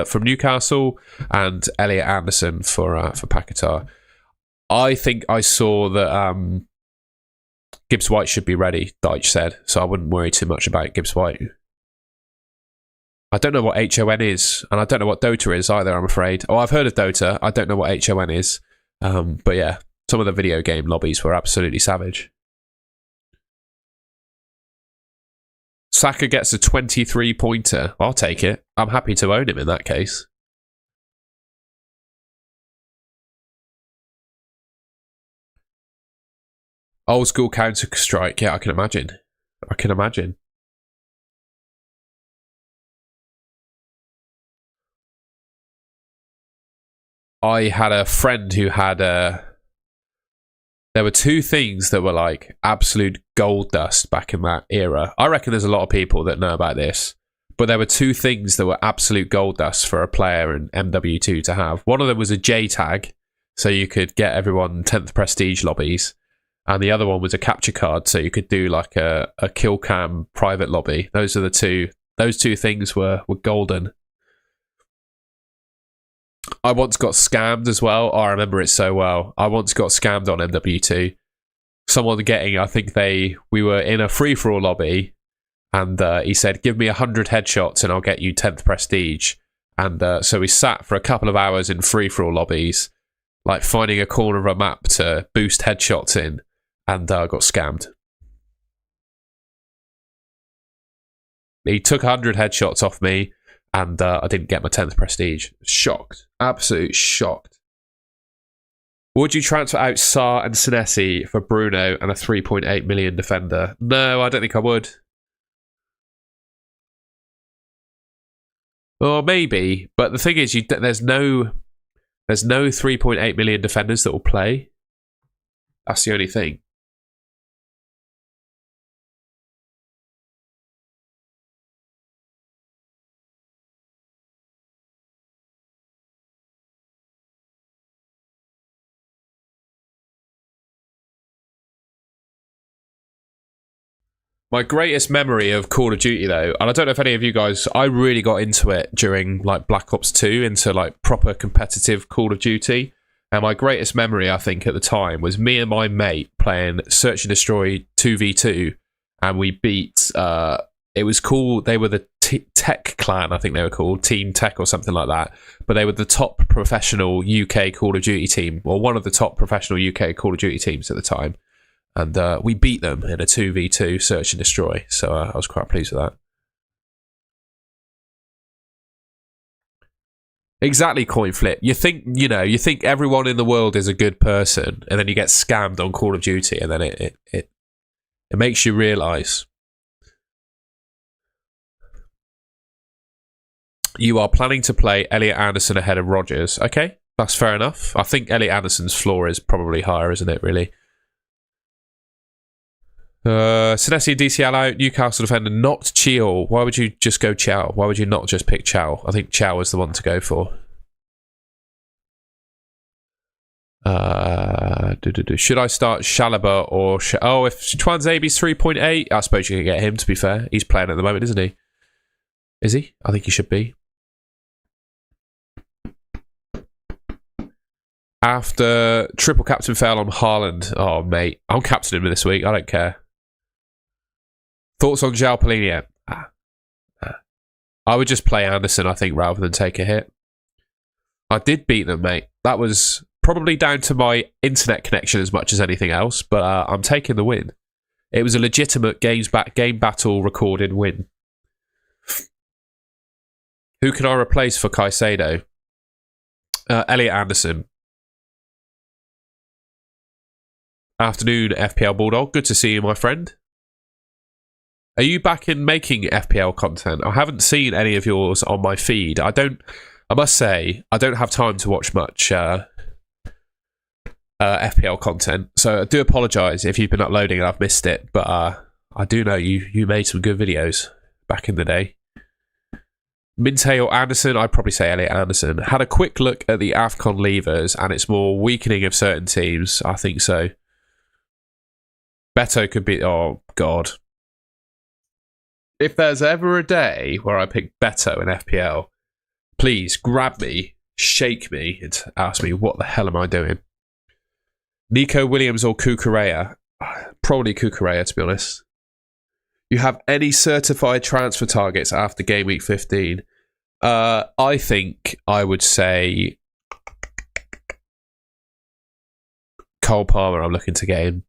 from Newcastle and Elliot Anderson for Paquetá. I think I saw that Gibbs White should be ready, Deitch said, so I wouldn't worry too much about Gibbs White. I don't know what HON is, and I don't know what Dota is either, I'm afraid. Oh, I've heard of Dota. I don't know what HON is. But yeah, some of the video game lobbies were absolutely savage. Saka gets a 23-pointer. I'll take it. I'm happy to own him in that case. Old school Counter-Strike. Yeah, I can imagine. I had a friend who had there were 2 things that were like absolute gold dust back in that era. I reckon there's a lot of people that know about this, but there were 2 things that were absolute gold dust for a player in MW2 to have. One of them was a J tag, so you could get everyone 10th prestige lobbies, and the other one was a capture card, so you could do like a kill cam private lobby. Those are the 2. Those 2 things were golden. I once got scammed as well. Oh, I remember it so well. I once got scammed on MW2. someone getting, I think we were in a free-for-all lobby, and he said, give me 100 headshots and I'll get you 10th prestige. And so we sat for a couple of hours in free-for-all lobbies, like finding a corner of a map to boost headshots in, and got scammed. He took 100 headshots off me, and I didn't get my 10th prestige. Shocked. Absolute shocked. Would you transfer out Sarr and Senesi for Bruno and a 3.8 million defender? No, I don't think I would. Or maybe, but the thing is, there's no 3.8 million defenders that will play. That's the only thing. My greatest memory of Call of Duty, though, and I don't know if any of you guys, I really got into it during like Black Ops 2, into like proper competitive Call of Duty. And my greatest memory, I think, at the time was me and my mate playing Search and Destroy 2v2, and we beat. It was called. They were the Tech Clan, I think they were called, Team Tech or something like that. But they were the top professional UK Call of Duty team, or one of the top professional UK Call of Duty teams at the time. And we beat them in a 2v2 Search and Destroy. So I was quite pleased with that. Exactly, coin flip. You think everyone in the world is a good person, and then you get scammed on Call of Duty, and then it makes you realise. You are planning to play Elliot Anderson ahead of Rodgers. Okay, that's fair enough. I think Elliot Anderson's floor is probably higher, isn't it, really? Senesi DCL out, Newcastle defender, not Chio. Why would you just go Chow? Why would you not just pick Chow? I think Chow is the one to go for. Should I start Shalaba or... if Twanzabi's 3.8, I suppose you can get him, to be fair. He's playing at the moment, isn't he? Is he? I think he should be. After triple captain fail on Haaland. Oh, mate. I'm captaining him this week. I don't care. Thoughts on João Palhinha? I would just play Anderson, I think, rather than take a hit. I did beat them, mate. That was probably down to my internet connection as much as anything else, but I'm taking the win. It was a legitimate game battle recorded win. Who can I replace for Caicedo? Elliot Anderson. Afternoon, FPL Bulldog. Good to see you, my friend. Are you back in making FPL content? I haven't seen any of yours on my feed. I must say, I don't have time to watch much FPL content, so I do apologise if you've been uploading and I've missed it, but I do know you made some good videos back in the day. Minte or Anderson? I'd probably say Elliot Anderson. Had a quick look at the AFCON levers, and it's more weakening of certain teams. I think so. Beto could be... Oh, God. If there's ever a day where I pick Beto in FPL, please grab me, shake me, and ask me what the hell am I doing. Nico Williams or Cucurella? Probably Cucurella, to be honest. You have any certified transfer targets after game week 15? I think I would say Cole Palmer. I'm looking to get in.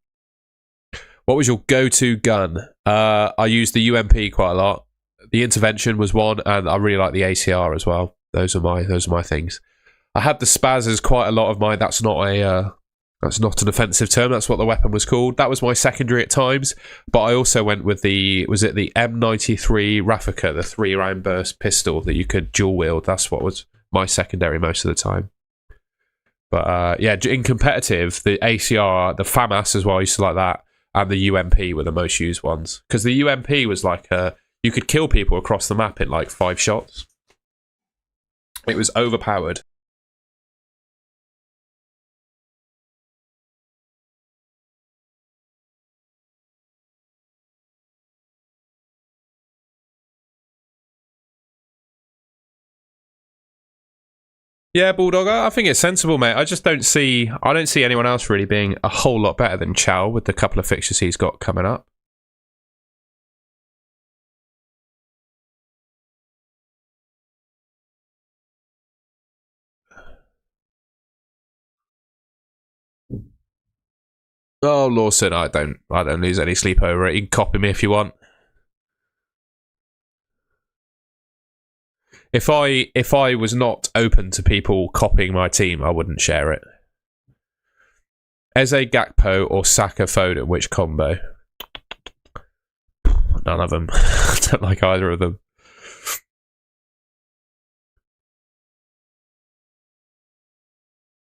What was your go-to gun? I used the UMP quite a lot. The intervention was one, and I really like the ACR as well. Those are my things. I had the Spaz as quite a lot of mine. That's not an offensive term. That's what the weapon was called. That was my secondary at times. But I also went with the M93 Raffica, the 3-round burst pistol that you could dual wield. That's what was my secondary most of the time. But yeah, in competitive, the ACR, the FAMAS as well, I used to like that. And the UMP were the most used ones. Because the UMP was like, you could kill people across the map in like 5 shots. It was overpowered. Yeah, Bulldog, I think it's sensible, mate. I don't see anyone else really being a whole lot better than Chow with the couple of fixtures he's got coming up. Oh, Lawson, I don't lose any sleep over it. You can copy me if you want. If I was not open to people copying my team, I wouldn't share it. Eze Gakpo or Saka Foden, which combo? None of them. I don't like either of them.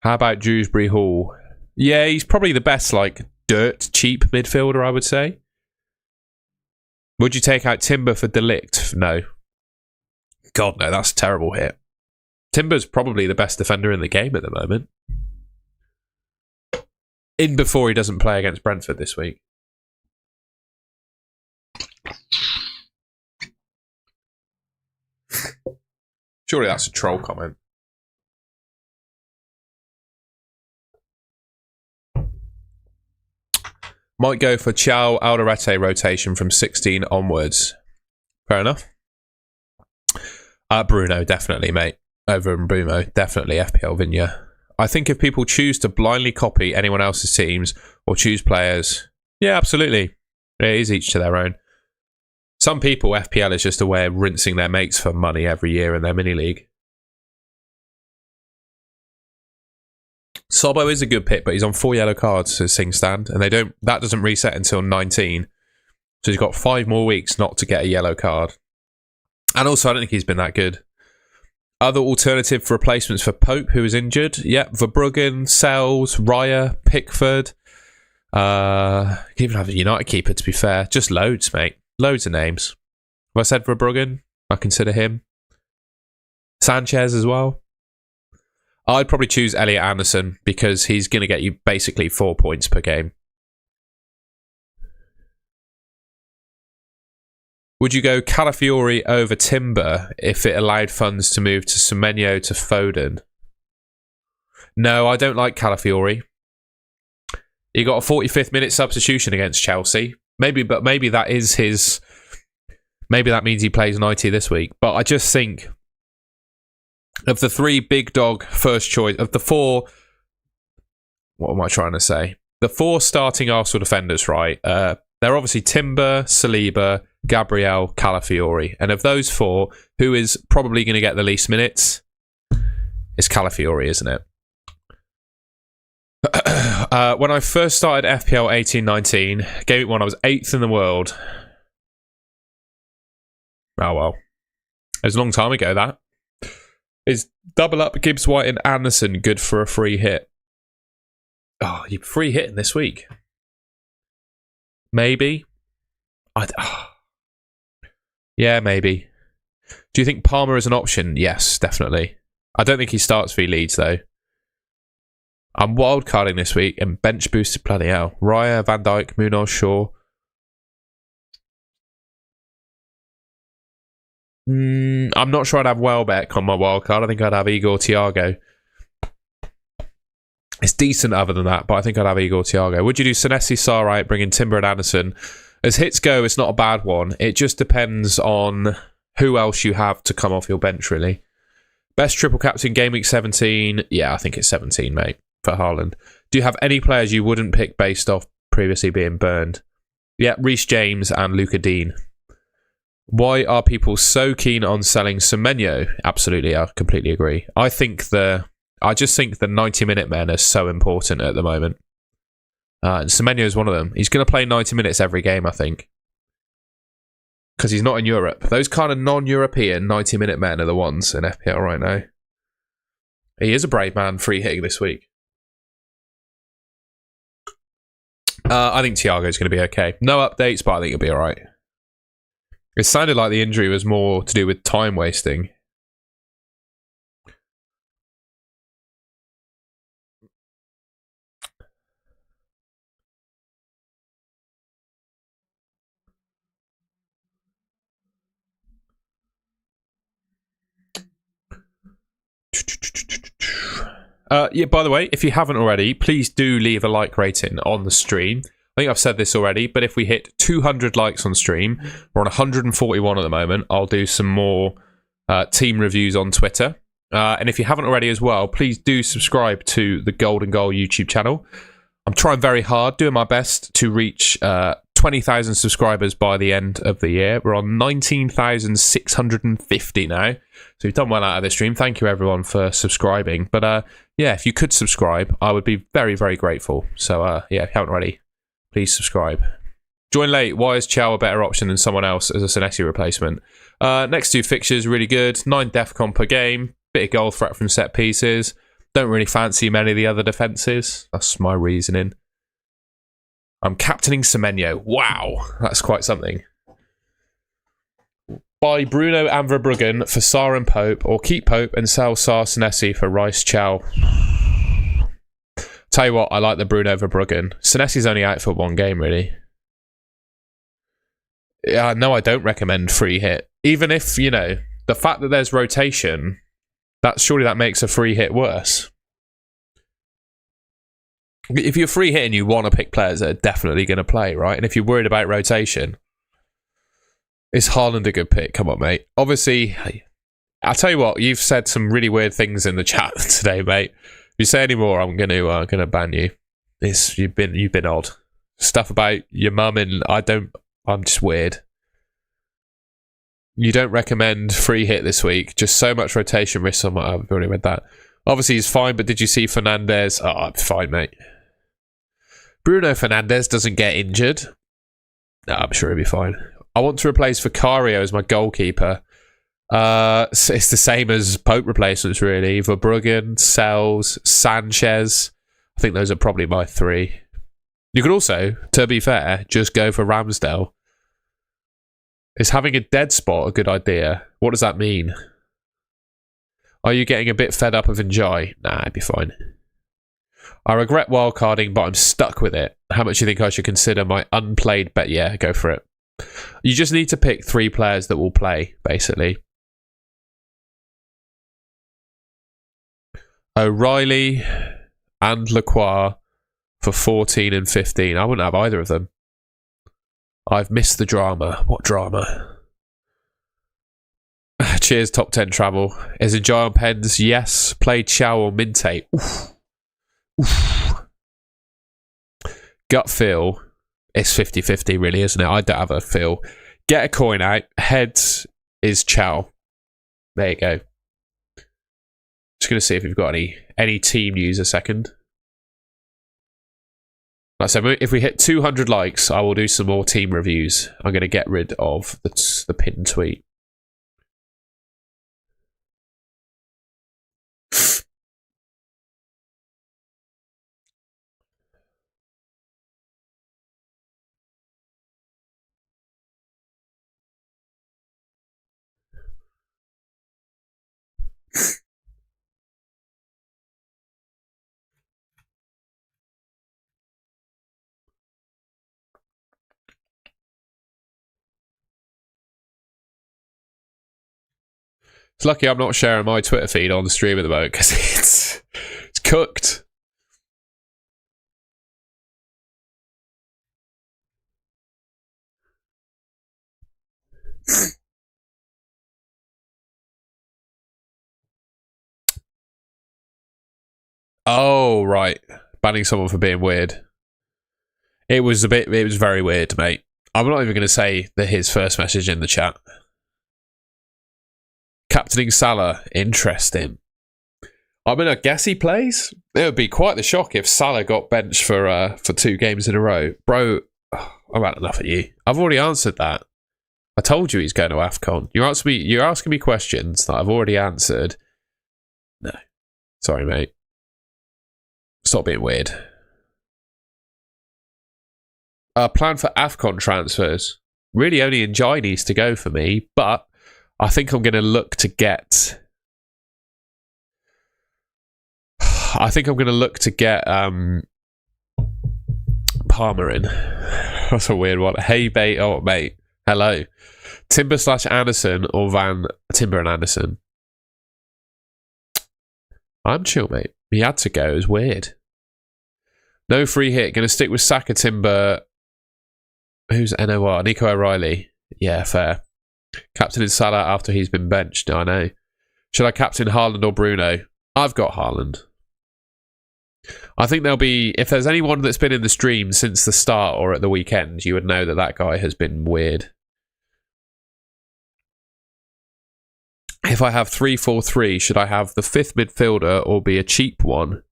How about Dewsbury Hall? Yeah, he's probably the best, like, dirt cheap midfielder, I would say. Would you take out Timber for Delict? No. God, no, that's a terrible hit. Timber's probably the best defender in the game at the moment. In before he doesn't play against Brentford this week. Surely that's a troll comment. Might go for Chow Alderete rotation from 16 onwards. Fair enough. Bruno, definitely, mate. Over in Bruno, definitely FPL Vinya. I think if people choose to blindly copy anyone else's teams or choose players, yeah, absolutely. It is each to their own. Some people, FPL is just a way of rinsing their mates for money every year in their mini-league. Sobbo is a good pick, but he's on 4 yellow cards as things stand, and that doesn't reset until 19. So he's got 5 more weeks not to get a yellow card. And also, I don't think he's been that good. Other alternative for replacements for Pope, who is injured. Yep, Verbruggen, Sells, Raya, Pickford. Even have a United keeper, to be fair. Just loads, mate. Loads of names. Have I said Verbruggen? I consider him. Sanchez as well. I'd probably choose Elliot Anderson because he's going to get you basically 4 points per game. Would you go Calafiori over Timber if it allowed funds to move to Semenyo to Foden? No, I don't like Calafiori. He got a 45th minute substitution against Chelsea. Maybe that is his. Maybe that means he plays 90 this week. But I just think of the 3 big dog first choice of the 4. What am I trying to say? The 4 starting Arsenal defenders, right? They're obviously Timber, Saliba, Gabriel, Calafiori. And of those 4, who is probably going to get the least minutes? It's Calafiori, isn't it? When I first started FPL 18-19, Gameweek 1, I was 8th in the world. Oh well. It was a long time ago, that. Is double up Gibbs White and Anderson good for a free hit? Oh, you're free hitting this week. Maybe. Yeah, maybe. Do you think Palmer is an option? Yes, definitely. I don't think he starts for Leeds, though. I'm wildcarding this week and bench boosted, bloody hell. Raya, Van Dijk, Munoz, Shaw. I'm not sure I'd have Welbeck on my wildcard. I think I'd have Igor Thiago. It's decent other than that, but I think I'd have Igor Thiago. Would you do Senesi, Sarite, bring in Timber and Anderson? As hits go, it's not a bad one. It just depends on who else you have to come off your bench, really. Best triple captain game week 17. Yeah, I think it's 17, mate, for Haaland. Do you have any players you wouldn't pick based off previously being burned? Yeah, Reece James and Luca Dean. Why are people so keen on selling Semenyo? Absolutely, I completely agree. I just think the 90-minute men are so important at the moment. And Semenyo is one of them. He's going to play 90 minutes every game, I think. Because he's not in Europe. Those kind of non-European 90-minute men are the ones in FPL right now. He is a brave man free hitting this week. I think Thiago's going to be okay. No updates, but I think he'll be alright. It sounded like the injury was more to do with time wasting. Yeah, by the way, if you haven't already, please do leave a like rating on the stream. I think I've said this already, but if we hit 200 likes on stream, we're on 141 at the moment. I'll do some more team reviews on Twitter. And if you haven't already as well, please do subscribe to the Golden Goal YouTube channel. I'm trying very hard, doing my best to reach 20,000 subscribers by the end of the year. We're on 19,650 now. So you've done well out of this stream. Thank you, everyone, for subscribing. But yeah, if you could subscribe, I would be very, very grateful. So yeah, if you haven't already, please subscribe. Join late. Why is Chow a better option than someone else as a Senesi replacement? Next two fixtures, really good. 9 defcon per game. Bit of goal threat from set pieces. Don't really fancy many of the other defences. That's my reasoning. I'm captaining Semenyo. Wow, that's quite something. Buy Bruno and Verbruggen for Sarr and Pope, or keep Pope and sell Sarr Senesi for Rice Chow. Tell you what, I like the Bruno Verbruggen. Senesi's only out for one game, really. Yeah, no, I don't recommend free hit. Even if, you know, the fact that there's rotation, surely that makes a free hit worse. If you're free hitting, you want to pick players that are definitely going to play, right? And if you're worried about rotation, is Haaland a good pick? Come on, mate. Obviously, I'll tell you what, you've said some really weird things in the chat today, mate. If you say any more, I'm gonna ban you. You've been odd. Stuff about your mum and I'm just weird. You don't recommend free hit this week. Just so much rotation risk. I've already read that. Obviously, he's fine, but did you see Fernandes? Oh, I'm fine, mate. Bruno Fernandes doesn't get injured. No, I'm sure he'll be fine. I want to replace Vicario as my goalkeeper. It's the same as Pope replacements, really. Verbruggen, Sells, Sanchez. I think those are probably my 3. You could also, to be fair, just go for Ramsdale. Is having a dead spot a good idea? What does that mean? Are you getting a bit fed up of Enjoy? Nah, it'd be fine. I regret wildcarding, but I'm stuck with it. How much do you think I should consider my unplayed bet? Yeah, go for it. You just need to pick 3 players that will play, basically. O'Reilly and Lacroix for 14 and 15. I wouldn't have either of them. I've missed the drama. What drama? Cheers, top 10 travel. Is it Giant Pens? Yes. Play Chow or Minte. Oof. Oof. Gut feel. It's 50-50, really, isn't it? I don't have a feel. Get a coin out. Heads is Chow. There you go. Just going to see if we've got any team news a second. Like I said, if we hit 200 likes, I will do some more team reviews. I'm going to get rid of the pinned tweet. It's lucky I'm not sharing my Twitter feed on the stream at the moment because it's cooked. Oh, right. Banning someone for being weird. It was very weird, mate. I'm not even going to say his first message in the chat. Captaining Salah, interesting. I mean, I guess he plays. It would be quite the shock if Salah got benched for 2 games in a row. Bro, I've had enough of you. I've already answered that. I told you he's going to AFCON. You're asking me questions that I've already answered. No. Sorry, mate. Stop being weird. Plan for AFCON transfers. Really only Njai needs to go for me, but I think I'm going to look to get... Palmer in. That's a weird one. Hey, mate. Oh, mate. Hello. Timber / Anderson or Timber and Anderson? I'm chill, mate. He had to go. It was weird. No free hit. Going to stick with Saka, Timber. Who's NOR? Nico O'Reilly. Yeah, fair. Captain in Salah after he's been benched. I know. Should I captain Haaland or Bruno? I've got Haaland. I think there'll be... If there's anyone that's been in the stream since the start or at the weekend, you would know that that guy has been weird. If I have 3-4-3, should I have the fifth midfielder or be a cheap one?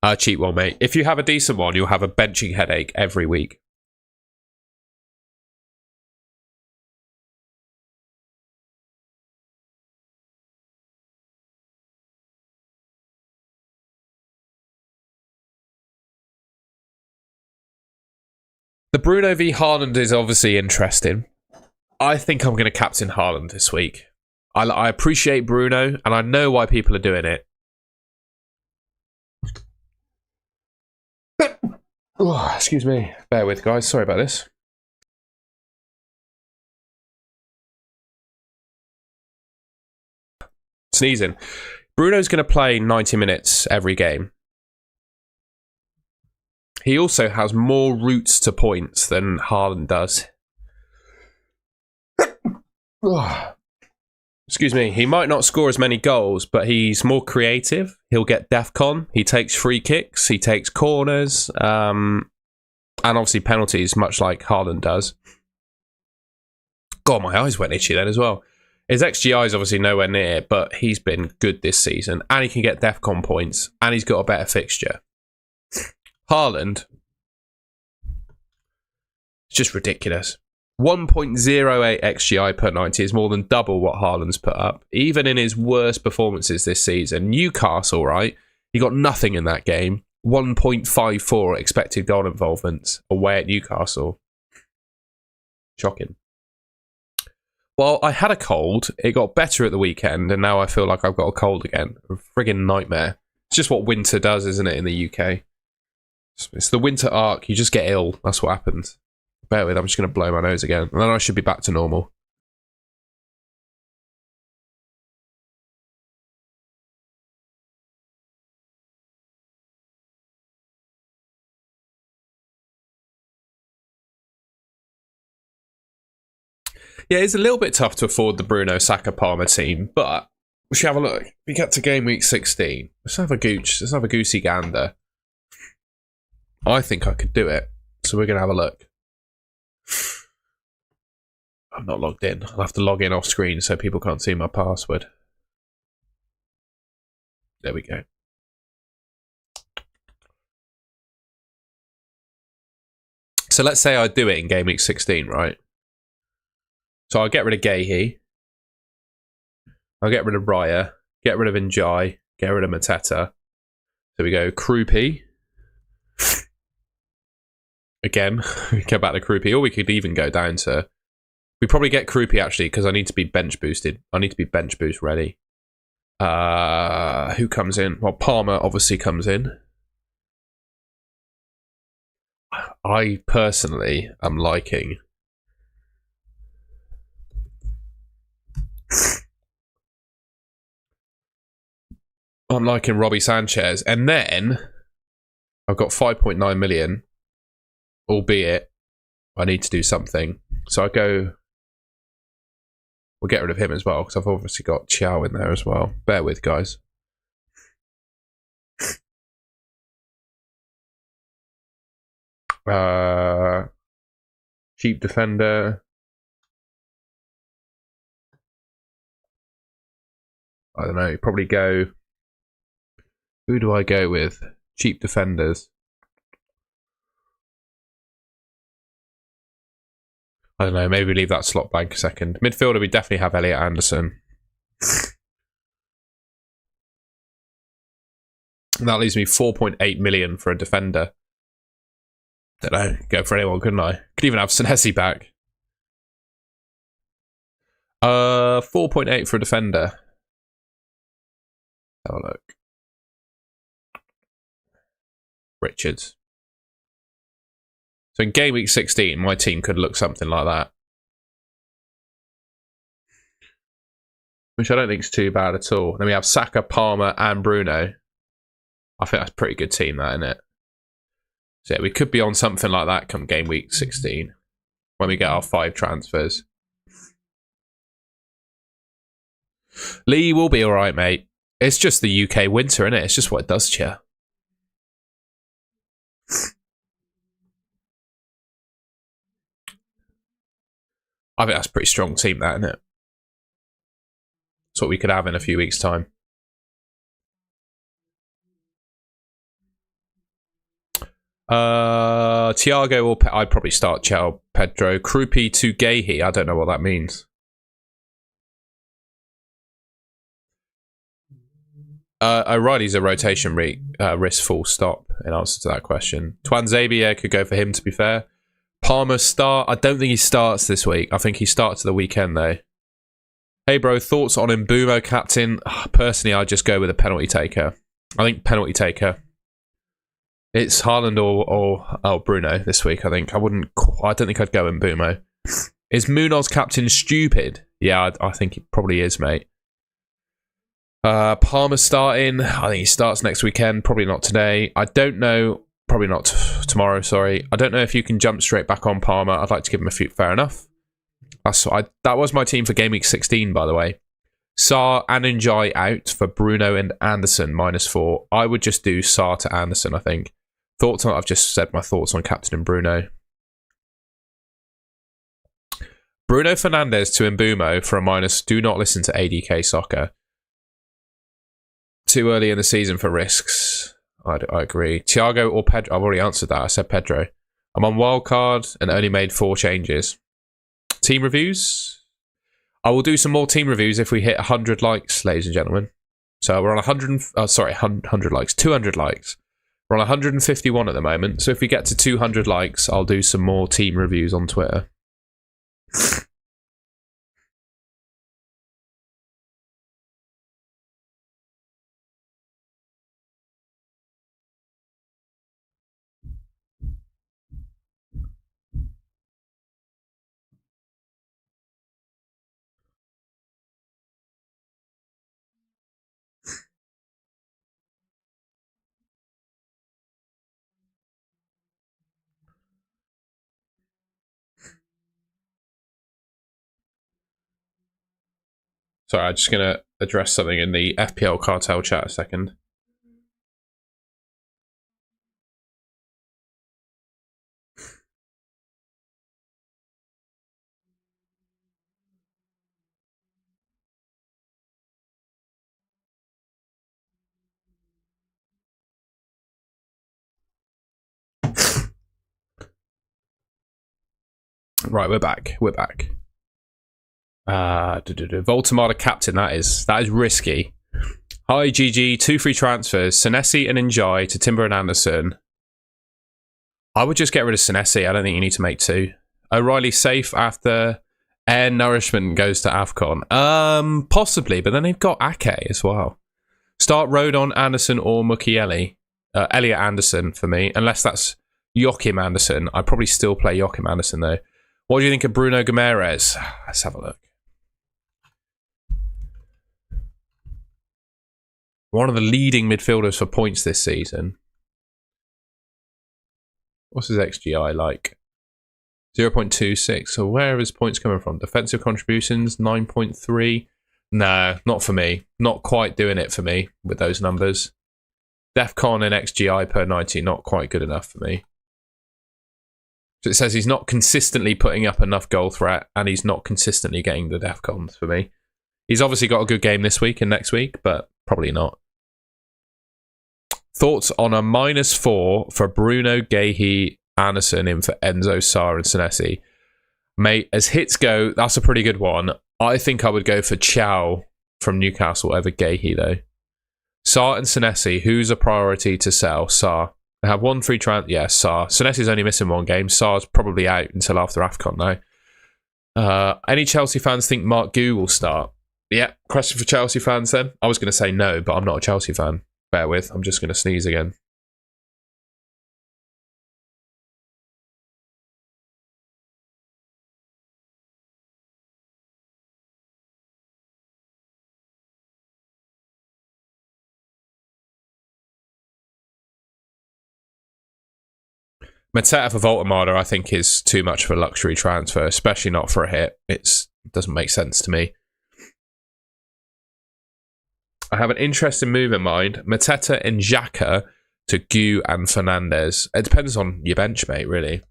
A cheap one, mate. If you have a decent one, you'll have a benching headache every week. The Bruno v Haaland is obviously interesting. I think I'm going to captain Haaland this week. I appreciate Bruno, and I know why people are doing it. Oh, excuse me. Bear with, guys. Sorry about this. Sneezing. Bruno's going to play 90 minutes every game. He also has more routes to points than Haaland does. Excuse me. He might not score as many goals, but he's more creative. He'll get DEFCON. He takes free kicks. He takes corners. And obviously penalties, much like Haaland does. God, my eyes went itchy then as well. His XGI is obviously nowhere near, but he's been good this season. And he can get DEFCON points. And he's got a better fixture. Haaland. It's just ridiculous. 1.08 XGI per 90 is more than double what Haaland's put up. Even in his worst performances this season. Newcastle, right? He got nothing in that game. 1.54 expected goal involvements away at Newcastle. Shocking. Well, I had a cold. It got better at the weekend, and now I feel like I've got a cold again. A friggin' nightmare. It's just what winter does, isn't it, in the UK? It's the winter arc. You just get ill. That's what happens. Bear with, I'm just going to blow my nose again. And then I should be back to normal. Yeah, it's a little bit tough to afford the Bruno Saka Palmer team, but we should have a look. We get to game week 16. Let's have a gooch. Let's have a goosey gander. I think I could do it. So we're going to have a look. I'm not logged in. I'll have to log in off screen so people can't see my password. There we go. So let's say I do it in game week 16, right? So I'll get rid of Gahey. I'll get rid of Raya. Get rid of Njai. Get rid of Mateta. So we go Krupi. Again, get back to Krupi. Or we could even go down to... We probably get Krupi actually because I need to be bench boosted. I need to be bench boost ready. Who comes in? Well, Palmer obviously comes in. I personally am liking... I'm liking Robbie Sanchez. And then I've got 5.9 million. Albeit I need to do something. So I go... We'll get rid of him as well, because I've obviously got Chow in there as well. Bear with, guys. Cheap defender. I don't know, probably go... Who do I go with? Cheap defenders. I don't know, maybe leave that slot blank a second. Midfielder, we definitely have Elliot Anderson. And that leaves me 4.8 million for a defender. Don't know, go for anyone, couldn't I? Could even have Senesi back. 4.8 for a defender. Have a look. Richards. So in game week 16, my team could look something like that. which I don't think is too bad at all. Then we have Saka, Palmer, and Bruno. I think that's a pretty good team, that, isn't it? So yeah, we could be on something like that come game week 16 when we get our 5 transfers. Lee will be all right, mate. It's just the UK winter, isn't it? It's just what it does to you. I think that's a pretty strong team, that, isn't it? That's what we could have in a few weeks' time. Thiago or I'd probably start Chao, Pedro, Krupi to Gahey. I don't know what that means. O'Reilly's a rotation risk full stop in answer to that question. Twanzabia could go for him, to be fair. Palmer start. I don't think he starts this week. I think he starts the weekend, though. Hey, bro, thoughts on Mbumo captain? Personally, I'd just go with a penalty taker. I think penalty taker. It's Haaland or Bruno this week, I think. I don't think I'd go Mbumo. Is Munoz captain stupid? Yeah, I think he probably is, mate. Palmer starting. I think he starts next weekend. Probably not today. I don't know. Probably not tomorrow, sorry. I don't know if you can jump straight back on Palmer. I'd like to give him a few. Fair enough. That was my team for Game Week 16, by the way. Sarr and Njai out for Bruno and Anderson, -4. I would just do Sarr to Anderson, I think. Thoughts on... I've just said my thoughts on Captain and Bruno. Bruno Fernandes to Mbumo for a minus. Do not listen to ADK Soccer. Too early in the season for risks. I agree. Thiago or Pedro? I've already answered that. I said Pedro. I'm on wildcard and only made 4 changes. Team reviews? I will do some more team reviews if we hit 100 likes, ladies and gentlemen. So we're on 100 likes, 200 likes. We're on 151 at the moment. So if we get to 200 likes, I'll do some more team reviews on Twitter. Sorry, I'm just going to address something in the FPL Cartel chat a second. Right, we're back. Voltamada captain, that is risky. Hi, GG. 2 free transfers. Senesi and Njai to Timber and Anderson. I would just get rid of Senesi. I don't think you need to make 2. O'Reilly safe after Air Nourishment goes to AFCON. Possibly, but then they've got Ake as well. Start Rodon, Anderson, or Mukiele. Elliot Anderson for me, unless that's Joachim Anderson. I'd probably still play Joachim Anderson, though. What do you think of Bruno Guimaraes? Let's have a look. One of the leading midfielders for points this season. What's his XGI like? 0.26. So where are his points coming from? Defensive contributions, 9.3. No, not for me. Not quite doing it for me with those numbers. DEFCON and XGI per 90, not quite good enough for me. So it says he's not consistently putting up enough goal threat, and he's not consistently getting the DEFCONs for me. He's obviously got a good game this week and next week, but probably not. Thoughts on a -4 for Bruno, Gahey, Anderson in for Enzo, Sarr and Senesi? Mate, as hits go, that's a pretty good one. I think I would go for Chow from Newcastle over Gahey, though. Sarr and Senesi, who's a priority to sell? Sarr. I have 1 free transfer. Yeah, Sarr. Senesi's only missing 1 game. Sarr's probably out until after AFCON now. Any Chelsea fans think Mark Gu will start? Yeah, question for Chelsea fans then. I was going to say no, but I'm not a Chelsea fan. Bear with, I'm just going to sneeze again. Mateta for Voltamada, I think, is too much of a luxury transfer, especially not for a hit. It doesn't make sense to me. I have an interesting move in mind. Mateta and Xhaka to Gu and Fernandez. It depends on your bench, mate, really.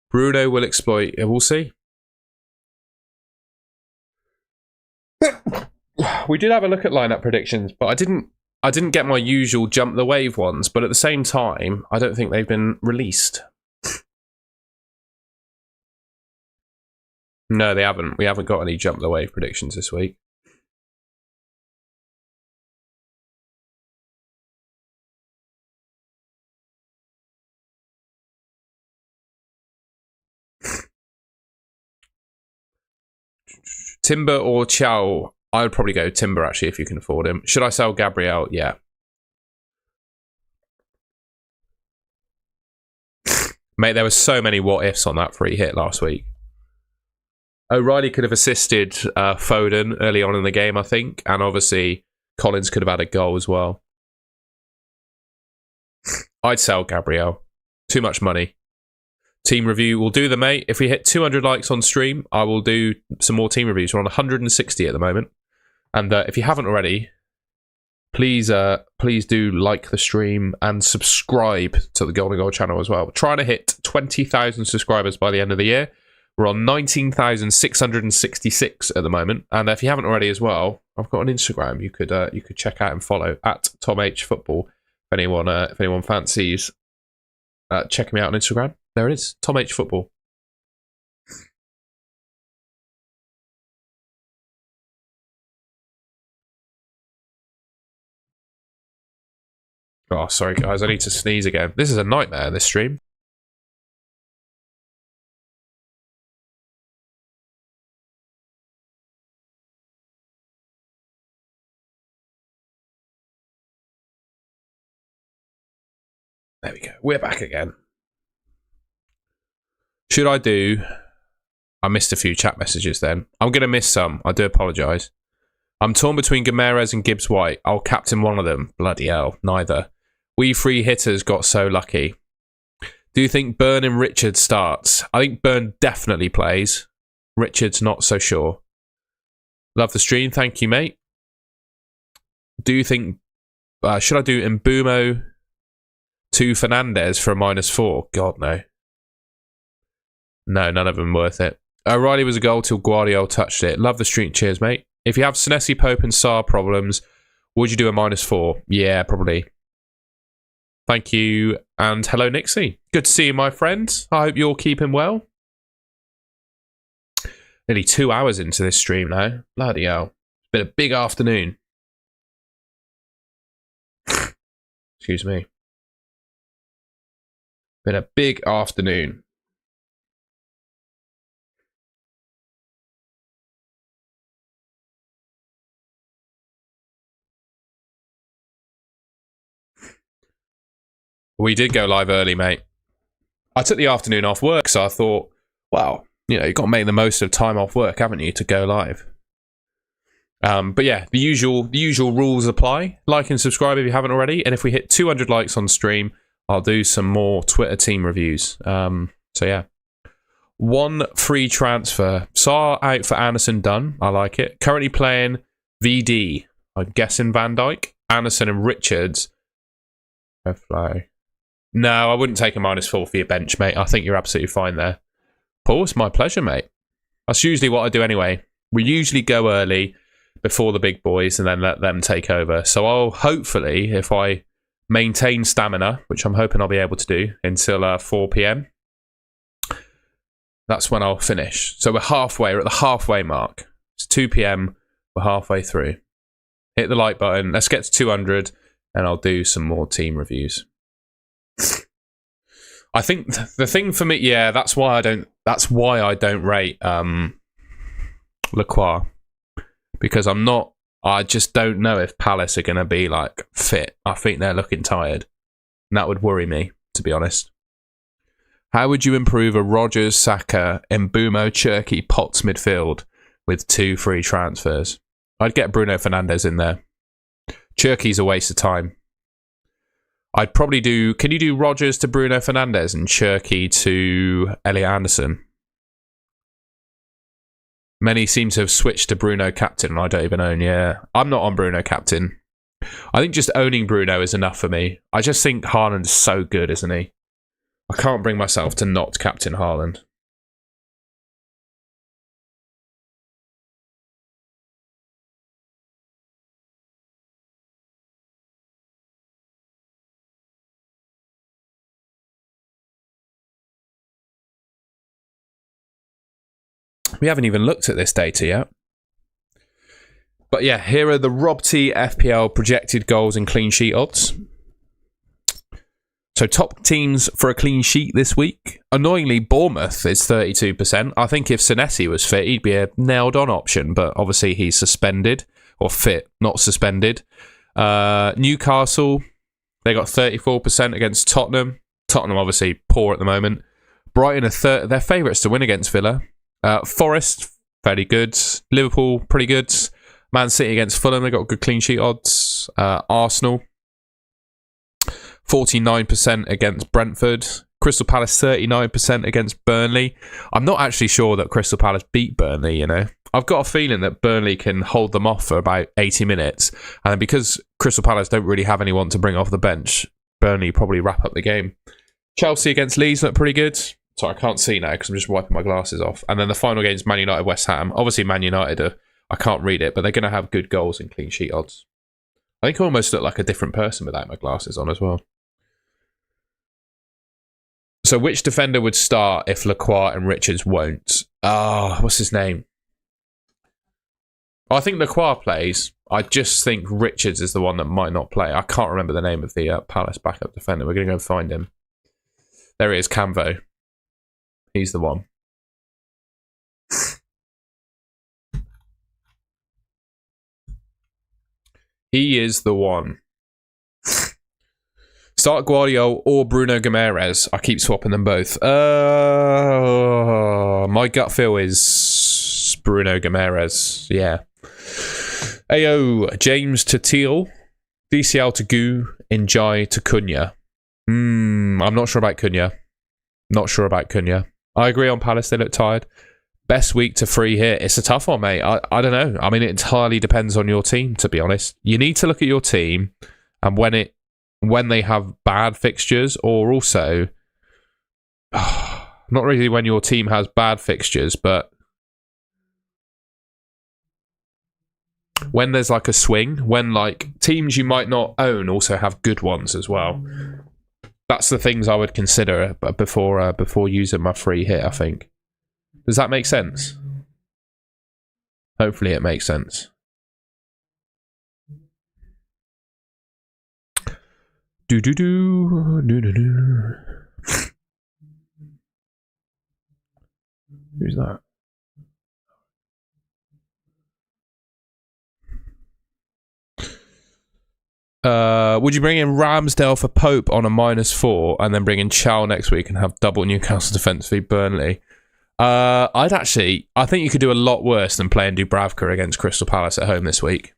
Bruno will exploit. We'll see. We did have a look at lineup predictions, but I didn't get my usual jump the wave ones. But at the same time, I don't think they've been released. No, they haven't. We haven't got any jump the wave predictions this week. Timber or Chow? I would probably go Timber, actually, if you can afford him. Should I sell Gabriel? Yeah. Mate, there were so many what-ifs on that free hit last week. O'Reilly could have assisted Foden early on in the game, I think. And obviously, Collins could have had a goal as well. I'd sell Gabriel. Too much money. Team review, we'll do them, mate. If we hit 200 likes on stream, I will do some more team reviews. We're on 160 at the moment. And if you haven't already, please do like the stream and subscribe to the Golden Goal channel as well. We're trying to hit 20,000 subscribers by the end of the year. We're on 19,666 at the moment. And if you haven't already as well, I've got an Instagram you could check out and follow at TomHFootball. If anyone fancies checking me out on Instagram, there it is, TomHFootball. Oh, sorry guys, I need to sneeze again. This is a nightmare, this stream. There we go. We're back again. Should I do... I missed a few chat messages then. I'm going to miss some. I do apologise. I'm torn between Gameres and Gibbs White. I'll captain one of them. Bloody hell. Neither. We free hitters got so lucky. Do you think Burn and Richards starts? I think Burn definitely plays. Richards not so sure. Love the stream. Thank you, mate. Do you think... should I do Mbumo to Fernandez for a -4? God, no. No, none of them worth it. O'Reilly was a goal till Guardiola touched it. Love the stream. Cheers, mate. If you have Senesi, Pope and Sarr problems, would you do a -4? Yeah, probably. Thank you. And hello, Nixie. Good to see you, my friend. I hope you're keeping well. Nearly 2 hours into this stream now. Bloody hell. It's been a big afternoon. Excuse me. Been a big afternoon. We did go live early, mate. I took the afternoon off work, so I thought, well, you know, you've got to make the most of time off work, haven't you, to go live. But yeah, the usual rules apply. Like and subscribe if you haven't already. And if we hit 200 likes on stream, I'll do some more Twitter team reviews. So yeah. One free transfer. Sarr out for Anderson, done. I like it. Currently playing VD. I'm guessing Van Dijk. Anderson and Richards. Fly. No, I wouldn't take a -4 for your bench, mate. I think you're absolutely fine there. Paul, it's my pleasure, mate. That's usually what I do anyway. We usually go early before the big boys and then let them take over. So I'll hopefully, if I maintain stamina, which I'm hoping I'll be able to do until 4 p.m, that's when I'll finish. So we're halfway. We're at the halfway mark. It's 2 p.m. We're halfway through. Hit the like button. Let's get to 200 and I'll do some more team reviews. I think the thing for me, yeah, that's why I don't rate Lacroix, because I just don't know if Palace are going to be like fit. I think they're looking tired, and that would worry me, to be honest. How would you improve a Rodgers, Saka, Mbumo, Cherky, Potts midfield with 2 free transfers? I'd get Bruno Fernandes in there. Cherky's a waste of time. I'd probably do... Can you do Rodgers to Bruno Fernandes and Cherky to Elliot Anderson? Many seem to have switched to Bruno captain, and I don't even own, yeah. I'm not on Bruno captain. I think just owning Bruno is enough for me. I just think Haaland's so good, isn't he? I can't bring myself to not captain Haaland. We haven't even looked at this data yet. But yeah, here are the Rob T FPL projected goals and clean sheet odds. So top teams for a clean sheet this week. Annoyingly, Bournemouth is 32%. I think if Senesi was fit, he'd be a nailed-on option, but obviously he's suspended, or fit, not suspended. Newcastle, they got 34% against Tottenham. Tottenham obviously poor at the moment. Brighton are they're favourites to win against Villa. Forest, fairly good. Liverpool, pretty good. Man City against Fulham, they got good clean sheet odds. Arsenal, 49% against Brentford. Crystal Palace, 39% against Burnley. I'm not actually sure that Crystal Palace beat Burnley, you know. I've got a feeling that Burnley can hold them off for about 80 minutes. And because Crystal Palace don't really have anyone to bring off the bench, Burnley probably wrap up the game. Chelsea against Leeds look pretty good. Sorry, I can't see now because I'm just wiping my glasses off. And then the final game is Man United, West Ham. Obviously, Man United I can't read it, but they're going to have good goals and clean sheet odds. I think I almost look like a different person without my glasses on as well. So which defender would start if Lacroix and Richards won't? What's his name? I think Lacroix plays. I just think Richards is the one that might not play. I can't remember the name of the Palace backup defender. We're going to go find him. There he is, Camvo. He's the one. He is the one. Start Guardiola or Bruno Guimaraes. I keep swapping them both. My gut feel is Bruno Guimaraes. Yeah. Ayo, James to Teal. DCL to Gu. Njai to Cunha. I'm not sure about Cunha. I agree on Palace. They look tired. Best week to free hit. It's a tough one, mate. I don't know. I mean, it entirely depends on your team, to be honest. You need to look at your team and when they have bad fixtures, or also not really when your team has bad fixtures, but when there's like a swing, when like teams you might not own also have good ones as well. That's the things I would consider before using my free hit, I think. Does that make sense? Hopefully it makes sense. Who's that? Would you bring in Ramsdale for Pope on a -4 and then bring in Chow next week and have double Newcastle defence v Burnley? I think you could do a lot worse than playing Dubravka against Crystal Palace at home this week.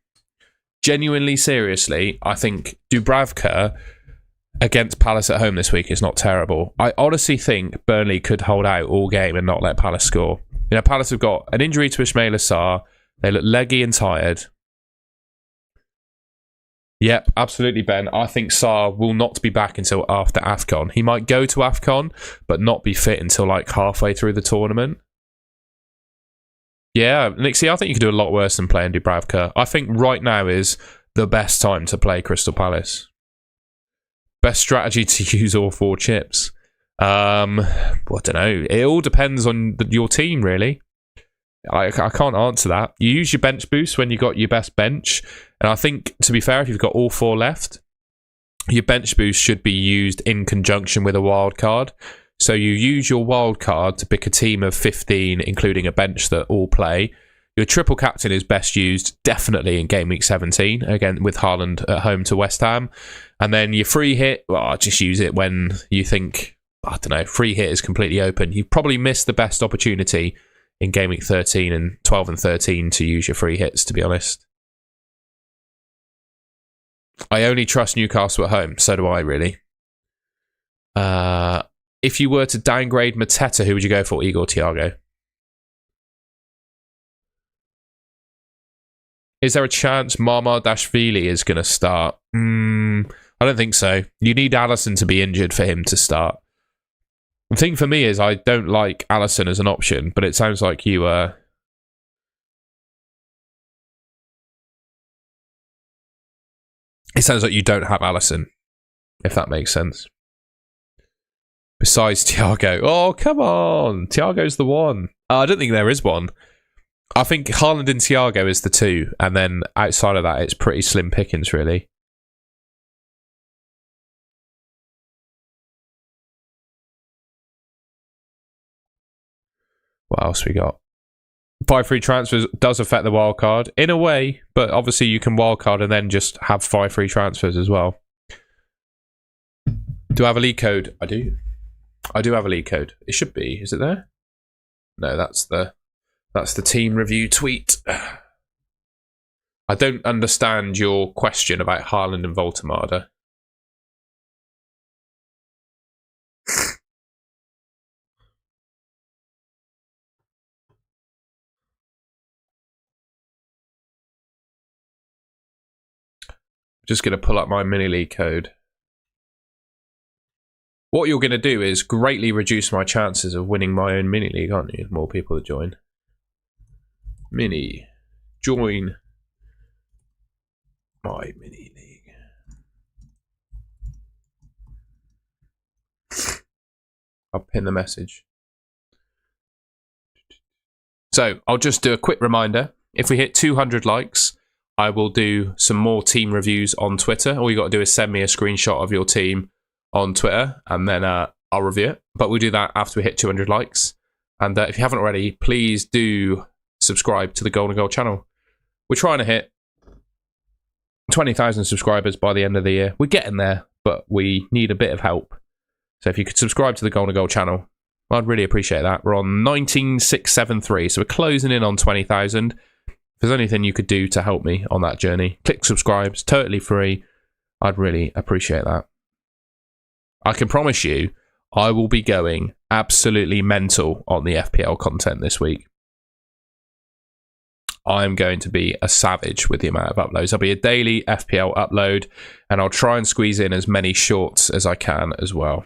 Genuinely, seriously, I think Dubravka against Palace at home this week is not terrible. I honestly think Burnley could hold out all game and not let Palace score. You know, Palace have got an injury to Ismail Assar. They look leggy and tired. Yep, absolutely, Ben. I think Sarr will not be back until after AFCON. He might go to AFCON, but not be fit until like halfway through the tournament. Yeah, Nixie, I think you could do a lot worse than playing Dubravka. I think right now is the best time to play Crystal Palace. Best strategy to use all 4 chips. I don't know. It all depends on your team, really. I can't answer that. You use your bench boost when you got your best bench. And I think, to be fair, if you've got all 4 left, your bench boost should be used in conjunction with a wild card. So you use your wild card to pick a team of 15, including a bench that all play. Your triple captain is best used definitely in Game Week 17, again with Haaland at home to West Ham. And then your free hit, well, just use it when you think, I don't know, free hit is completely open. You've probably missed the best opportunity in Game Week 13 and 12 and 13 to use your free hits, to be honest. I only trust Newcastle at home. So do I, really. If you were to downgrade Mateta, who would you go for, Igor Thiago? Is there a chance Marmardashvili is going to start? I don't think so. You need Alisson to be injured for him to start. The thing for me is I don't like Alisson as an option, but it sounds like you... It sounds like you don't have Alisson, if that makes sense. Besides Thiago. Oh, come on. Thiago's the one. I don't think there is one. I think Haaland and Thiago is the two, and then outside of that, it's pretty slim pickings, really. What else we got? 5 free transfers does affect the wild card in a way, but obviously you can wild card and then just have 5 free transfers as well. Do I have a league code? I do. I do have a league code. It should be. Is it there? No, that's the team review tweet. I don't understand your question about Haaland and Voltemada. Just going to pull up my mini league code. What you're going to do is greatly reduce my chances of winning my own mini league, aren't you? More people that join. Mini. Join my mini league. I'll pin the message. So I'll just do a quick reminder. If we hit 200 likes, I will do some more team reviews on Twitter. All you got to do is send me a screenshot of your team on Twitter, and then I'll review it. But we'll do that after we hit 200 likes. And if you haven't already, please do subscribe to the Golden Goal channel. We're trying to hit 20,000 subscribers by the end of the year. We're getting there, but we need a bit of help. So if you could subscribe to the Golden Goal channel, I'd really appreciate that. We're on 19,673, so we're closing in on 20,000. If there's anything you could do to help me on that journey, click subscribe. It's totally free. I'd really appreciate that. I can promise you, I will be going absolutely mental on the FPL content this week. I'm going to be a savage with the amount of uploads. There'll be a daily FPL upload, and I'll try and squeeze in as many shorts as I can as well.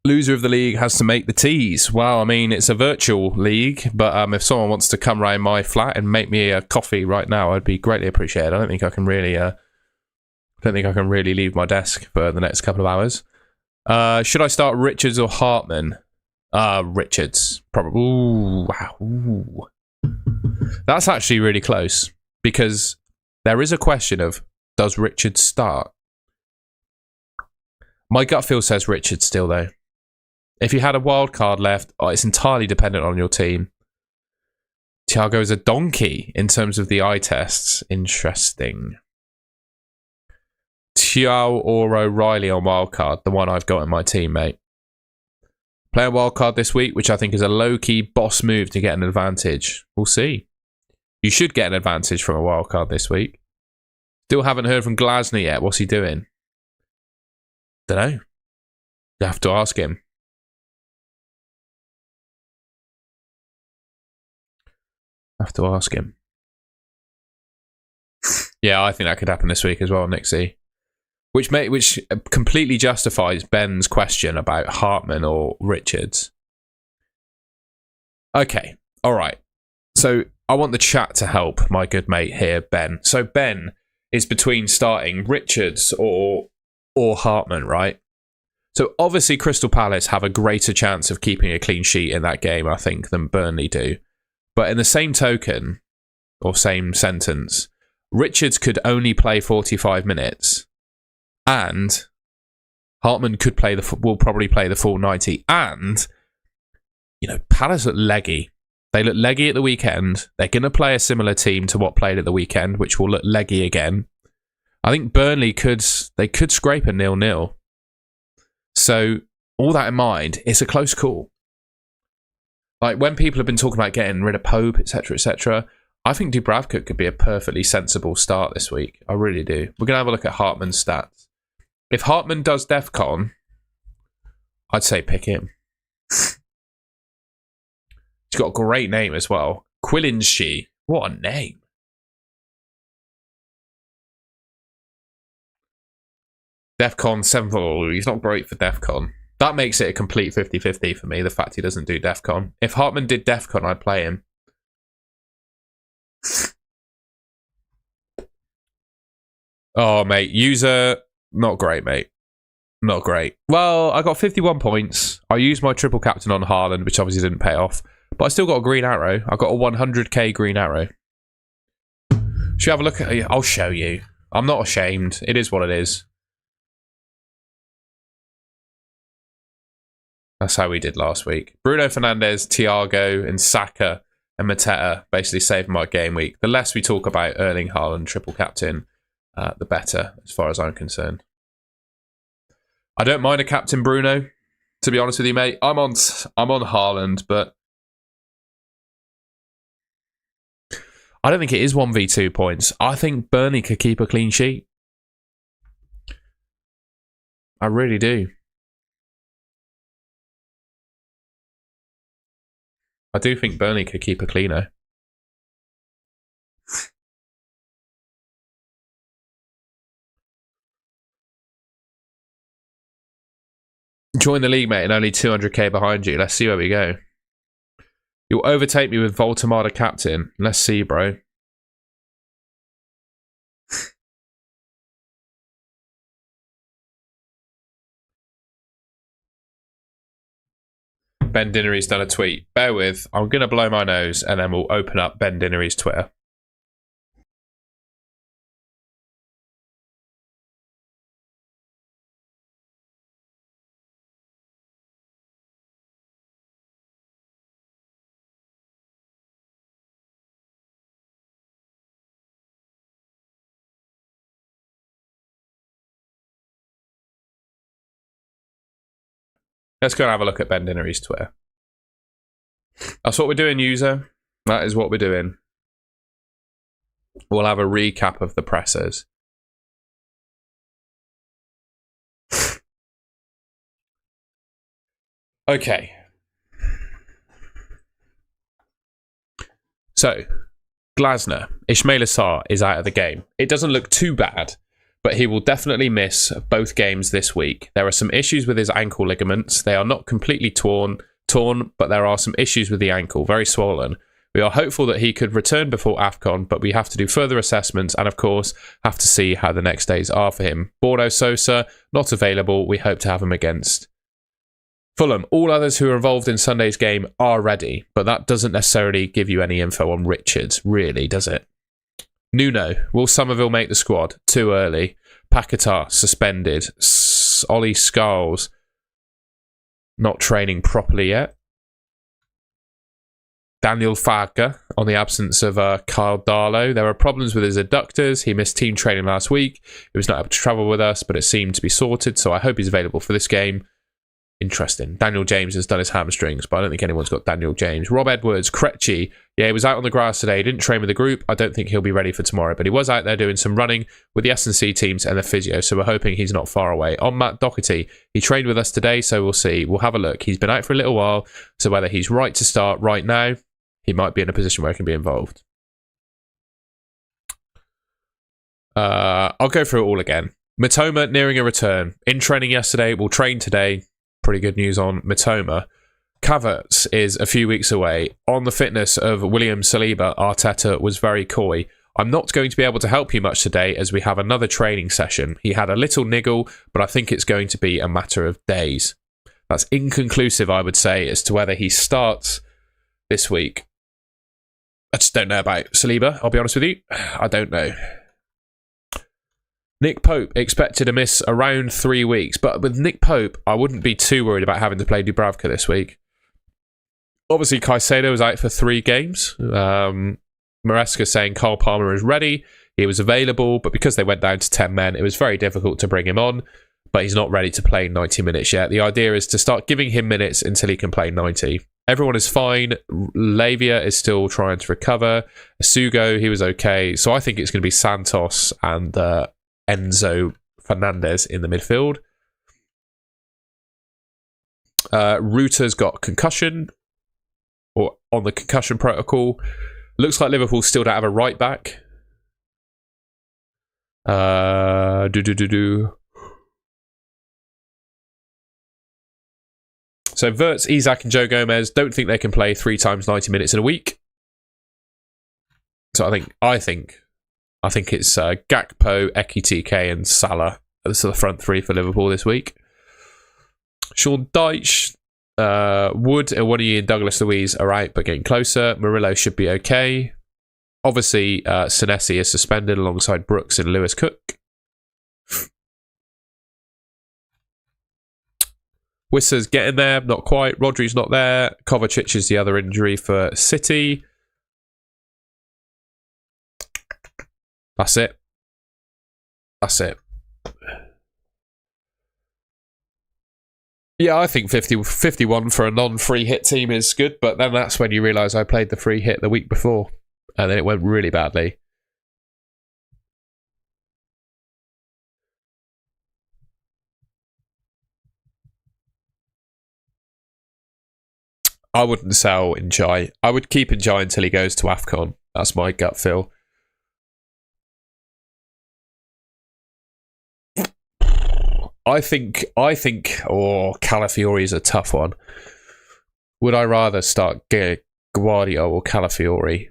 Loser of the league has to make the teas. Well, I mean, it's a virtual league, but if someone wants to come round my flat and make me a coffee right now, I'd be greatly appreciated. I don't think I can really leave my desk for the next couple of hours. Should I start Richards or Hartman? Richards, probably. Ooh, wow. Ooh. That's actually really close, because there is a question of, does Richards start? My gut feel says Richards still, though. If you had a wild card left, it's entirely dependent on your team. Thiago is a donkey in terms of the eye tests. Interesting. Thiago or O'Reilly on wild card, the one I've got in my team, mate. Play a wild card this week, which I think is a low-key boss move to get an advantage. We'll see. You should get an advantage from a wild card this week. Still haven't heard from Glasner yet. What's he doing? Don't know. You have to ask him. Have to ask him. Yeah, I think that could happen this week as well, Nixie. Which completely justifies Ben's question about Hartman or Richards. Okay, all right. So I want the chat to help my good mate here, Ben. So Ben is between starting Richards or Hartman, right? So obviously Crystal Palace have a greater chance of keeping a clean sheet in that game, I think, than Burnley do. But in the same token, or same sentence, Richards could only play 45 minutes, and Hartman will probably play the full 90. And, Palace look leggy. They look leggy at the weekend. They're going to play a similar team to what played at the weekend, which will look leggy again. I think Burnley could scrape a 0-0. So, all that in mind, it's a close call. Like, when people have been talking about getting rid of Pope, etc., I think Dubravka could be a perfectly sensible start this week. I really do. We're going to have a look at Hartman's stats. If Hartman does DEFCON, I'd say pick him. He's got a great name as well. Quillinshi. What a name. DEFCON 7. Oh, he's not great for DEFCON. That makes it a complete 50-50 for me, the fact he doesn't do DEFCON. If Hartman did DEFCON, I'd play him. Oh, mate. User, not great, mate. Not great. Well, I got 51 points. I used my triple captain on Haaland, which obviously didn't pay off. But I still got a green arrow. I got a 100k green arrow. Should we have a look at it? I'll show you. I'm not ashamed. It is what it is. That's how we did last week. Bruno Fernandes, Thiago, and Saka and Mateta basically saved my game week. The less we talk about Erling Haaland triple captain, the better, as far as I'm concerned. I don't mind a captain Bruno, to be honest with you, mate. I'm on Haaland, but I don't think it is 1v2 points. I think Burnley could keep a clean sheet. I really do. I do think Burnley could keep a cleaner. Join the league, mate, and only 200k behind you. Let's see where we go. You'll overtake me with Voltemada captain. Let's see, bro. Ben Dinnery's done a tweet. Bear with. I'm going to blow my nose and then we'll open up Ben Dinnery's Twitter. Let's go and have a look at Ben Dinnery's Twitter. That's what we're doing, user. That is what we're doing. We'll have a recap of the pressers. Okay. So, Glasner, Ismail Assar is out of the game. It doesn't look too bad, but he will definitely miss both games this week. There are some issues with his ankle ligaments. They are not completely torn, but there are some issues with the ankle, very swollen. We are hopeful that he could return before AFCON, but we have to do further assessments and, of course, have to see how the next days are for him. Bordo Sosa, not available. We hope to have him against Fulham. All others who are involved in Sunday's game are ready, but that doesn't necessarily give you any info on Richards, really, does it? Nuno, will Somerville make the squad? Too early. Paquetá, suspended. Ollie Scholes, not training properly yet. Daniel Farke, on the absence of Kyle Darlow. There were problems with his adductors. He missed team training last week. He was not able to travel with us, but it seemed to be sorted, so I hope he's available for this game. Interesting. Daniel James has done his hamstrings, but I don't think anyone's got Daniel James. Rob Edwards, Krejci. Yeah, he was out on the grass today. He didn't train with the group. I don't think he'll be ready for tomorrow, but he was out there doing some running with the S&C teams and the physio, so we're hoping he's not far away. On Matt Doherty, he trained with us today, so we'll see. We'll have a look. He's been out for a little while, so whether he's right to start right now, he might be in a position where he can be involved. I'll go through it all again. Mitoma nearing a return. In training yesterday, will train today. Pretty good news on Mitoma. Havertz is a few weeks away. On the fitness of William Saliba, Arteta was very coy. I'm not going to be able to help you much today as we have another training session. He had a little niggle, but I think it's going to be a matter of days. That's inconclusive, I would say, as to whether he starts this week. I just don't know about Saliba, I'll be honest with you. I don't know. Nick Pope expected to miss around 3 weeks, but with Nick Pope, I wouldn't be too worried about having to play Dubravka this week. Obviously, Caicedo is out for 3 games. Maresca saying Cole Palmer is ready. He was available, but because they went down to 10 men, it was very difficult to bring him on. But he's not ready to play 90 minutes yet. The idea is to start giving him minutes until he can play 90. Everyone is fine. Lavia is still trying to recover. Sugo, he was okay. So I think it's going to be Santos and Enzo Fernandez in the midfield. Ruta's got concussion, or on the concussion protocol. Looks like Liverpool still don't have a right back. So Wirtz, Isak and Joe Gomez don't think they can play 3 times 90 minutes in a week. So I think it's Gakpo, Ekitike and Salah. Those are the front 3 for Liverpool this week. Sean Dyche, Wood, Iwaniyi and Douglas Luiz are out but getting closer. Murillo should be okay. Obviously, Senesi is suspended alongside Brooks and Lewis Cook. Wissa's getting there, not quite. Rodri's not there. Kovacic is the other injury for City. That's it. Yeah, I think 51 for a non-free hit team is good, but then that's when you realise I played the free hit the week before, and then it went really badly. I wouldn't sell Njai. I would keep Njai until he goes to AFCON. That's my gut feel. I think Calafiori is a tough one. Would I rather start Guardiola or Calafiori?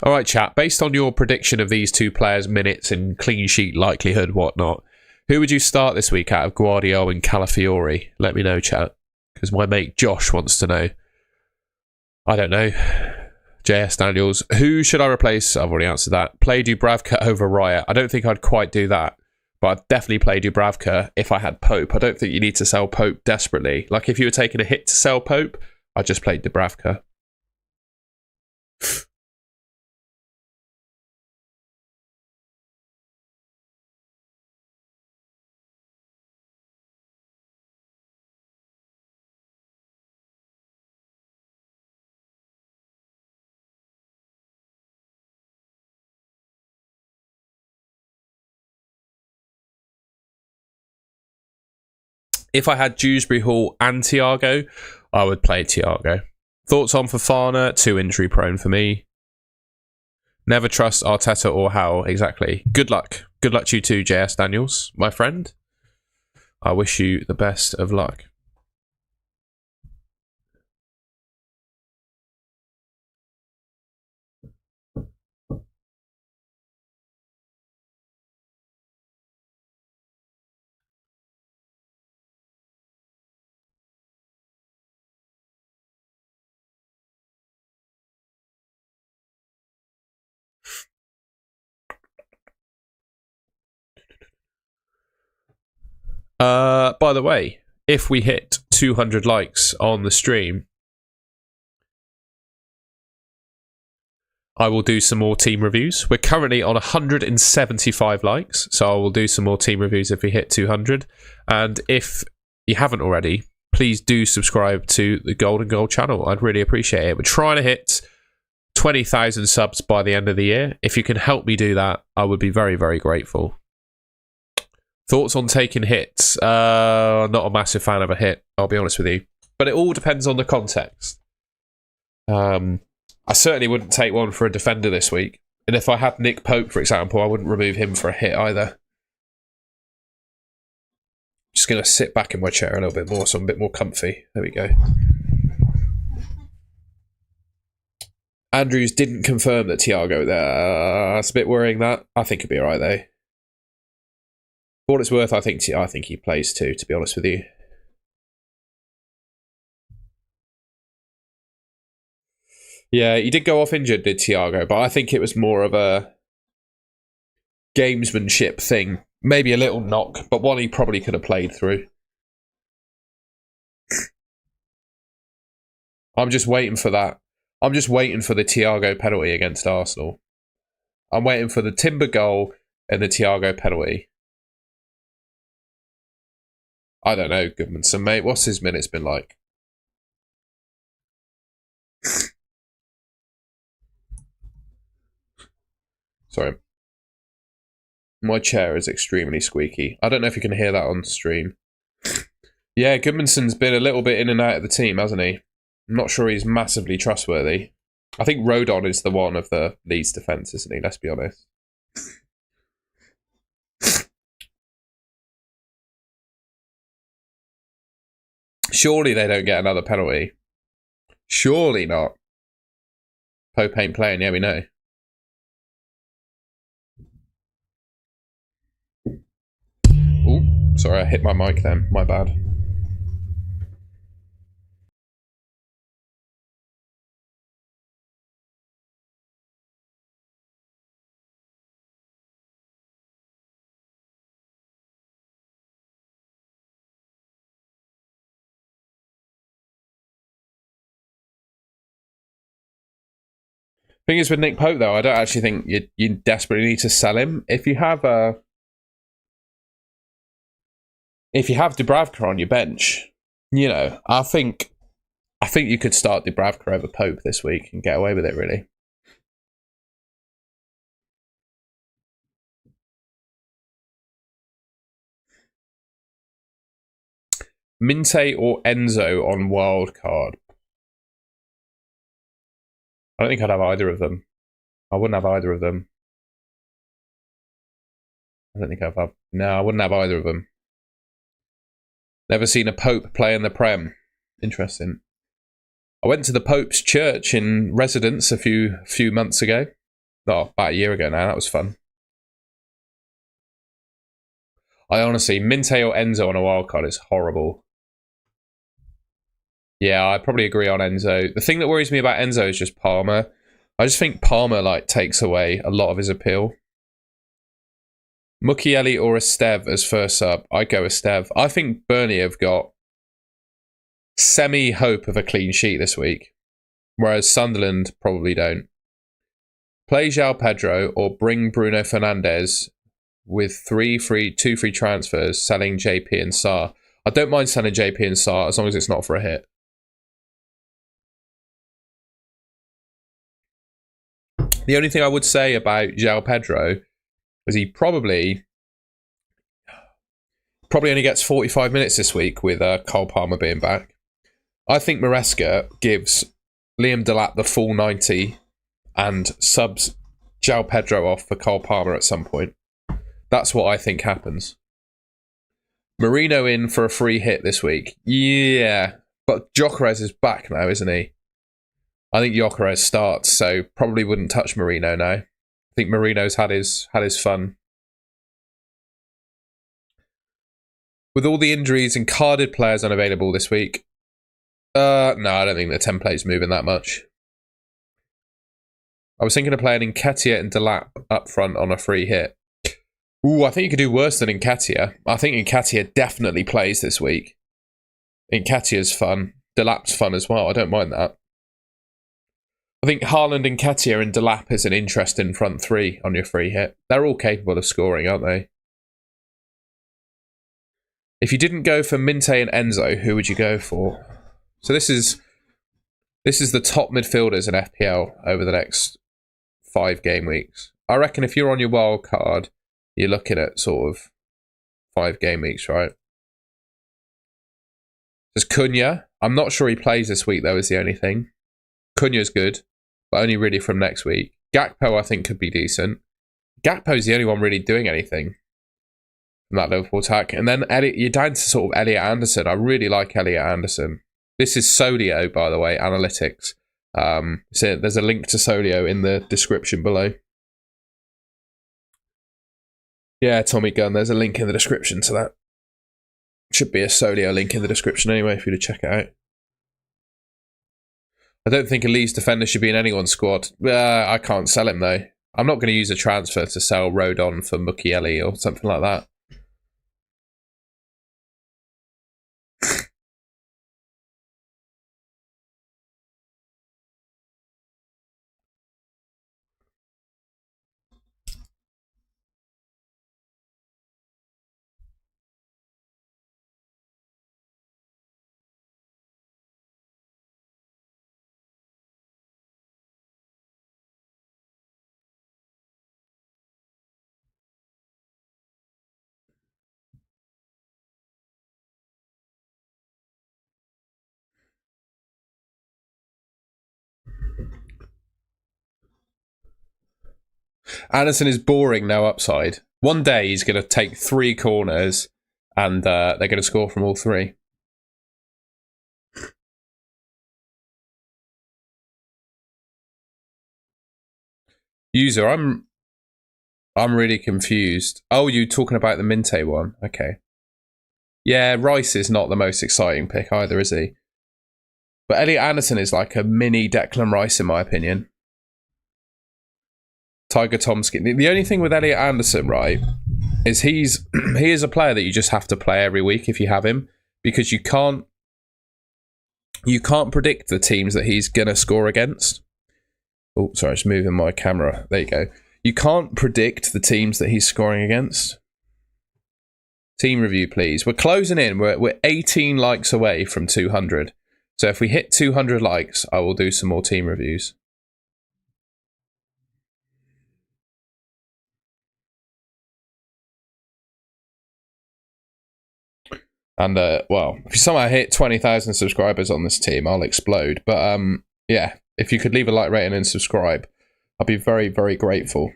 All right, chat. Based on your prediction of these 2 players' minutes and clean sheet likelihood, whatnot, who would you start this week out of Guardiola and Calafiori? Let me know, chat. Because my mate Josh wants to know. I don't know. JS Daniels. Who should I replace? I've already answered that. Play Dubravka over Raya. I don't think I'd quite do that. But I'd definitely play Dubravka if I had Pope. I don't think you need to sell Pope desperately. Like if you were taking a hit to sell Pope, I'd just play Dubravka. If I had Dewsbury Hall and Thiago, I would play Thiago. Thoughts on Fofana? Too injury prone for me. Never trust Arteta or Howe. Exactly. Good luck. Good luck to you too, JS Daniels, my friend. I wish you the best of luck. By the way, if we hit 200 likes on the stream, I will do some more team reviews. We're currently on 175 likes, so I will do some more team reviews if we hit 200. And if you haven't already, please do subscribe to the Golden Goal channel. I'd really appreciate it. We're trying to hit 20,000 subs by the end of the year. If you can help me do that, I would be very, very grateful. Thoughts on taking hits? Not a massive fan of a hit, I'll be honest with you. But it all depends on the context. I certainly wouldn't take one for a defender this week. And if I had Nick Pope, for example, I wouldn't remove him for a hit either. Just going to sit back in my chair a little bit more so I'm a bit more comfy. There we go. Andrews didn't confirm that Thiago there. That's a bit worrying, that. I think he'll be alright though. For what it's worth, I think he plays too, to be honest with you. Yeah, he did go off injured, did Thiago, but I think it was more of a gamesmanship thing. Maybe a little knock, but one he probably could have played through. I'm just waiting for that. I'm just waiting for the Thiago penalty against Arsenal. I'm waiting for the Timber goal and the Thiago penalty. I don't know, Goodmanson, mate. What's his minutes been like? Sorry. My chair is extremely squeaky. I don't know if you can hear that on stream. Yeah, Goodmanson's been a little bit in and out of the team, hasn't he? I'm not sure he's massively trustworthy. I think Rodon is the one of the Leeds defence, isn't he? Let's be honest. Surely they don't get another penalty. Surely not. Pope ain't playing, yeah, we know. Oh, sorry, I hit my mic then. My bad. Thing is with Nick Pope though, I don't actually think you desperately need to sell him. If you have Dubravka on your bench, you know, I think you could start Dubravka over Pope this week and get away with it, really. Minte or Enzo on wildcard? I don't think I'd have either of them. I wouldn't have either of them. I don't think I'd have... No, I wouldn't have either of them. Never seen a Pope play in the Prem. Interesting. I went to the Pope's church in residence a few months ago. Oh, about a year ago now. That was fun. I honestly, Minte or Enzo on a wildcard is horrible. Yeah, I probably agree on Enzo. The thing that worries me about Enzo is just Palmer. I just think Palmer like takes away a lot of his appeal. Mukiele or Esteve as first sub. I go Esteve. I think Burnley have got semi-hope of a clean sheet this week, whereas Sunderland probably don't. Play João Pedro or bring Bruno Fernandes with 2 free transfers, selling JP and Sarr. I don't mind selling JP and Sarr as long as it's not for a hit. The only thing I would say about João Pedro is he probably only gets 45 minutes this week with Cole Palmer being back. I think Maresca gives Liam Delap the full 90 and subs João Pedro off for Cole Palmer at some point. That's what I think happens. Marino in for a free hit this week. Yeah, but Gyökeres is back now, isn't he? I think Gyökeres starts, so probably wouldn't touch Marino now. I think Marino's had his fun. With all the injuries and carded players unavailable this week, no, I don't think the template's moving that much. I was thinking of playing Nketiah and Delap up front on a free hit. Ooh, I think you could do worse than Nketiah. I think Nketiah definitely plays this week. Nketiah's fun. Delap's fun as well. I don't mind that. I think Haaland, Nketiah and Delap is an interesting front three on your free hit. They're all capable of scoring, aren't they? If you didn't go for Minte and Enzo, who would you go for? So this is the top midfielders in FPL over the next 5 game weeks. I reckon if you're on your wild card, you're looking at sort of 5 game weeks, right? There's Cunha. I'm not sure he plays this week, though, is the only thing. Cunha's good, but only really from next week. Gakpo, I think, could be decent. Gakpo's the only one really doing anything from that Liverpool attack. And then you're down to sort of Elliot Anderson. I really like Elliot Anderson. This is Solio, by the way, analytics. So there's a link to Solio in the description below. Yeah, Tommy Gunn, there's a link in the description to that. Should be a Solio link in the description anyway, for you to check it out. I don't think a Leeds defender should be in anyone's squad. I can't sell him, though. I'm not going to use a transfer to sell Rodon for Mukiele or something like that. Anderson is boring, no upside. One day he's going to take 3 corners and they're going to score from all 3. User, I'm really confused. Oh, you talking about the Minte one? Okay. Yeah, Rice is not the most exciting pick either, is he? But Elliot Anderson is like a mini Declan Rice, in my opinion. Tiger Tomsky. The only thing with Elliot Anderson, right, is he is a player that you just have to play every week if you have him, because you can't predict the teams that he's gonna score against. Oh, sorry, just moving my camera. There you go. You can't predict the teams that he's scoring against. Team review, please. We're closing in. We're 18 likes away from 200. So if we hit 200 likes, I will do some more team reviews. And, well, if you somehow hit 20,000 subscribers on this team, I'll explode. But, yeah, if you could leave a like, rating, and subscribe, I'd be very, very grateful.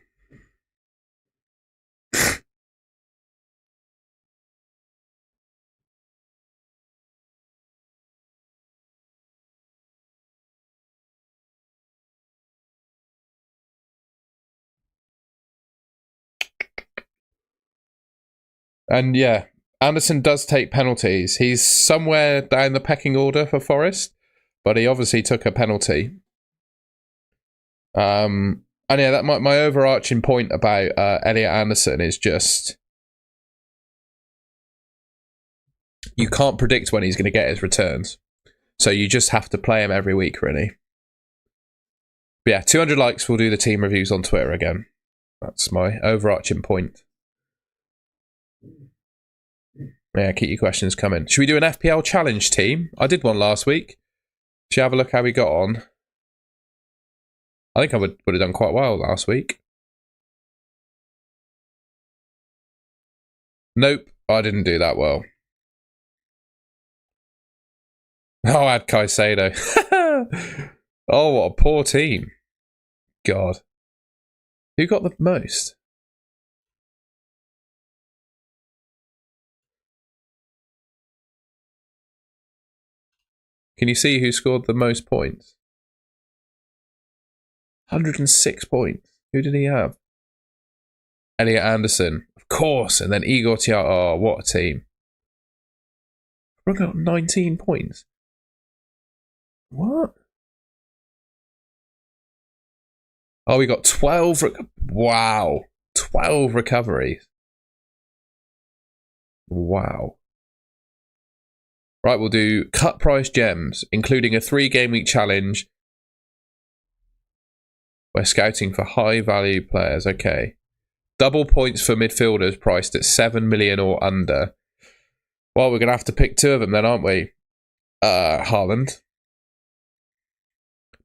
And, yeah, Anderson does take penalties. He's somewhere down the pecking order for Forest, but he obviously took a penalty. And yeah, that my overarching point about Elliot Anderson is just you can't predict when he's going to get his returns, so you just have to play him every week, really. But yeah, 200 likes, we'll do the team reviews on Twitter again. That's my overarching point. Yeah, keep your questions coming. Should we do an FPL challenge team? I did one last week. Should you have a look how we got on? I think I would have done quite well last week. Nope, I didn't do that well. Oh, I had Caicedo. Oh, what a poor team. God. Who got the most? Can you see who scored the most points? 106 points. Who did he have? Elliot Anderson. Of course. And then Igor Thiago. Oh, what a team. We got 19 points. What? Oh, we got 12. Wow. 12 recoveries. Wow. Right, we'll do cut price gems, including a 3-game week challenge. We're scouting for high value players. Okay. Double points for midfielders priced at 7 million or under. Well, we're going to have to pick 2 of them then, aren't we? Haaland.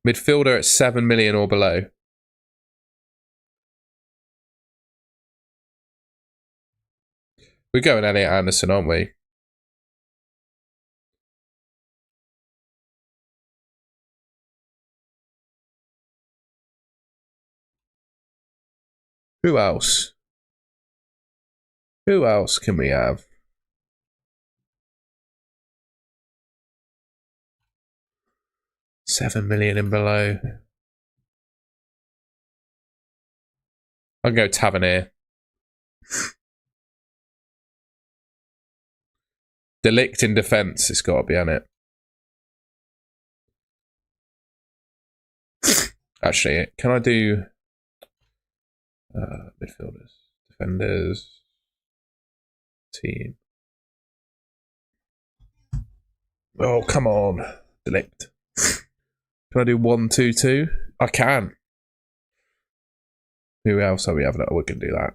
Midfielder at 7 million or below. We're going Elliot Anderson, aren't we? Who else? Who else can we have? $7 million and below. I'll go Tavernier. Delict in defence. It's got to be on it. Actually, can I do midfielders, defenders, team? Oh, come on. Delict. Can I do 1-2-2? I can. Who else are we having? Oh, we can do that.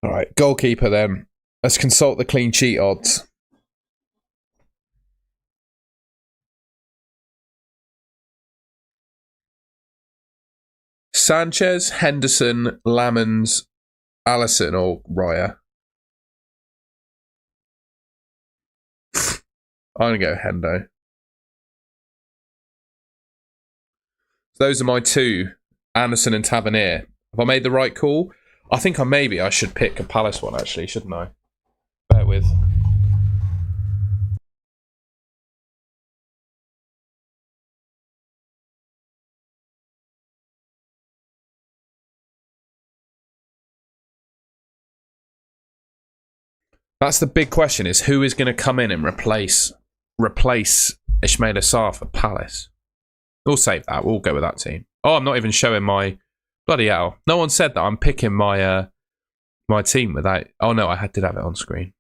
All right, goalkeeper then. Let's consult the clean sheet odds. Sanchez, Henderson, Lamans, Allison or Raya. I'm going to go Hendo. So those are my two, Anderson and Tavernier. Have I made the right call? I think I should pick a Palace one, actually, shouldn't I? Bear with. That's the big question, is who is going to come in and replace Ismail Assar for Palace? We'll save that. We'll go with that team. Oh, I'm not even showing my... Bloody hell. No one said that I'm picking my my team without... Oh, no, I did have it on screen.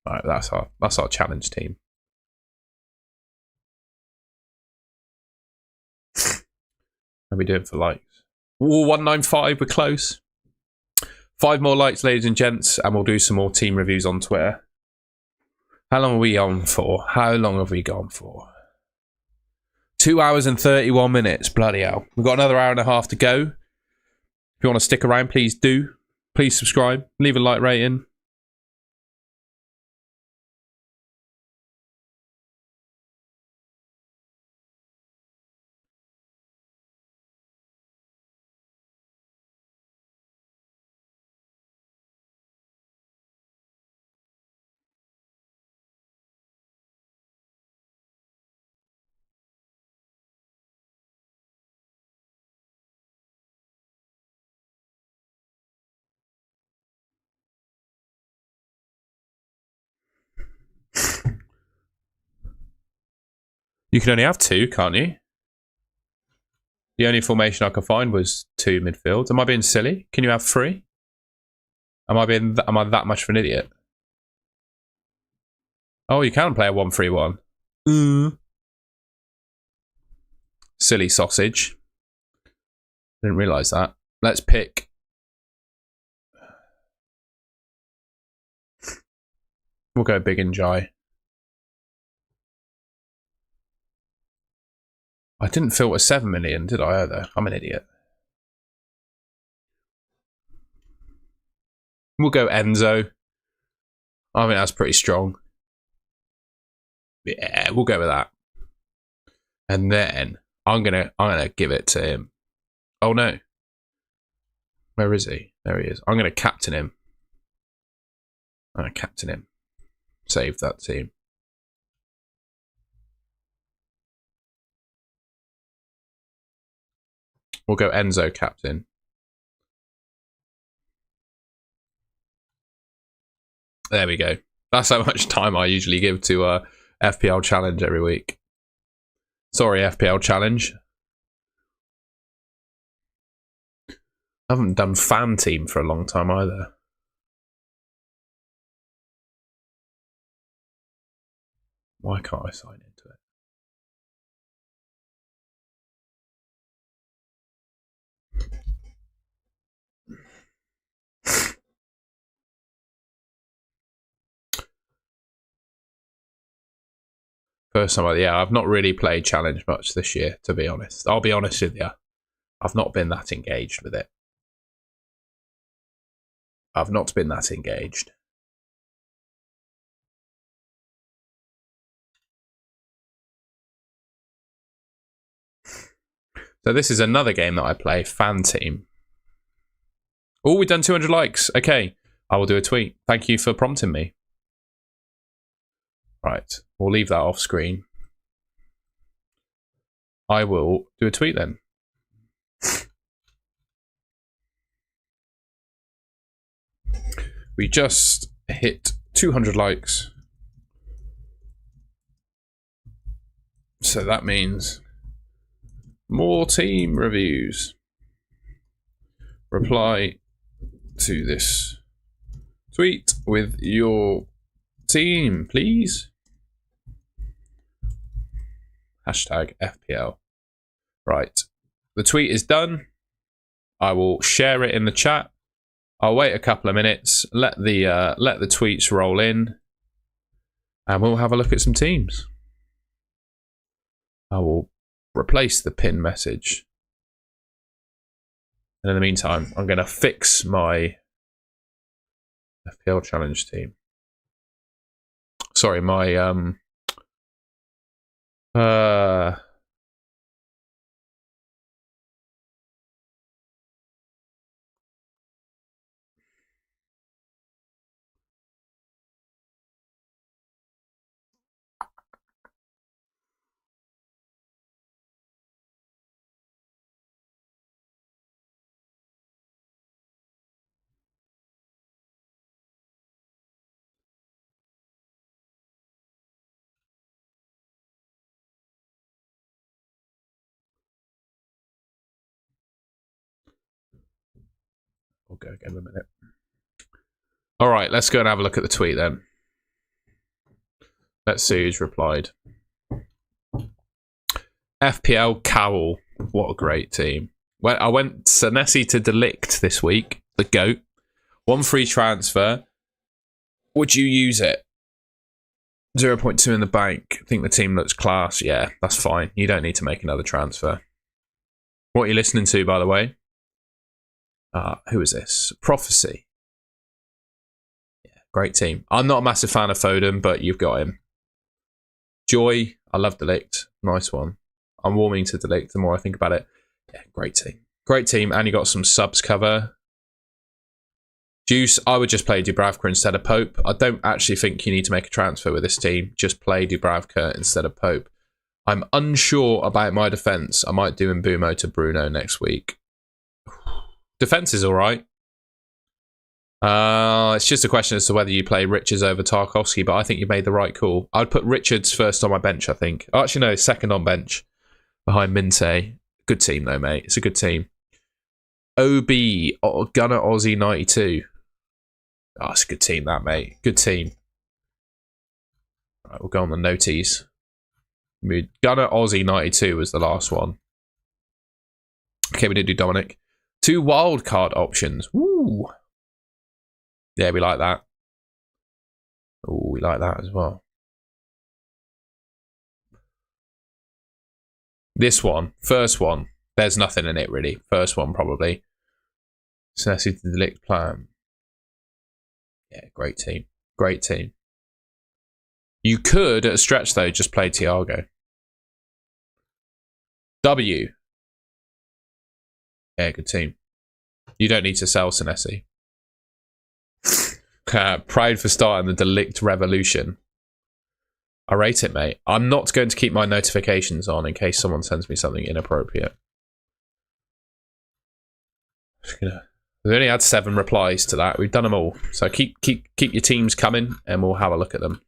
All right, that's our challenge team. How are we doing for likes? Ooh, 195, we're close. 5 more likes, ladies and gents, and we'll do some more team reviews on Twitter. How long are we on for? How long have we gone for? 2 hours and 31 minutes. Bloody hell. We've got another hour and a half to go. If you want to stick around, please do. Please subscribe. Leave a like rating. You can only have 2, can't you? The only formation I could find was 2 midfield. Am I being silly? Can you have 3? Am I that much of an idiot? Oh, you can play a 1-3-1. Silly sausage. Didn't realise that. Let's pick. We'll go big and Jai. I didn't filter 7 million, did I, either? I'm an idiot. We'll go Enzo. I think that's pretty strong. Yeah, we'll go with that. And then I'm gonna give it to him. Oh no. Where is he? There he is. I'm gonna captain him. Save that team. We'll go Enzo captain. There we go. That's how much time I usually give to FPL Challenge every week. Sorry, FPL Challenge. I haven't done fan team for a long time either. Why can't I sign into it? First time, yeah, I've not really played Challenge much this year, to be honest. I'll be honest with you. I've not been that engaged with it. I've not been that engaged. So this is another game that I play, Fan Team. Oh, we've done 200 likes. Okay, I will do a tweet. Thank you for prompting me. Right, we'll leave that off screen. I will do a tweet then. We just hit 200 likes. So that means more team reviews. Reply to this tweet with your team, please. Hashtag FPL. Right. The tweet is done. I will share it in the chat. I'll wait a couple of minutes, let the tweets roll in, and we'll have a look at some teams. I will replace the pin message. And in the meantime, I'm going to fix my FPL Challenge team. Sorry, my Uh, we'll go again in a minute. All right, let's go and have a look at the tweet then. Let's see who's replied. FPL Cartel. What a great team. Well, I went Senesi to Delict this week. The GOAT. 1 free transfer. Would you use it? 0.2 in the bank. I think the team looks class. Yeah, that's fine. You don't need to make another transfer. What are you listening to, by the way? Who is this? Prophecy. Yeah, great team. I'm not a massive fan of Foden, but you've got him. Joy. I love Delict. Nice one. I'm warming to Delict the more I think about it. Yeah, great team. Great team. And you got some subs cover. Juice, I would just play Dubravka instead of Pope. I don't actually think you need to make a transfer with this team. Just play Dubravka instead of Pope. I'm unsure about my defence. I might do Mbumo to Bruno next week. Defence is all right. It's just a question as to whether you play Richards over Tarkowski, but I think you made the right call. I'd put Richards first on my bench, I think. Actually, no, second on bench behind Minte. Good team, though, mate. It's a good team. OB, Gunner Aussie 92. Oh, it's a good team, that, mate. Good team. Right, we'll go on the noties. Gunner Aussie 92 was the last one. Okay, we did do Dominic. 2 wildcard options. Woo! Yeah, we like that. Oh, we like that as well. This one, first one, there's nothing in it really. First one probably. Senesi to Delict plan. Yeah, great team. Great team. You could, at a stretch though, just play Thiago. W. Yeah, good team. You don't need to sell Senesi. Proud for starting the Delict revolution. I rate it, mate. I'm not going to keep my notifications on in case someone sends me something inappropriate. We only had 7 replies to that. We've done them all. So keep your teams coming and we'll have a look at them.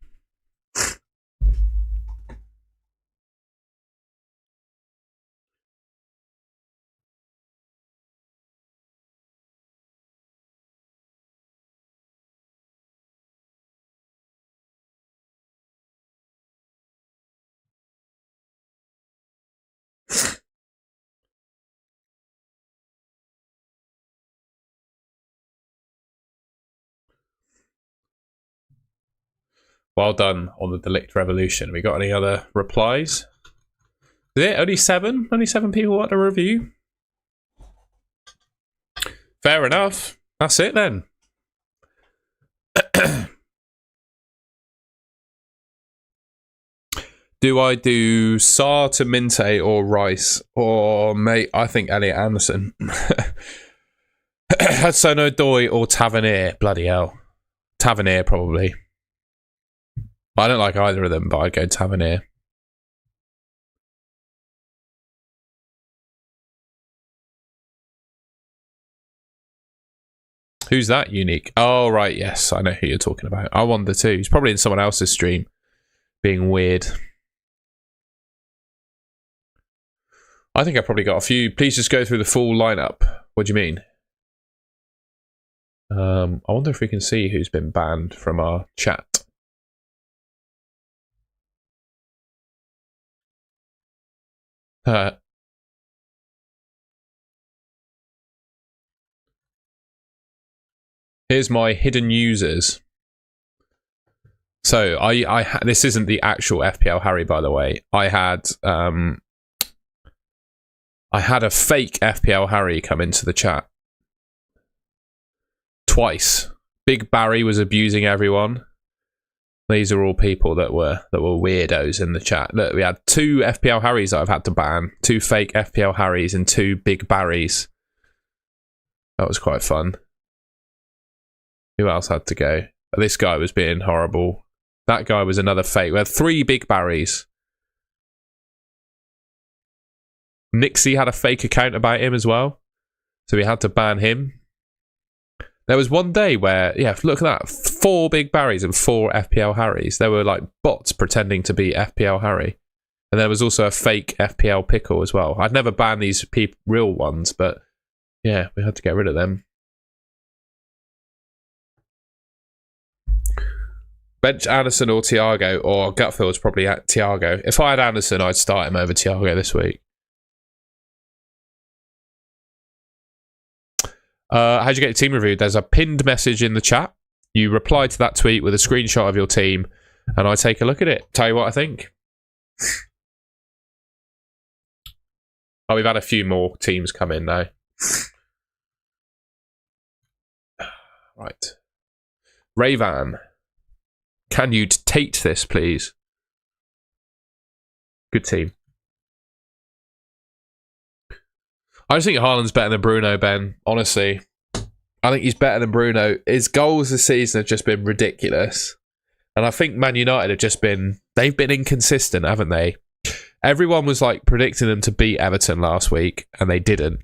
Well done on the Delict revolution. We got any other replies? Is it only 7? Only 7 people want a review? Fair enough. That's it then. Do I do Saar to Minte or Rice? Or, mate, I think Elliot Anderson. Hudson Odoi or Tavernier? Bloody hell. Tavernier, probably. I don't like either of them, but I'd go Tavernier. Who's that unique? Oh, right, yes. I know who you're talking about. I wonder too. He's probably in someone else's stream. Being weird. I think I probably got a few. Please just go through the full lineup. What do you mean? I wonder if we can see who's been banned from our chat. Here's my hidden users. So this isn't the actual FPL Harry, by the way. I had a fake FPL Harry come into the chat twice. Big Barry was abusing everyone. These are all people that were weirdos in the chat. Look, we had 2 FPL Harrys that I've had to ban, 2 fake FPL Harrys and 2 big Barrys. That was quite fun. Who else had to go? This guy was being horrible. That guy was another fake. We had 3 big Barrys. Nixie had a fake account about him as well, so we had to ban him. There was one day where, yeah, look at that, 4 big Barrys and 4 FPL Harrys. There were like bots pretending to be FPL Harry. And there was also a fake FPL Pickle as well. I'd never banned these real ones, but yeah, we had to get rid of them. Bench Anderson or Thiago, or gut feel's probably at Thiago. If I had Anderson, I'd start him over Thiago this week. How'd you get your team reviewed? There's a pinned message in the chat. You reply to that tweet with a screenshot of your team, and I take a look at it. Tell you what I think. Oh, we've had a few more teams come in now. Right. Rayvan, can you Tate this, please? Good team. I just think Haaland's better than Bruno, Ben. Honestly, I think he's better than Bruno. His goals this season have just been ridiculous. And I think Man United have just been... They've been inconsistent, haven't they? Everyone was like predicting them to beat Everton last week, and they didn't.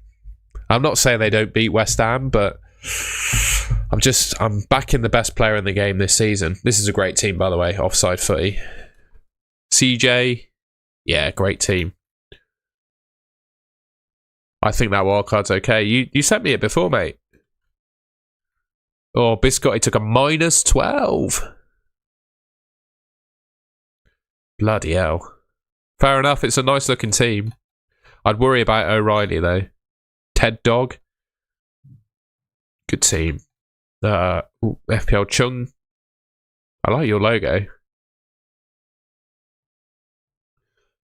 I'm not saying they don't beat West Ham, but I'm backing the best player in the game this season. This is a great team, by the way. Offside footy. CJ, yeah, great team. I think that wildcard's okay. You sent me it before, mate. Oh, Biscotti took a -12. Bloody hell. Fair enough, it's a nice looking team. I'd worry about O'Reilly though. Ted Dog. Good team. FPL Chung. I like your logo.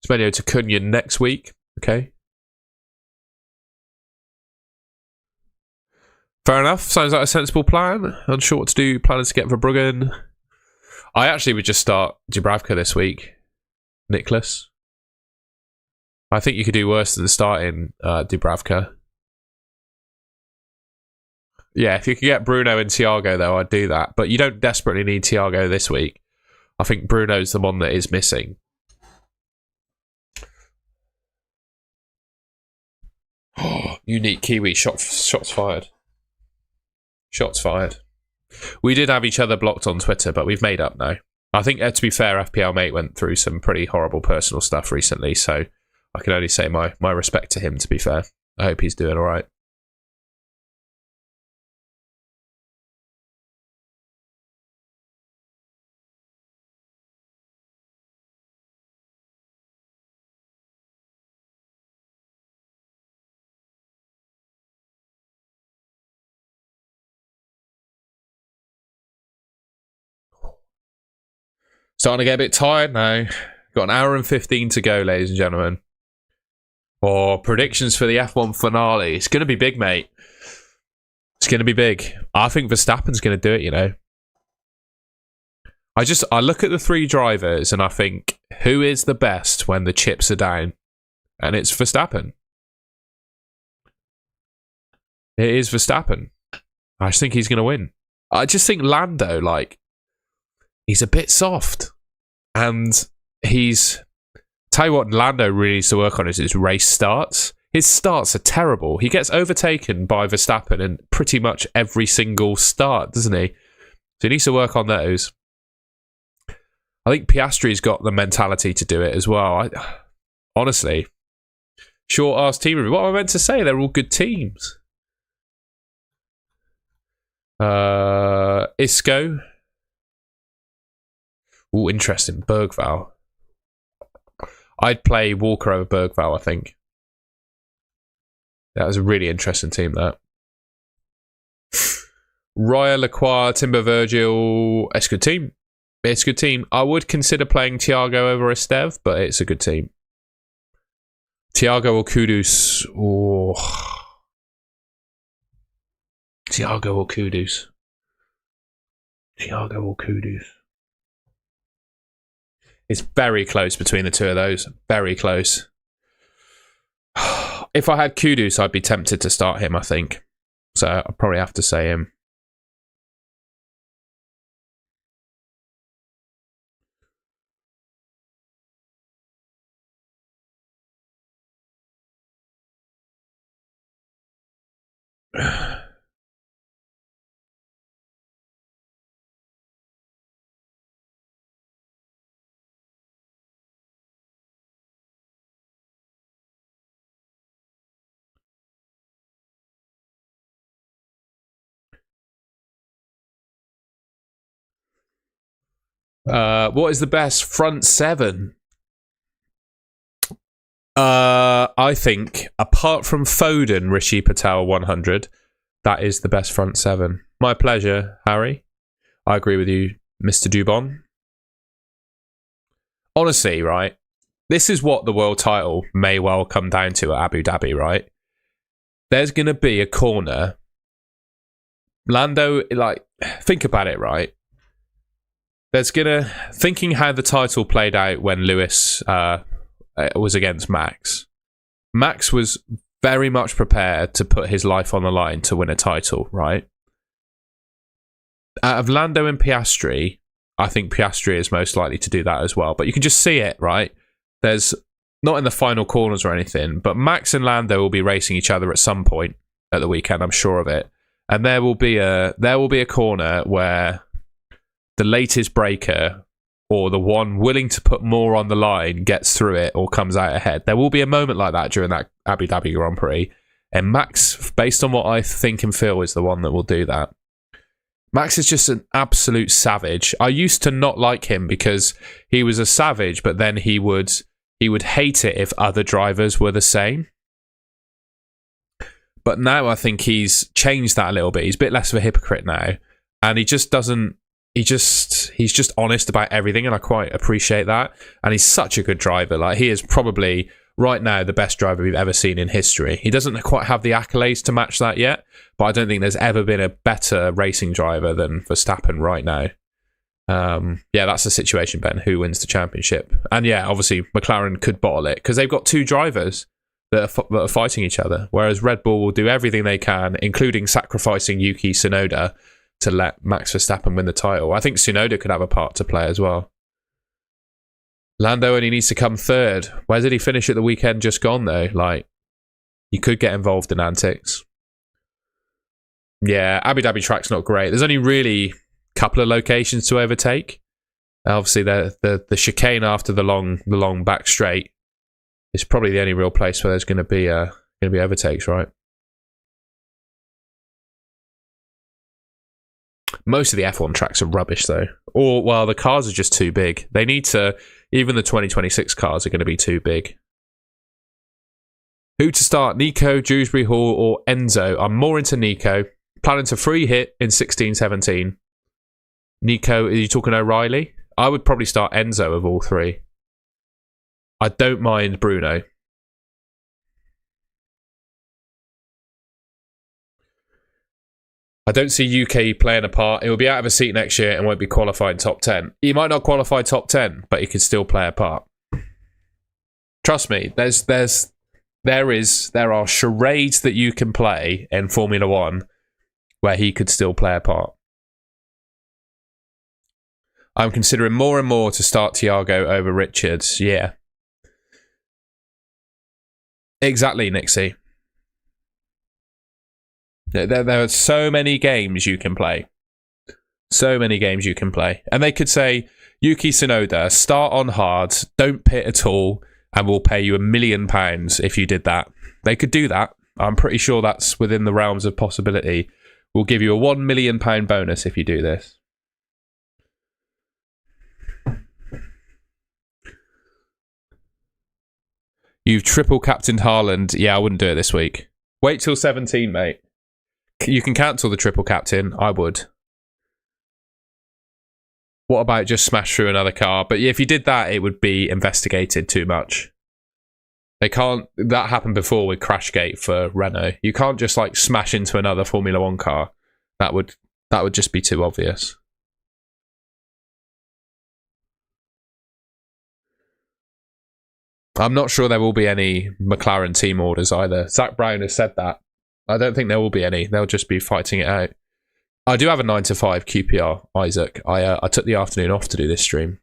Smenio to Cunyon next week. Okay. Fair enough. Sounds like a sensible plan. Unsure what to do. Planning to get Verbruggen. I actually would just start Dubravka this week. Nicholas. I think you could do worse than starting Dubravka. Yeah, if you could get Bruno and Thiago, though, I'd do that. But you don't desperately need Thiago this week. I think Bruno's the one that is missing. Oh, unique Kiwi. Shots fired. Shots fired. We did have each other blocked on Twitter, but we've made up now. I think, to be fair, FPL Mate went through some pretty horrible personal stuff recently, so I can only say my respect to him, to be fair. I hope he's doing all right. Starting to get a bit tired now. Got an hour and 15 to go, ladies and gentlemen. Or predictions for the F1 finale. It's going to be big, mate. It's going to be big. I think Verstappen's going to do it, you know. I look at the 3 drivers and I think, who is the best when the chips are down? And it's Verstappen. It is Verstappen. I just think he's going to win. I just think Lando, like, he's a bit soft. And tell you what Lando really needs to work on is his race starts. His starts are terrible. He gets overtaken by Verstappen in pretty much every single start, doesn't he? So he needs to work on those. I think Piastri's got the mentality to do it as well. Honestly, short-ass team review. What am I meant to say? They're all good teams. Isco. Ooh, interesting. Bergval. I'd play Walker over Bergval, I think. That was a really interesting team, that. Raya, Lacroix, Timber, Virgil. It's a good team. It's a good team. I would consider playing Thiago over Estev, but it's a good team. Thiago or Kudus. Oh. Thiago or Kudus. Thiago or Kudus. It's very close between the two of those. Very close. If I had Kudus, I'd be tempted to start him, I think. So I'll probably have to say him. What is the best front seven? I think, apart from Foden, Rishi Patel 100, that is the best front seven. My pleasure, Harry. I agree with you, Mr. Dubon. Honestly, right? This is what the world title may well come down to at Abu Dhabi, right? There's going to be a corner. Lando, like, think about it, right? Thinking how the title played out when Lewis was against Max. Max was very much prepared to put his life on the line to win a title, right? Out of Lando and Piastri, I think Piastri is most likely to do that as well. But you can just see it, right? There's not in the final corners or anything, but Max and Lando will be racing each other at some point at the weekend. I'm sure of it. And there will be a corner where the latest breaker or the one willing to put more on the line gets through it or comes out ahead. There will be a moment like that during that Abu Dhabi Grand Prix. And Max, based on what I think and feel, is the one that will do that. Max is just an absolute savage. I used to not like him because he was a savage, but then he would hate it if other drivers were the same. But now I think he's changed that a little bit. He's a bit less of a hypocrite now. And he just doesn't... he's just honest about everything, and I quite appreciate that. And he's such a good driver. Like, he is probably right now the best driver we've ever seen in history. He doesn't quite have the accolades to match that yet, but I don't think there's ever been a better racing driver than Verstappen right now. Yeah, that's the situation, Ben. Who wins the championship? And yeah, obviously McLaren could bottle it because they've got two drivers that are fighting each other, whereas Red Bull will do everything they can, including sacrificing Yuki Tsunoda, to let Max Verstappen win the title. I think Tsunoda could have a part to play as well. Lando only needs to come third. Where did he finish at the weekend just gone, though? Like, he could get involved in antics. Yeah, Abu Dhabi track's not great. There's only really a couple of locations to overtake. Obviously, the chicane after the long back straight is probably the only real place where there's going to be overtakes, right? Most of the F1 tracks are rubbish, though. Or, well, the cars are just too big. They need to... Even the 2026 cars are going to be too big. Who to start? Nico, Dewsbury Hall, or Enzo? I'm more into Nico. Planning to free hit in 16-17. Nico, are you talking O'Reilly? I would probably start Enzo of all three. I don't mind Bruno. I don't see UK playing a part. He will be out of a seat next year and won't be qualified top 10. He might not qualify top 10, but he could still play a part. Trust me, there are charades that you can play in Formula 1 where he could still play a part. I'm considering more and more to start Thiago over Richards. Yeah. Exactly, Nixie. There are so many games you can play. So many games you can play. And they could say, Yuki Tsunoda, start on hard, don't pit at all, and we'll pay you £1 million if you did that. They could do that. I'm pretty sure that's within the realms of possibility. We'll give you a £1 million bonus if you do this. You've triple captained Haaland. Yeah, I wouldn't do it this week. Wait till 17, mate. You can cancel the triple captain. I would. What about just smash through another car? But if you did that, it would be investigated too much. They can't... That happened before with Crashgate for Renault. You can't just like smash into another Formula 1 car. That would just be too obvious. I'm not sure there will be any McLaren team orders either. Zach Brown has said that. I don't think there will be any. They'll just be fighting it out. I do have a 9 to 5 QPR, Isaac. I took the afternoon off to do this stream.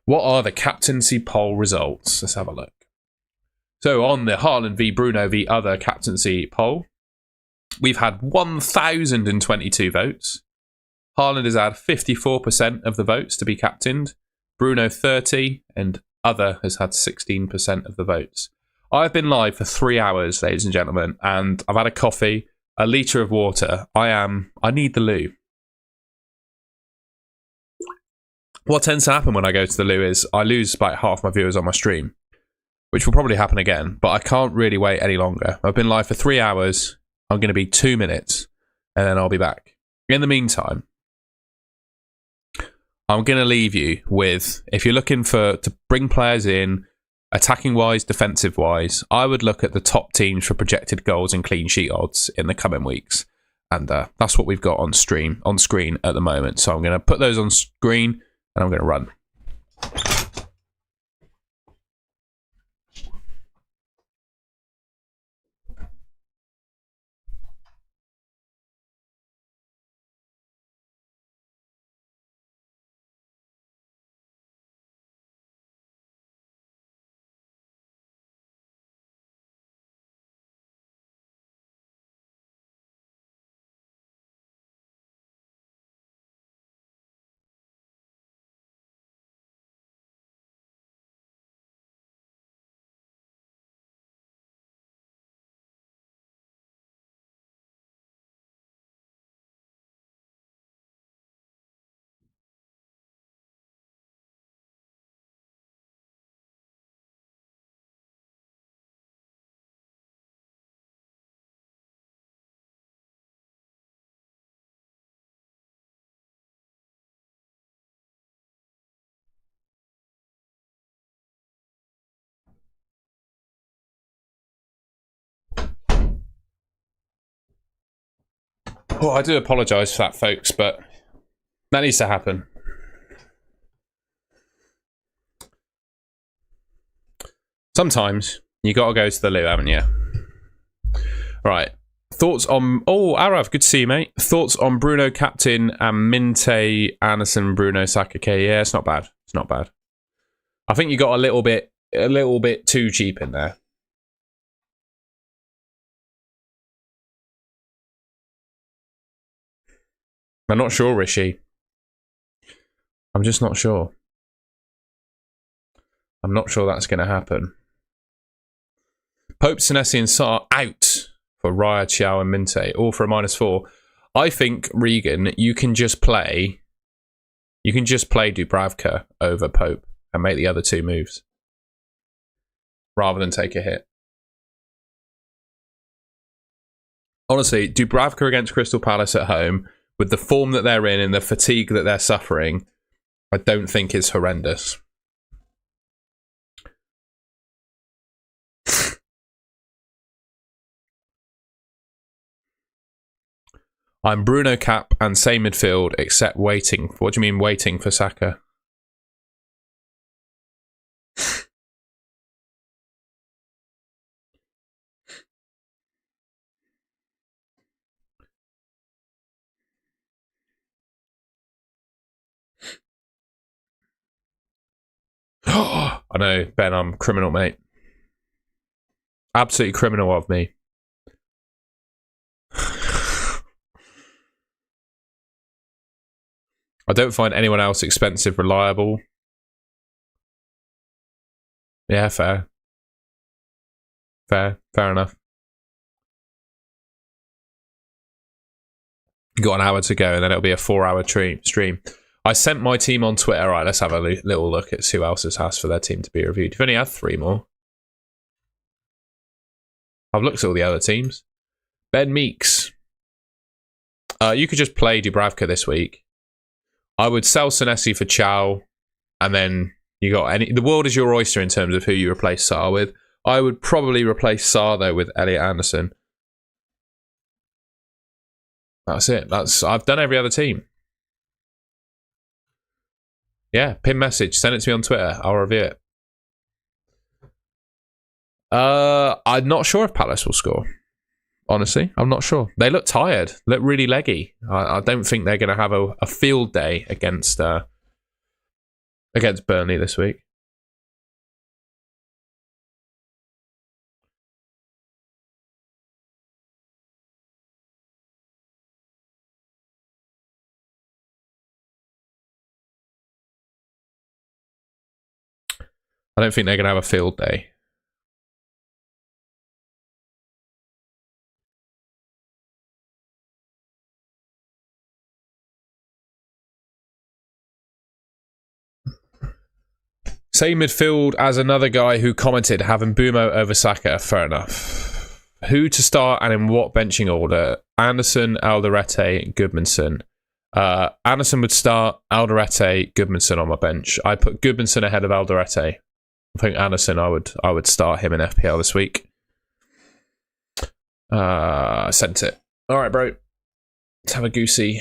What are the captaincy poll results? Let's have a look. So on the Haaland v Bruno v other captaincy poll, we've had 1,022 votes. Haaland has had 54% of the votes to be captained. Bruno 30, and other has had 16% of the votes. I've been live for 3 hours, ladies and gentlemen, and I've had a coffee, a litre of water. I need the loo. What tends to happen when I go to the loo is I lose about half my viewers on my stream, which will probably happen again, but I can't really wait any longer. I've been live for 3 hours. I'm going to be 2 minutes, and then I'll be back. In the meantime, I'm going to leave you with, if you're looking to bring players in, attacking-wise, defensive-wise, I would look at the top teams for projected goals and clean sheet odds in the coming weeks. And that's what we've got on screen at the moment. So I'm going to put those on screen, and I'm going to run. Well, I do apologise for that, folks, but that needs to happen. Sometimes you got to go to the loo, haven't you? Right. Thoughts on... Oh, Arav, good to see you, mate. Thoughts on Bruno captain and Minte, Anderson, Bruno, Saka. Okay, yeah, it's not bad. It's not bad. I think you got a little bit too cheap in there. I'm not sure, Rishi. I'm just not sure. I'm not sure that's going to happen. Pope, Senesi and Sarr out for Raya, Chiao and Minte, all for a -4. I think, Regan, you can just play Dubravka over Pope and make the other two moves rather than take a hit. Honestly, Dubravka against Crystal Palace at home, with the form that they're in and the fatigue that they're suffering, I don't think is horrendous. I'm Bruno cap and same midfield, except waiting. What do you mean waiting for Saka? I know, Ben, I'm criminal, mate. Absolutely criminal of me. I don't find anyone else expensive, reliable. Yeah, fair. Fair enough. Got an hour to go, and then it'll be a 4-hour stream. I sent my team on Twitter. Right, let's have a little look at who else has asked for their team to be reviewed. You've only had 3 more. I've looked at all the other teams. Ben Meeks. You could just play Dubravka this week. I would sell Senesi for Chow, and then you got any. The world is your oyster in terms of who you replace Sarr with. I would probably replace Sarr though with Elliot Anderson. That's it. I've done every other team. Yeah, pin message. Send it to me on Twitter. I'll review it. I'm not sure if Palace will score. Honestly, I'm not sure. They look tired. Look really leggy. I don't think they're going to have a field day against Burnley this week. I don't think they're going to have a field day. Same midfield as another guy who commented having Bumo over Saka. Fair enough. Who to start and in what benching order? Anderson, Alderete, Goodmanson. Anderson would start, Alderete, Goodmanson on my bench. I put Goodmanson ahead of Alderete. I think Anderson, I would start him in FPL this week. Sent it. All right, bro. Let's have a goosey.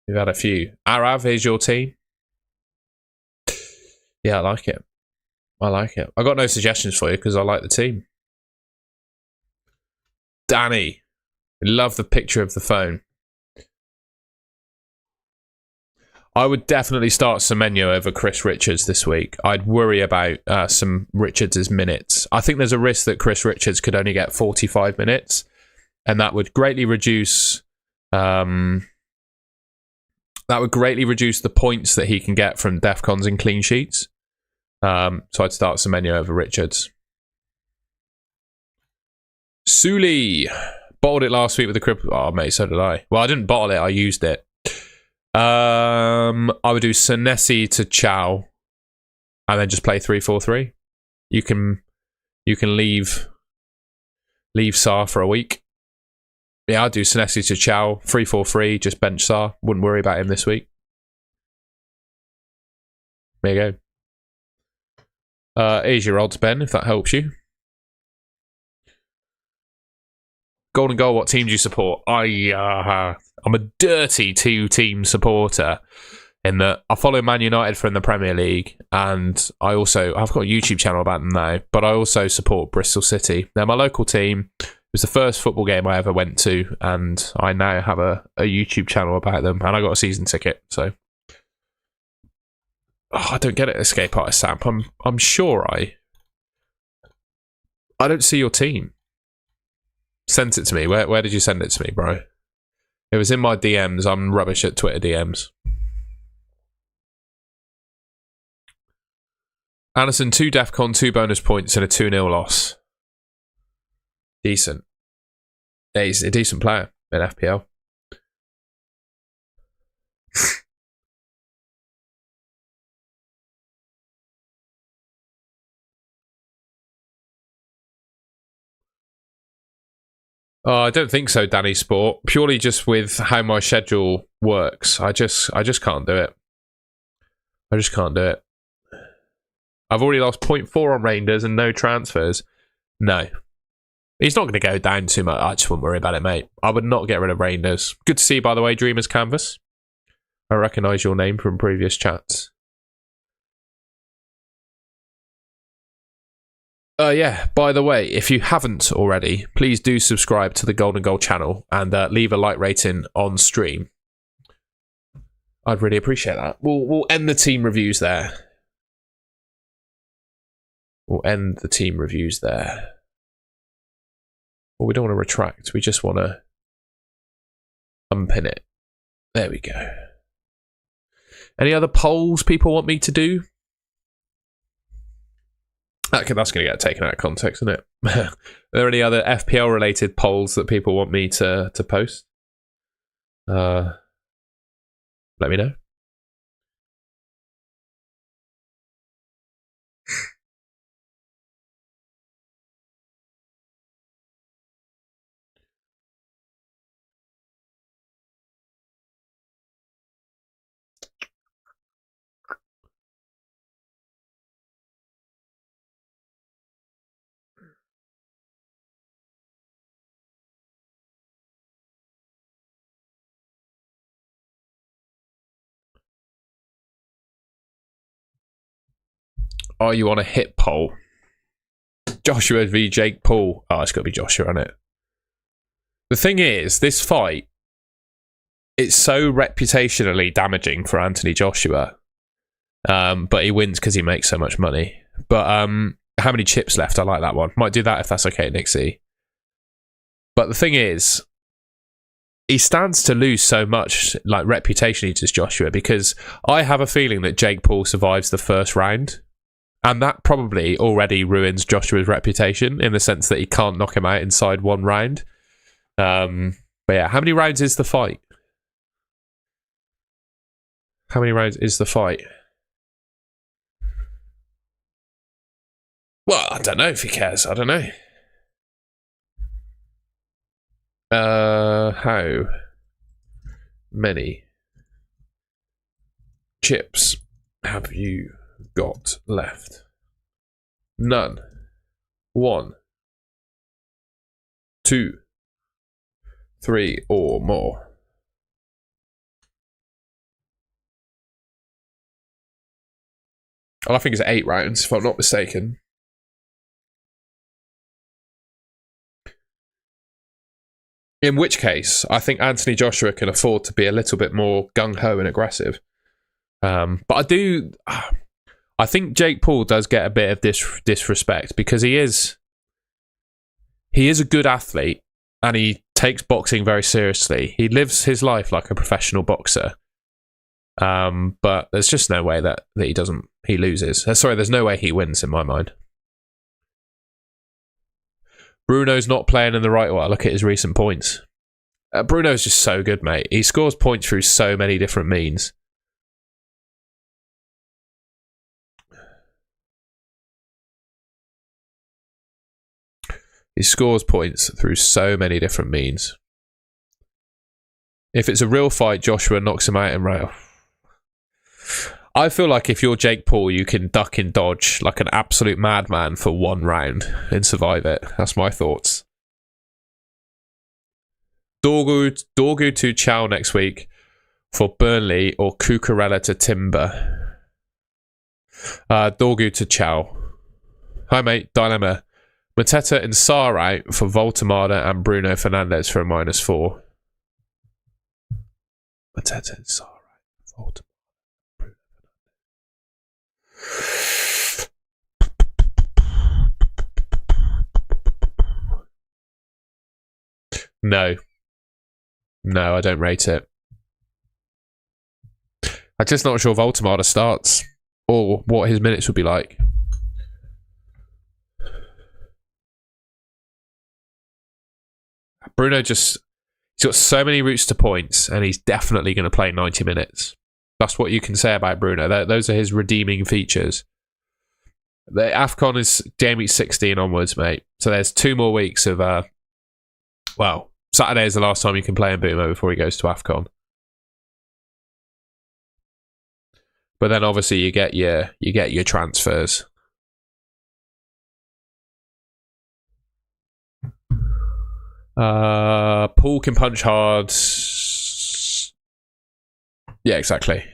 We've had a few. Arav, here's your team. Yeah, I like it. I like it. I got no suggestions for you because I like the team. Danny, love the picture of the phone. I would definitely start Semenyo over Chris Richards this week. I'd worry about some Richards' minutes. I think there's a risk that Chris Richards could only get 45 minutes, and that would greatly reduce the points that he can get from DEFCONs and clean sheets. So I'd start Semenyo over Richards. Suli bottled it last week with the cripple. Oh, mate, so did I. Well, I didn't bottle it. I used it. I would do Senesi to Chow, and then just play 3-4-3. You can leave Sarr for a week. Yeah, I'd do Senesi to Chow, 3-4-3. Just bench Sarr. Wouldn't worry about him this week. There you go. Here's your odds, Ben, if that helps you. Golden Goal, what team do you support? I'm a dirty two-team supporter in that I follow Man United from the Premier League, and I've got a YouTube channel about them now, but I also support Bristol City. They're my local team. It was the first football game I ever went to, and I now have a YouTube channel about them, and I got a season ticket, so... Oh, I don't get it, Escape Artist Sam. I'm sure I don't see your team. Sent it to me. Where did you send it to me, bro? It was in my DMs. I'm rubbish at Twitter DMs. Anderson, 2 DEFCON, 2 bonus points, and a 2-0 loss. Decent. Yeah, he's a decent player in FPL. I don't think so, Danny Sport. Purely just with how my schedule works. I just can't do it. I just can't do it. I've already lost 0.4 on Rangers and no transfers. No. He's not going to go down too much. I just wouldn't worry about it, mate. I would not get rid of Rangers. Good to see you, by the way, Dreamers Canvas. I recognise your name from previous chats. Yeah, by the way, if you haven't already, please do subscribe to the Golden Goal channel and leave a like rating on stream. I'd really appreciate that. We'll end the team reviews there. Well, we don't want to retract. We just want to unpin it. There we go. Any other polls people want me to do? That's going to get taken out of context, isn't it? Are there any other FPL-related polls that people want me to post? Let me know. Are you on a hit poll? Joshua v Jake Paul. Oh, it's got to be Joshua, isn't it? The thing is, this fight, it's so reputationally damaging for Anthony Joshua. But he wins because he makes so much money. But how many chips left? I like that one. Might do that if that's okay, Nixie. But the thing is, he stands to lose so much, like, reputationally to Joshua, because I have a feeling that Jake Paul survives the first round. And that probably already ruins Joshua's reputation in the sense that he can't knock him out inside one round. But yeah, how many rounds is the fight? How many rounds is the fight? Well, I don't know if he cares. I don't know. How many chips have you got left? None. 1, 2, 3 or more. I think it's 8 rounds, if I'm not mistaken. In which case, I think Anthony Joshua can afford to be a little bit more gung-ho and aggressive. But I think Jake Paul does get a bit of disrespect because he is a good athlete and he takes boxing very seriously. He lives his life like a professional boxer. But there's just no way that he loses. Sorry, there's no way he wins in my mind. Bruno's not playing in the right way. Look at his recent points. Bruno's just so good, mate. He scores points through so many different means. He scores points through so many different means. If it's a real fight, Joshua knocks him out in round. I feel like if you're Jake Paul, you can duck and dodge like an absolute madman for 1 round and survive it. That's my thoughts. Dorgu to Chow next week for Burnley or Cucurella to Timber. Dorgu to Chow. Hi, mate. Dilemma. Mateta and Sarr out for Voltemada and Bruno Fernandes for a -4. Mateta and Sarr out for Voltemada. No, I don't rate it. I'm just not sure Voltemada starts or what his minutes would be like. Bruno he's got so many routes to points and he's definitely going to play 90 minutes. That's what you can say about Bruno. Those are his redeeming features. The AFCON is Gameweek 16 onwards, mate. So there's 2 more weeks of, Saturday is the last time you can play in Boomer before he goes to AFCON. But then obviously you get your transfers. Paul can punch hard. Yeah, exactly.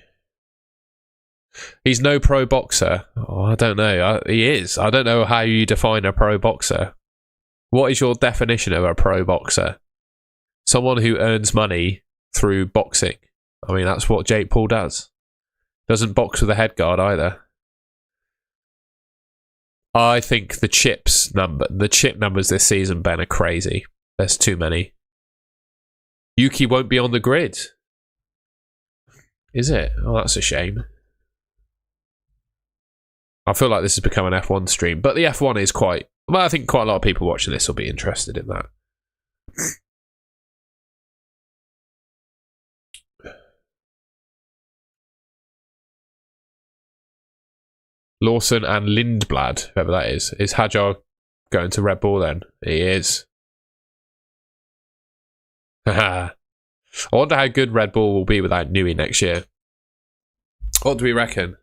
He's no pro boxer. Oh, I don't know. He is. I don't know how you define a pro boxer. What is your definition of a pro boxer? Someone who earns money through boxing. I mean, that's what Jake Paul does. Doesn't box with a head guard either. I think the chip numbers this season, Ben, are crazy. There's too many. Yuki won't be on the grid. Is it? Oh, that's a shame. I feel like this has become an F1 stream, but the F1 is quite... Well, I think quite a lot of people watching this will be interested in that. Lawson and Lindblad, whoever that is. Is Hajar going to Red Bull then? He is. I wonder how good Red Bull will be without Newey next year. What do we reckon?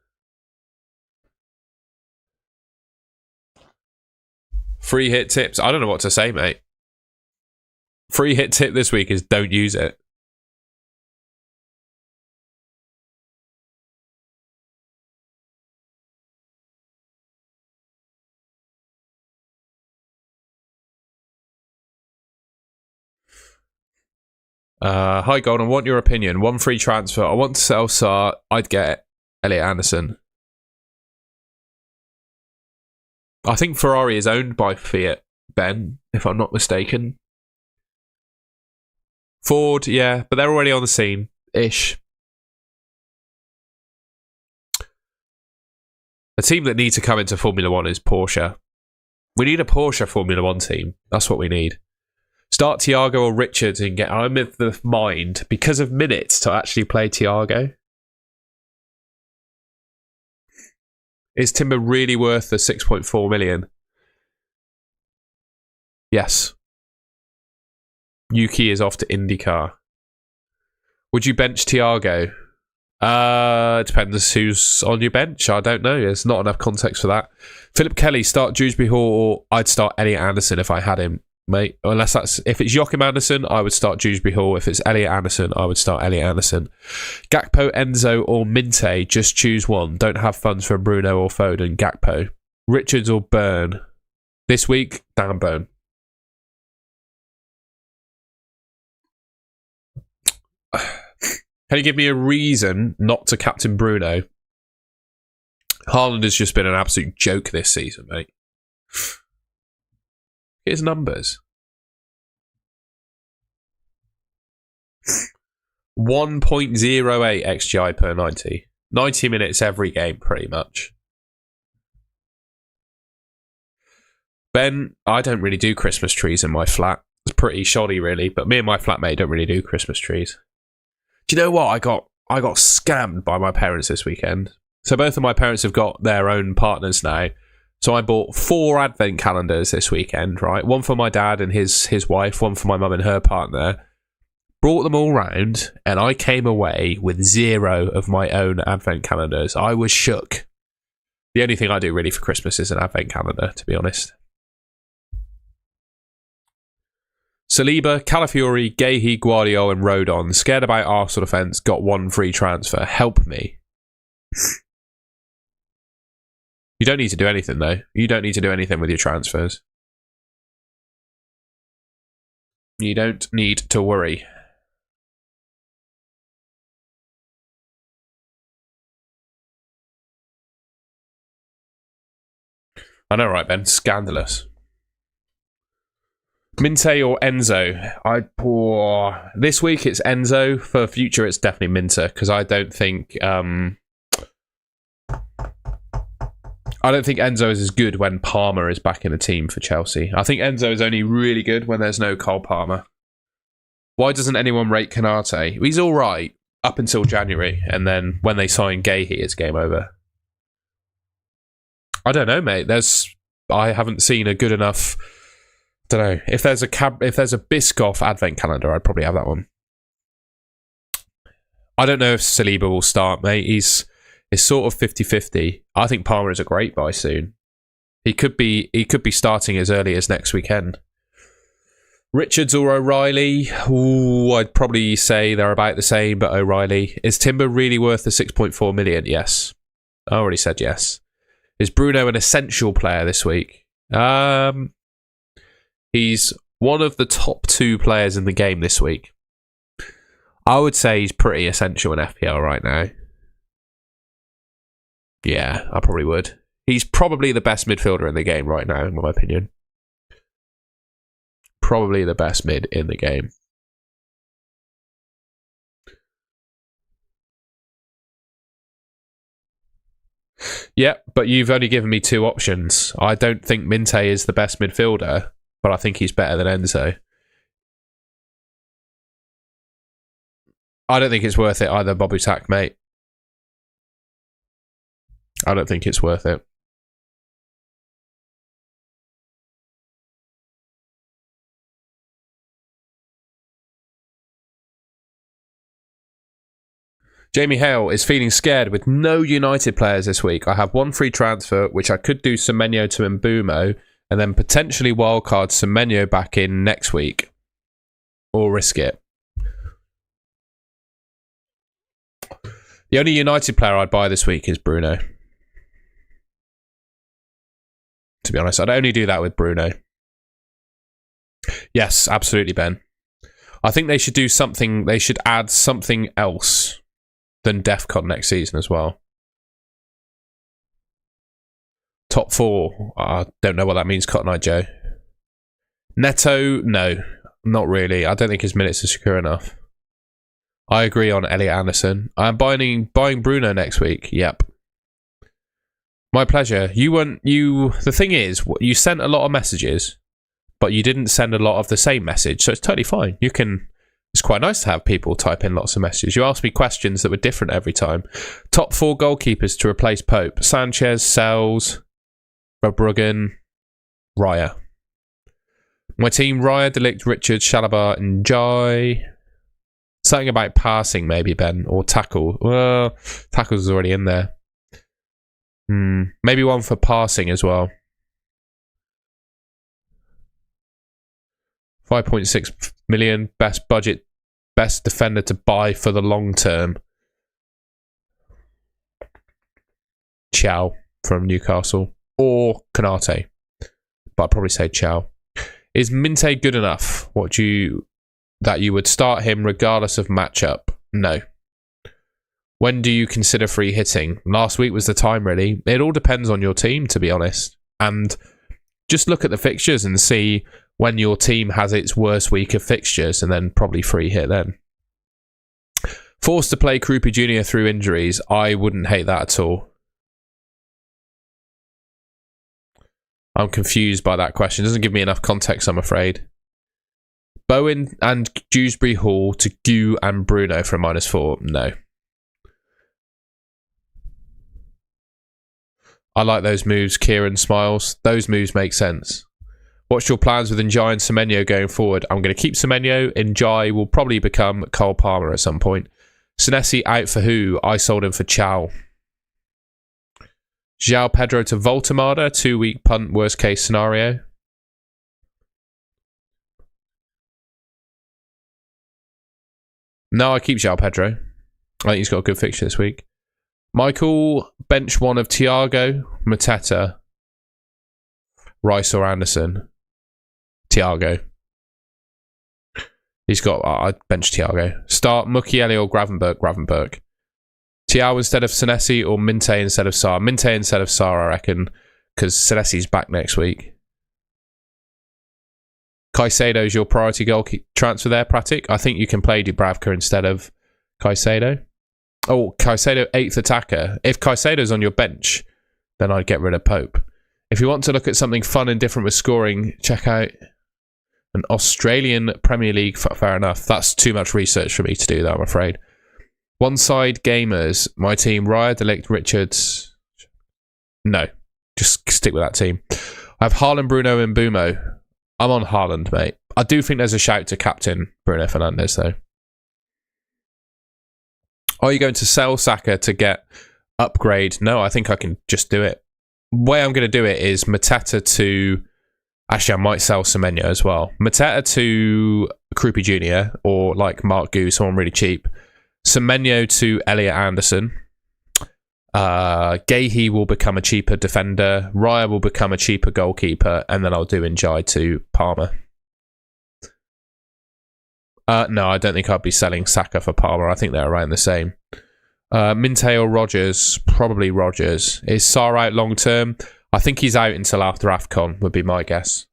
Free hit tips. I don't know what to say, mate. Free hit tip this week is don't use it. Hi, Gold. I want your opinion. One free transfer. I want to sell Sar. I'd get Elliot Anderson. I think Ferrari is owned by Fiat, Ben, if I'm not mistaken. Ford, yeah, but they're already on the scene. Ish. A team that needs to come into Formula 1 is Porsche. We need a Porsche Formula 1 team. That's what we need. Start Thiago or Richards and get... I'm in the mind, because of minutes, to actually play Thiago. Is Timber really worth the 6.4 million? Yes. Yuki is off to IndyCar. Would you bench Thiago? Depends who's on your bench. I don't know. There's not enough context for that. Philip Kelly, start Dewsbury Hall, or I'd start Elliot Anderson if I had him, mate. Unless that's... If it's Joachim Anderson, I would start Dewsbury Hall. If it's Elliot Anderson, I would start Elliot Anderson. Gakpo, Enzo, or Minte, just choose one. Don't have funds for Bruno or Foden. Gakpo. Richards or Burn. This week, Dan Burn. Can you give me a reason not to captain Bruno? Haaland has just been an absolute joke this season, mate. His numbers. 1.08 XGI per 90. 90 minutes every game, pretty much. Ben, I don't really do Christmas trees in my flat. It's pretty shoddy, really, but me and my flatmate don't really do Christmas trees. Do you know what? I got scammed by my parents this weekend. So both of my parents have got their own partners now. So I bought 4 advent calendars this weekend, right? One for my dad and his wife, one for my mum and her partner. Brought them all round, and I came away with 0 of my own advent calendars. I was shook. The only thing I do really for Christmas is an advent calendar, to be honest. Saliba, Calafiori, Gahey, Guardiola and Rodon. Scared about Arsenal defence, got 1 free transfer. Help me. You don't need to do anything, though. You don't need to do anything with your transfers. You don't need to worry. I know, right, Ben? Scandalous. Minte or Enzo? This week it's Enzo. For future, it's definitely Minte, because I don't think Enzo is as good when Palmer is back in the team for Chelsea. I think Enzo is only really good when there's no Cole Palmer. Why doesn't anyone rate Canate? He's all right up until January, and then when they sign Gahey, it's game over. I don't know, mate. I haven't seen a good enough. Don't know. If there's a Biscoff advent calendar, I'd probably have that one. I don't know if Saliba will start, mate. It's sort of 50-50. I think Palmer is a great buy soon. He could be starting as early as next weekend. Richards or O'Reilly? Ooh, I'd probably say they're about the same, but O'Reilly. Is Timber really worth the 6.4 million? Yes. I already said yes. Is Bruno an essential player this week? He's one of the top 2 players in the game this week. I would say he's pretty essential in FPL right now. Yeah, I probably would. He's probably the best midfielder in the game right now, in my opinion. Probably the best mid in the game. Yeah, but you've only given me 2 options. I don't think Minte is the best midfielder, but I think he's better than Enzo. I don't think it's worth it either, Bobby Tack, mate. I don't think it's worth it. Jamie Hale is feeling scared with no United players this week. I have 1 free transfer, which I could do Semenyo to Mbumo, and then potentially wildcard Semenyo back in next week. Or risk it. The only United player I'd buy this week is Bruno. To be honest, I'd only do that with Bruno. Yes, absolutely, Ben. I think they should do something. They should add something else than DEFCON next season as well. Top 4. I don't know what that means, Cotton Eye Joe. Neto, no, not really. I don't think his minutes are secure enough. I agree on Elliot Anderson. I'm buying BRUNO next week. Yep. My pleasure. The thing is, you sent a lot of messages, but you didn't send a lot of the same message, so it's totally fine. It's quite nice to have people type in lots of messages. You asked me questions that were different every time. Top 4 goalkeepers to replace Pope: Sanchez, Sells, Verbruggen, Raya. My team: Raya, De Ligt, Richards, Chalobah, and Jai. Something about passing, maybe, Ben, or tackle. Well, tackles is already in there. Maybe one for passing as well. 5.6 million, best budget, best defender to buy for the long term. Chow from Newcastle, or Konate, but I'd probably say Chow. Is Minte good enough? That you would start him regardless of matchup? No. When do you consider free hitting? Last week was the time, really. It all depends on your team, to be honest. And just look at the fixtures and see when your team has its worst week of fixtures, and then probably free hit then. Forced to play Krupi Jr. through injuries. I wouldn't hate that at all. I'm confused by that question. It doesn't give me enough context, I'm afraid. Bowen and Dewsbury Hall to Gu and Bruno for a -4. No. I like those moves, Kieran smiles. Those moves make sense. What's your plans with Njai and Semenyo going forward? I'm going to keep Semenyo. Njai will probably become Cole Palmer at some point. Senesi out for who? I sold him for Chow. João Pedro to Voltemada. 2-week punt, worst case scenario. No, I keep João Pedro. I think he's got a good fixture this week. Michael, bench one of Thiago, Mateta, Rice or Anderson. Thiago. He's got, I'd bench Thiago. Start Mukiele or Gravenberg. Thiago instead of Senesi or Minte instead of Sarr. Minte instead of Sarr, I reckon, because Senesi's back next week. Caicedo's your priority goal transfer there, Pratik. I think you can play Dubravka instead of Caicedo. Oh, Caicedo 8th attacker. If Caicedo's on your bench, then I'd get rid of Pope. If you want to look at something fun and different with scoring, check out an Australian Premier League. Fair enough. That's too much research for me to do that, I'm afraid. One side gamers. My team: Raya, De Ligt, Richards. No. Just stick with that team. I have Haaland, Bruno, and Bumo. I'm on Haaland, mate. I do think there's a shout to captain Bruno Fernandes, though. Are you going to sell Saka to get upgrade? No, I think I can just do it. The way I'm going to do it is Mateta to... Actually, I might sell Semenyo as well. Mateta to Krupi Jr. or like Mark Gu, someone really cheap. Semenyo to Elliot Anderson. Gahey will become a cheaper defender. Raya will become a cheaper goalkeeper. And then I'll do Njai to Palmer. No, I don't think I'd be selling Saka for Palmer. I think they're around the same. Minte or Rogers? Probably Rogers. Is Sarr out long term? I think he's out until after AFCON, would be my guess.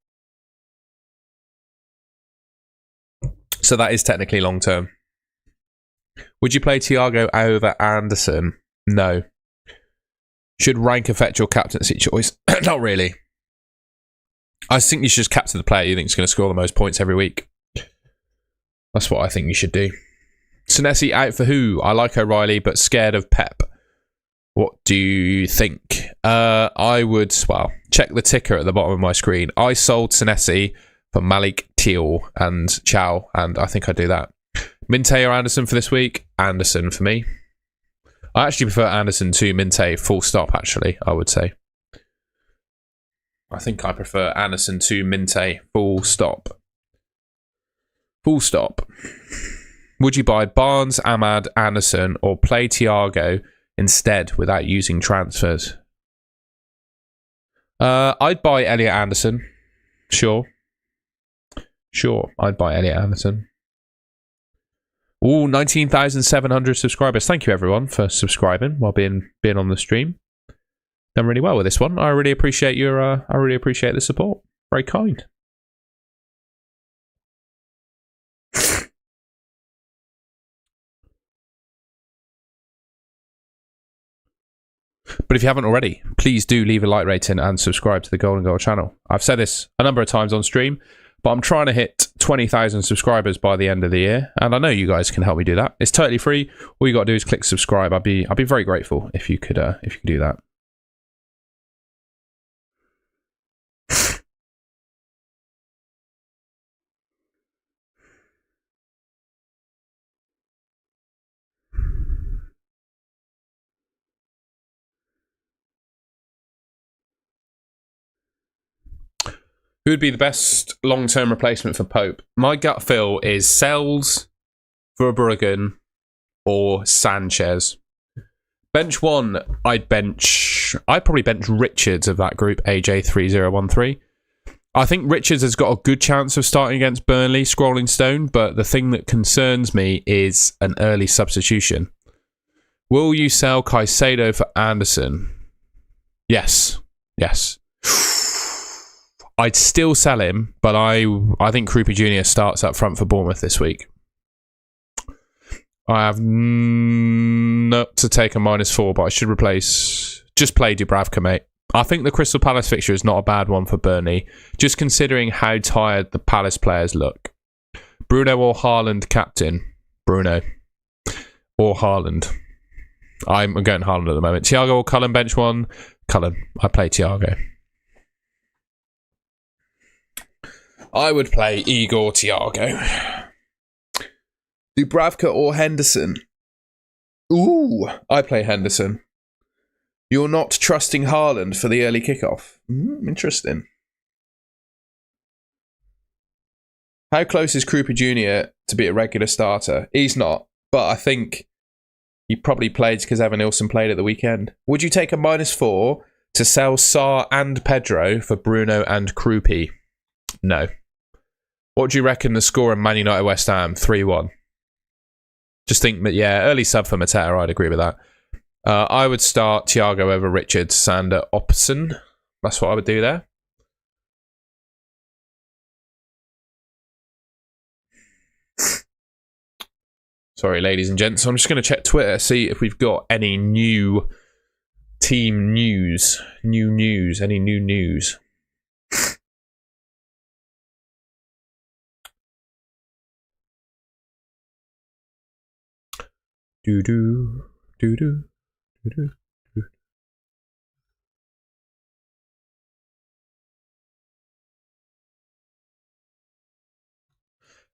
So that is technically long term. Would you play Thiago over Anderson? No. Should rank affect your captaincy choice? Not really. I think you should just captain the player you think is going to score the most points every week. That's what I think you should do. Senesi out for who? I like O'Reilly, but scared of Pep. What do you think? I would, well, check the ticker at the bottom of my screen. I sold Senesi for Malik Teal and Chow, and I think I'd do that. Minte or Anderson for this week? Anderson for me. I actually prefer Anderson to Minte, full stop, actually, I would say. I think I prefer Anderson to Minte, full stop. Full stop. Would you buy Barnes, Ahmad, Anderson, or play Thiago instead without using transfers? I'd buy Elliot Anderson. Sure. I'd buy Elliot Anderson. Ooh, 19,700 subscribers. Thank you, everyone, for subscribing while being on the stream. Done really well with this one. I really appreciate I really appreciate the support. Very kind. But if you haven't already, please do leave a like rating and subscribe to the Golden Goal channel. I've said this a number of times on stream, but I'm trying to hit 20,000 subscribers by the end of the year, and I know you guys can help me do that. It's totally free. All you got to do is click subscribe. I'd be very grateful if you could do that. Who would be the best long-term replacement for Pope? My gut feel is Sells, Verbruggen, or Sanchez. Bench one, I'd probably bench Richards of that group, AJ3013. I think Richards has got a good chance of starting against Burnley, Scrolling Stone, but the thing that concerns me is an early substitution. Will you sell Caicedo for Anderson? Yes. Yes. I'd still sell him, but I think Krupi Jr. starts up front for Bournemouth this week. I have not to take a -4, but I should replace... Just play Dubravka, mate. I think the Crystal Palace fixture is not a bad one for Burnley, just considering how tired the Palace players look. Bruno or Haaland captain? Bruno. Or Haaland. I'm going Haaland at the moment. Thiago or Cullen bench one? Cullen. I play Thiago. I would play Igor Thiago. Dubravka or Henderson? Ooh, I play Henderson. You're not trusting Haaland for the early kickoff. Interesting. How close is Krupa Jr. to be a regular starter? He's not, but I think he probably played because Evan Nilsson played at the weekend. Would you take a -4 to sell Sarr and Pedro for Bruno and Krupi? No. What do you reckon the score in Man United West Ham? 3-1. Just think, yeah, early sub for Mateta, I'd agree with that. I would start Thiago over Richards, Sander Opson. That's what I would do there. Sorry, ladies and gents. I'm just going to check Twitter, see if we've got any new team news. Any new news. Do-do, do-do, do-do.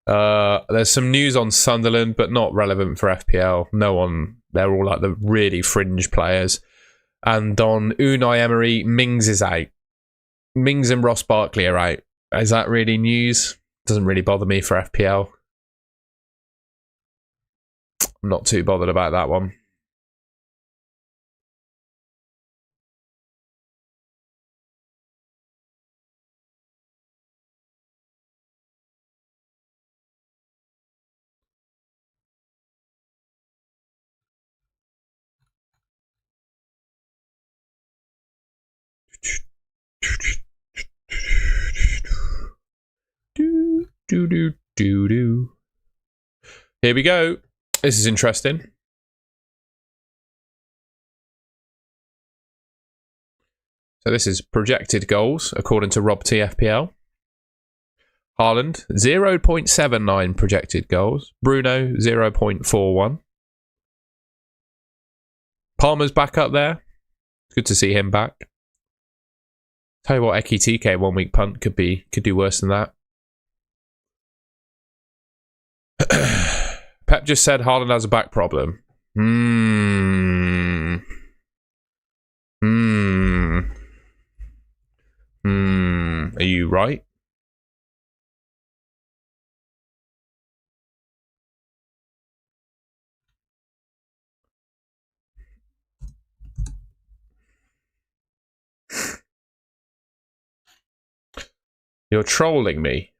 There's some news on Sunderland, but not relevant for FPL. No one, they're all like the really fringe players. And on Unai Emery, Mings is out. Mings and Ross Barkley are out. Is that really news? Doesn't really bother me for FPL. I'm not too bothered about that one. Here we go. This is interesting. So this is projected goals according to Rob T FPL. Haaland 0.79 projected goals. Bruno 0.41. Palmer's back up there. Good to see him back. Tell you what, Ekitike 1 week punt could do worse than that. Pep just said Haaland has a back problem. Are you right? You're trolling me.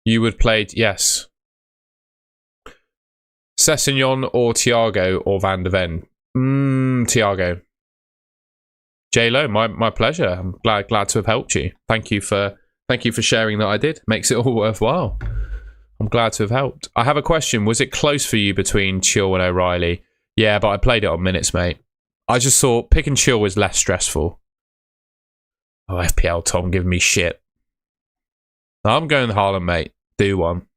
You would play, yes. Sessegnon or Thiago or Van de Ven? Thiago. J-Lo, my pleasure. I'm glad to have helped you. Thank you for sharing that I did. Makes it all worthwhile. I'm glad to have helped. I have a question. Was it close for you between Chill and O'Reilly? Yeah, but I played it on minutes, mate. I just thought pick and Chill was less stressful. Oh, FPL Tom giving me shit. I'm going Haaland, mate. Do one.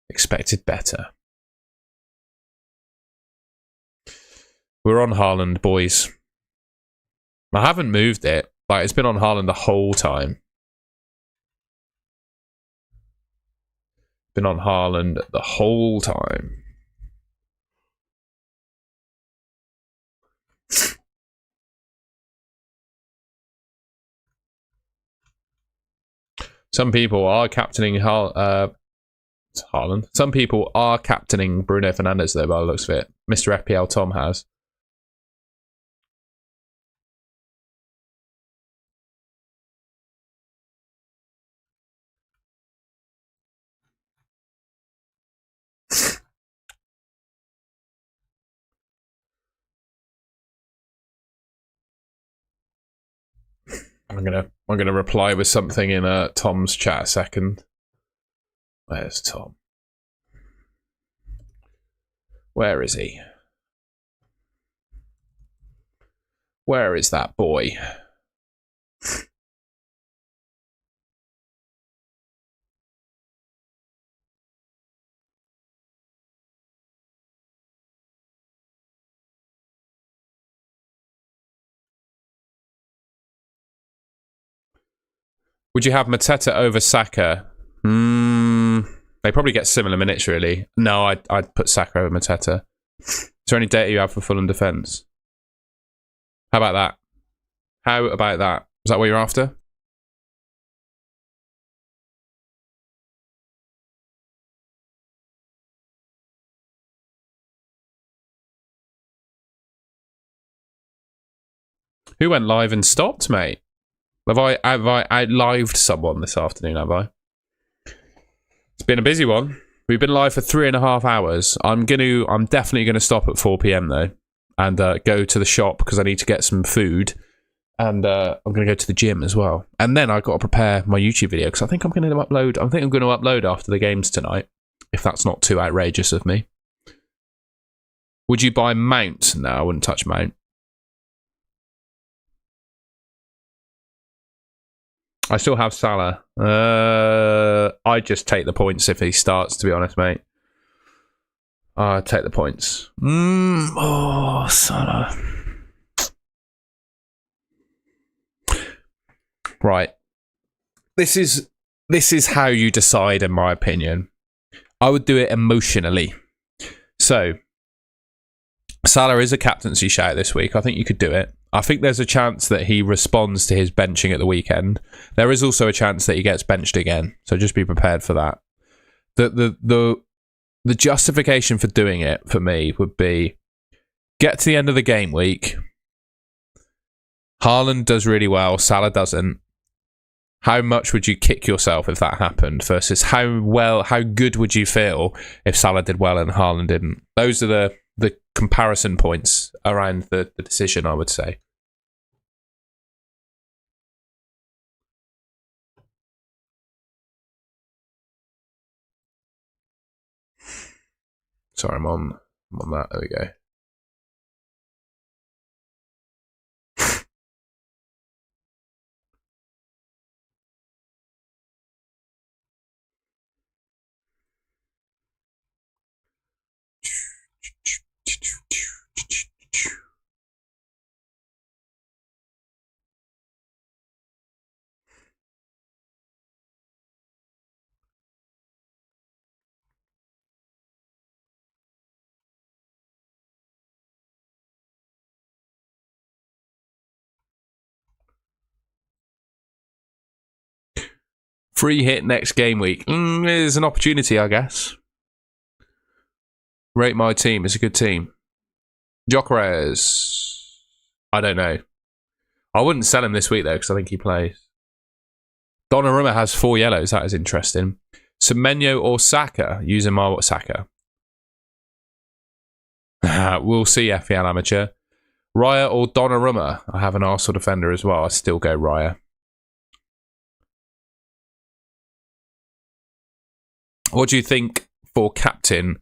Expected better. We're on Haaland, boys. I haven't moved it. Like, it's been on Haaland the whole time. Been on Haaland the whole time. Some people are captaining Haaland. Some people are captaining Bruno Fernandes, though, by the looks of it. Mr. FPL Tom has. I'm gonna reply with something in Tom's chat a second. Where's Tom? Where is he? Where is that boy? Would you have Mateta over Saka? They probably get similar minutes, really. No, I'd put Saka over Mateta. Is there any data you have for Fulham defence? How about that? How about that? Is that what you're after? Who went live and stopped, mate? Have I outlived someone this afternoon, have I? It's been a busy one. We've been live for 3.5 hours. I'm definitely gonna stop at 4 PM though, and go to the shop because I need to get some food, and I'm gonna go to the gym as well. And then I've got to prepare my YouTube video because I think I'm going to upload after the games tonight, if that's not too outrageous of me. Would you buy Mount? No, I wouldn't touch Mount. I still have Salah. I'd just take the points if he starts, to be honest, mate. I'd take the points. Oh, Salah. Right. This is how you decide, in my opinion. I would do it emotionally. So, Salah is a captaincy shout this week. I think you could do it. I think there's a chance that he responds to his benching at the weekend. There is also a chance that he gets benched again. So just be prepared for that. The justification for doing it for me would be get to the end of the game week. Haaland does really well. Salah doesn't. How much would you kick yourself if that happened versus how good would you feel if Salah did well and Haaland didn't? Those are the comparison points around the decision, I would say. Sorry, I'm on that. There we go. Free hit next game week. There's an opportunity, I guess. Rate my team. It's a good team. Jokeres. I don't know. I wouldn't sell him this week, though, because I think he plays. Donnarumma has 4 yellows. That is interesting. Semenyo or Saka? Using my Saka. We'll see, FPL Amateur. Raya or Donnarumma? I have an Arsenal defender as well. I still go Raya. What do you think for captain?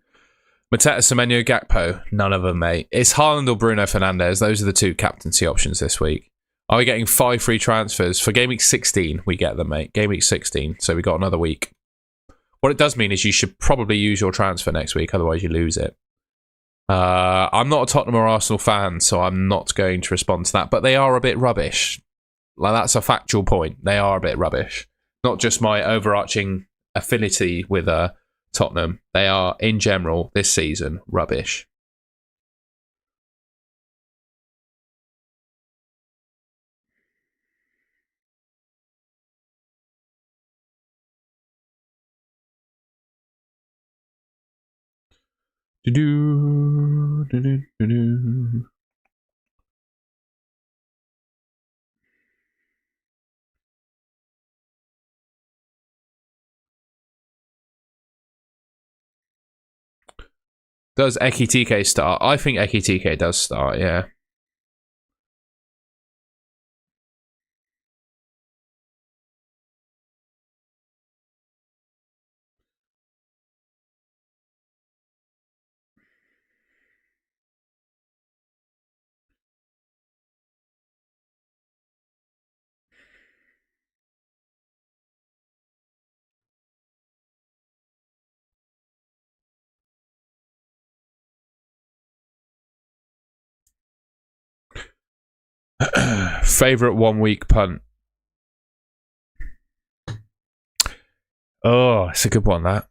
Mateta, Semenyo, Gakpo? None of them, mate. It's Haaland or Bruno Fernandes. Those are the 2 captaincy options this week. Are we getting 5 free transfers? For Game Week 16, we get them, mate. Game Week 16, so we got another week. What it does mean is you should probably use your transfer next week, otherwise you lose it. I'm not a Tottenham or Arsenal fan, so I'm not going to respond to that, but they are a bit rubbish. Like, that's a factual point. They are a bit rubbish. Not just my overarching affinity with Tottenham. They are, in general, this season, rubbish. Does Ekitike start? I think Ekitike does start, yeah. Favorite 1 week punt? Oh, it's a good one, that.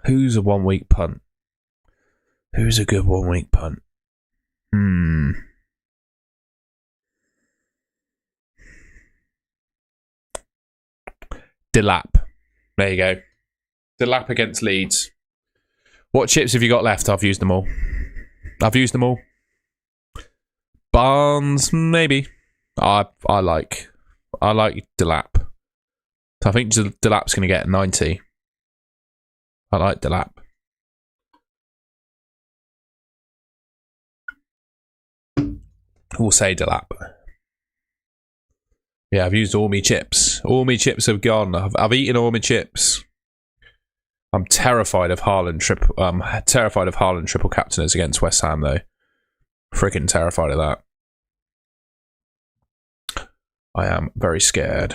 Who's a 1 week punt? Who's a good 1 week punt? Delap. There you go. Delap against Leeds. What chips have you got left? I've used them all. Barnes, maybe. I like Delap. I think Delap's going to get 90. I like Delap. We'll say Delap. Yeah, I've used all my chips. All my chips have gone. I've eaten all my chips. I'm terrified of Haaland triple captainers against West Ham, though. Freaking terrified of that. I am very scared.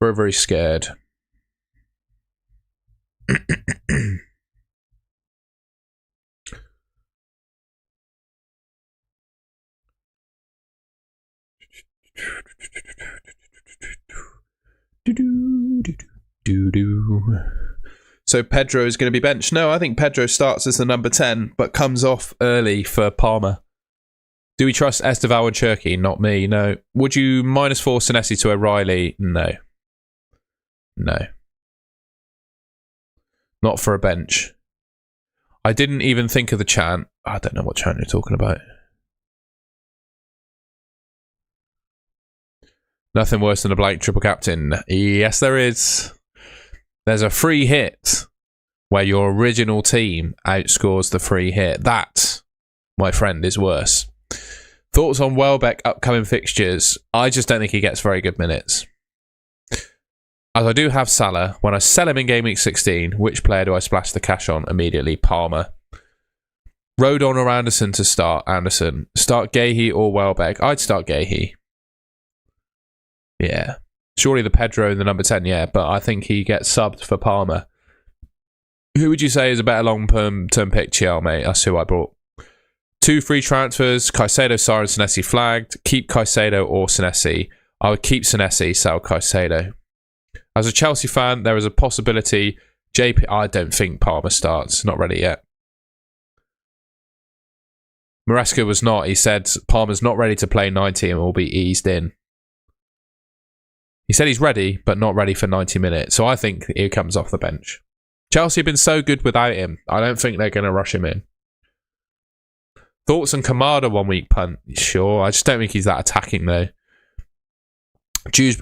Very, very scared. So Pedro is going to be benched. No, I think Pedro starts as the number 10, but comes off early for Palmer. Do we trust Esteval and Cherky? Not me, no. Would you -4 Senesi to O'Reilly? No. Not for a bench. I didn't even think of the chant. I don't know what chant you're talking about. Nothing worse than a blank triple captain. Yes, there is. There's a free hit where your original team outscores the free hit. That, my friend, is worse. Thoughts on Welbeck upcoming fixtures? I just don't think he gets very good minutes. As I do have Salah, when I sell him in Game Week 16, which player do I splash the cash on immediately? Palmer. Rodon or Anderson to start? Anderson. Start Gahey or Welbeck? I'd start Gahey. Yeah. Surely the Pedro in the number 10, yeah, but I think he gets subbed for Palmer. Who would you say is a better long-term pick? Chiel, mate. That's who I brought. 2 free transfers. Caicedo, Sarr and Senesi flagged. Keep Caicedo or Senesi. I would keep Senesi, sell Caicedo. As a Chelsea fan, there is a possibility I don't think Palmer starts. Not ready yet. Maresca was not. He said Palmer's not ready to play 90 and will be eased in. He said he's ready, but not ready for 90 minutes. So I think he comes off the bench. Chelsea have been so good without him. I don't think they're going to rush him in. Thoughts on Kamada 1 week punt? Sure. I just don't think he's that attacking though.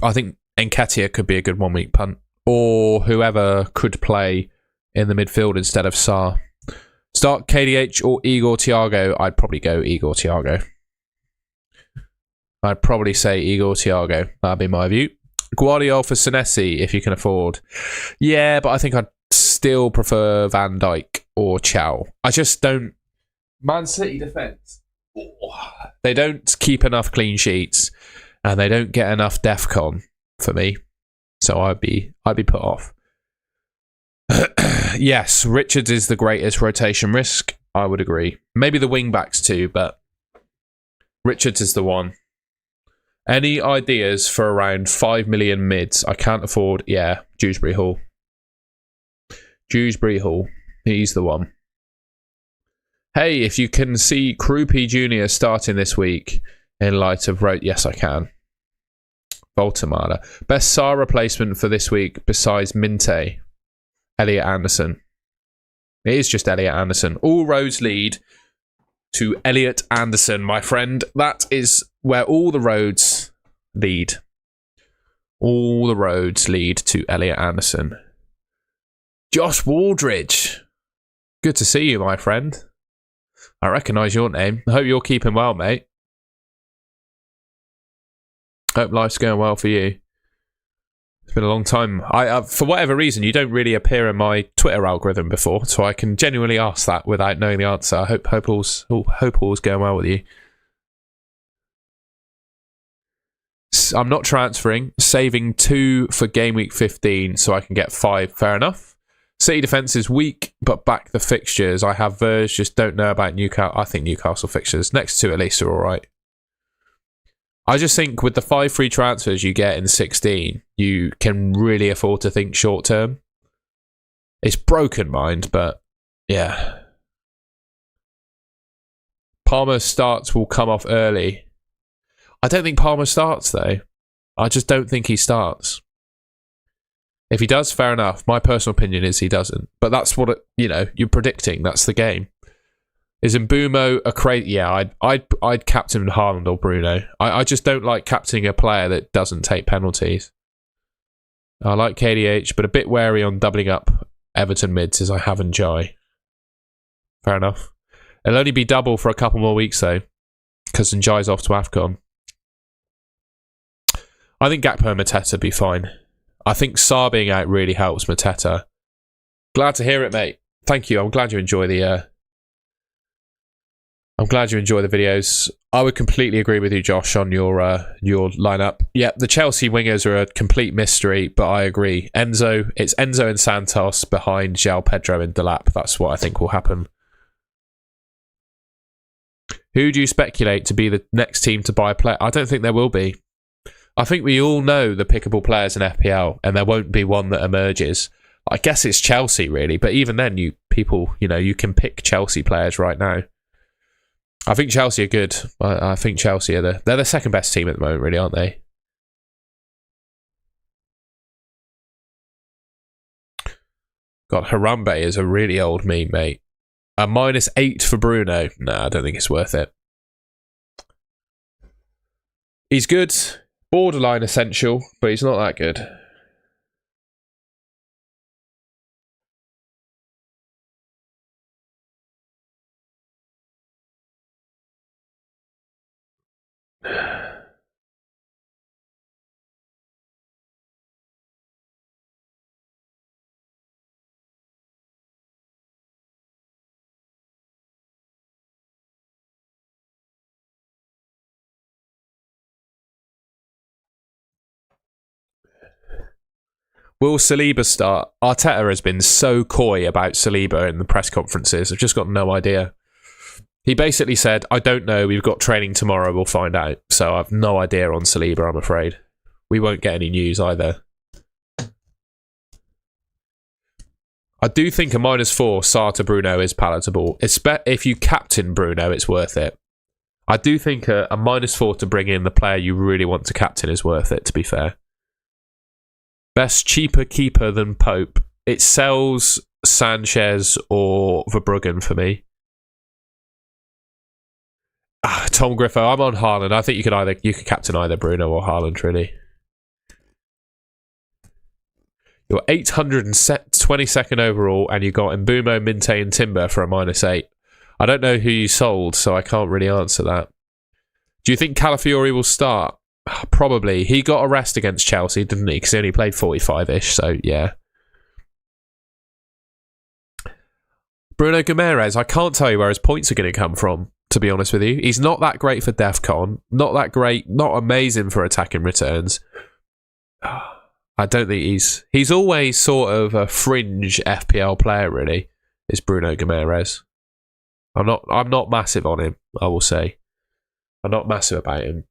I think Nketiah could be a good 1 week punt. Or whoever could play in the midfield instead of Sarr. Start KDH or Igor Thiago? I'd probably go Igor Thiago. I'd probably say Igor Thiago. That'd be my view. Guardiola for Senesi, if you can afford. Yeah, but I think I'd still prefer Van Dijk or Chow. I just don't... Man City defence. They don't keep enough clean sheets and they don't get enough DEFCON for me. So I'd be put off. Yes, Richards is the greatest rotation risk. I would agree. Maybe the wing backs too, but Richards is the one. Any ideas for around 5 million mids? I can't afford. Yeah, Dewsbury Hall. Dewsbury Hall. He's the one. Hey, if you can see Krupi Jr. starting this week in light of yes, I can. Voltamada. Best SAR replacement for this week besides Minte. Elliot Anderson. It is just Elliot Anderson. All roads lead to Elliot Anderson, my friend. That is where all the roads lead. All the roads lead to Elliot Anderson. Josh Waldridge. Good to see you, my friend. I recognise your name. I hope you're keeping well, mate. Hope life's going well for you. It's been a long time. For whatever reason, you don't really appear in my Twitter algorithm before, so I can genuinely ask that without knowing the answer. I hope all's going well with you. I'm not transferring. Saving 2 for game week 15 so I can get 5. Fair enough. City defence is weak, but back the fixtures. I have Verge, just don't know about Newcastle. I think Newcastle fixtures, next 2 at least, are alright. I just think with the 5 free transfers you get in 16, you can really afford to think short term. It's broken mind, but yeah. Palmer starts will come off early. I don't think Palmer starts though. I just don't think he starts. If he does, fair enough. My personal opinion is he doesn't. But that's what you're predicting. That's the game. Is Mbumo a crazy? Yeah, I'd captain Haaland or Bruno. I just don't like captaining a player that doesn't take penalties. I like KDH, but a bit wary on doubling up Everton mids as I have Njai. Fair enough. It'll only be double for a couple more weeks though, because Njai's off to AFCON. I think Gakpo and Mateta would be fine. I think Sarr being out really helps Mateta. Glad to hear it, mate. Thank you. I'm glad you enjoy the videos. I would completely agree with you, Josh, on your lineup. Yeah, the Chelsea wingers are a complete mystery, but I agree. It's Enzo and Santos behind João Pedro and Delap. That's what I think will happen. Who do you speculate to be the next team to buy a player? I don't think there will be. I think we all know the pickable players in FPL, and there won't be one that emerges. I guess it's Chelsea, really, but even then, you can pick Chelsea players right now. I think Chelsea are good. I think Chelsea they're the second best team at the moment, really, aren't they? God, Harambe is a really old meme, mate. A -8 for Bruno. No, I don't think it's worth it. He's good. Borderline essential, but he's not that good. Will Saliba start? Arteta has been so coy about Saliba in the press conferences. I've just got no idea. He basically said, I don't know, we've got training tomorrow, we'll find out. So I've no idea on Saliba, I'm afraid. We won't get any news either. I do think a -4 Sarr to Bruno is palatable. If you captain Bruno, it's worth it. I do think a -4 to bring in the player you really want to captain is worth it, to be fair. Best cheaper keeper than Pope. It sells Sanchez or Verbruggen for me. Tom Griffo, I'm on Haaland. I think you could captain either Bruno or Haaland, really. You're 822nd overall, and you got Mbumo, Minte, and Timber for a -8. I don't know who you sold, so I can't really answer that. Do you think Calafiori will start? Probably. He got a rest against Chelsea, didn't he? Because he only played 45-ish, so yeah. Bruno Guimaraes, I can't tell you where his points are going to come from, to be honest with you. He's not that great for DEFCON. Not that great. Not amazing for attacking returns. I don't think he's always sort of a fringe FPL player, really, is Bruno Guimaraes. I'm not massive on him, I will say. I'm not massive about him.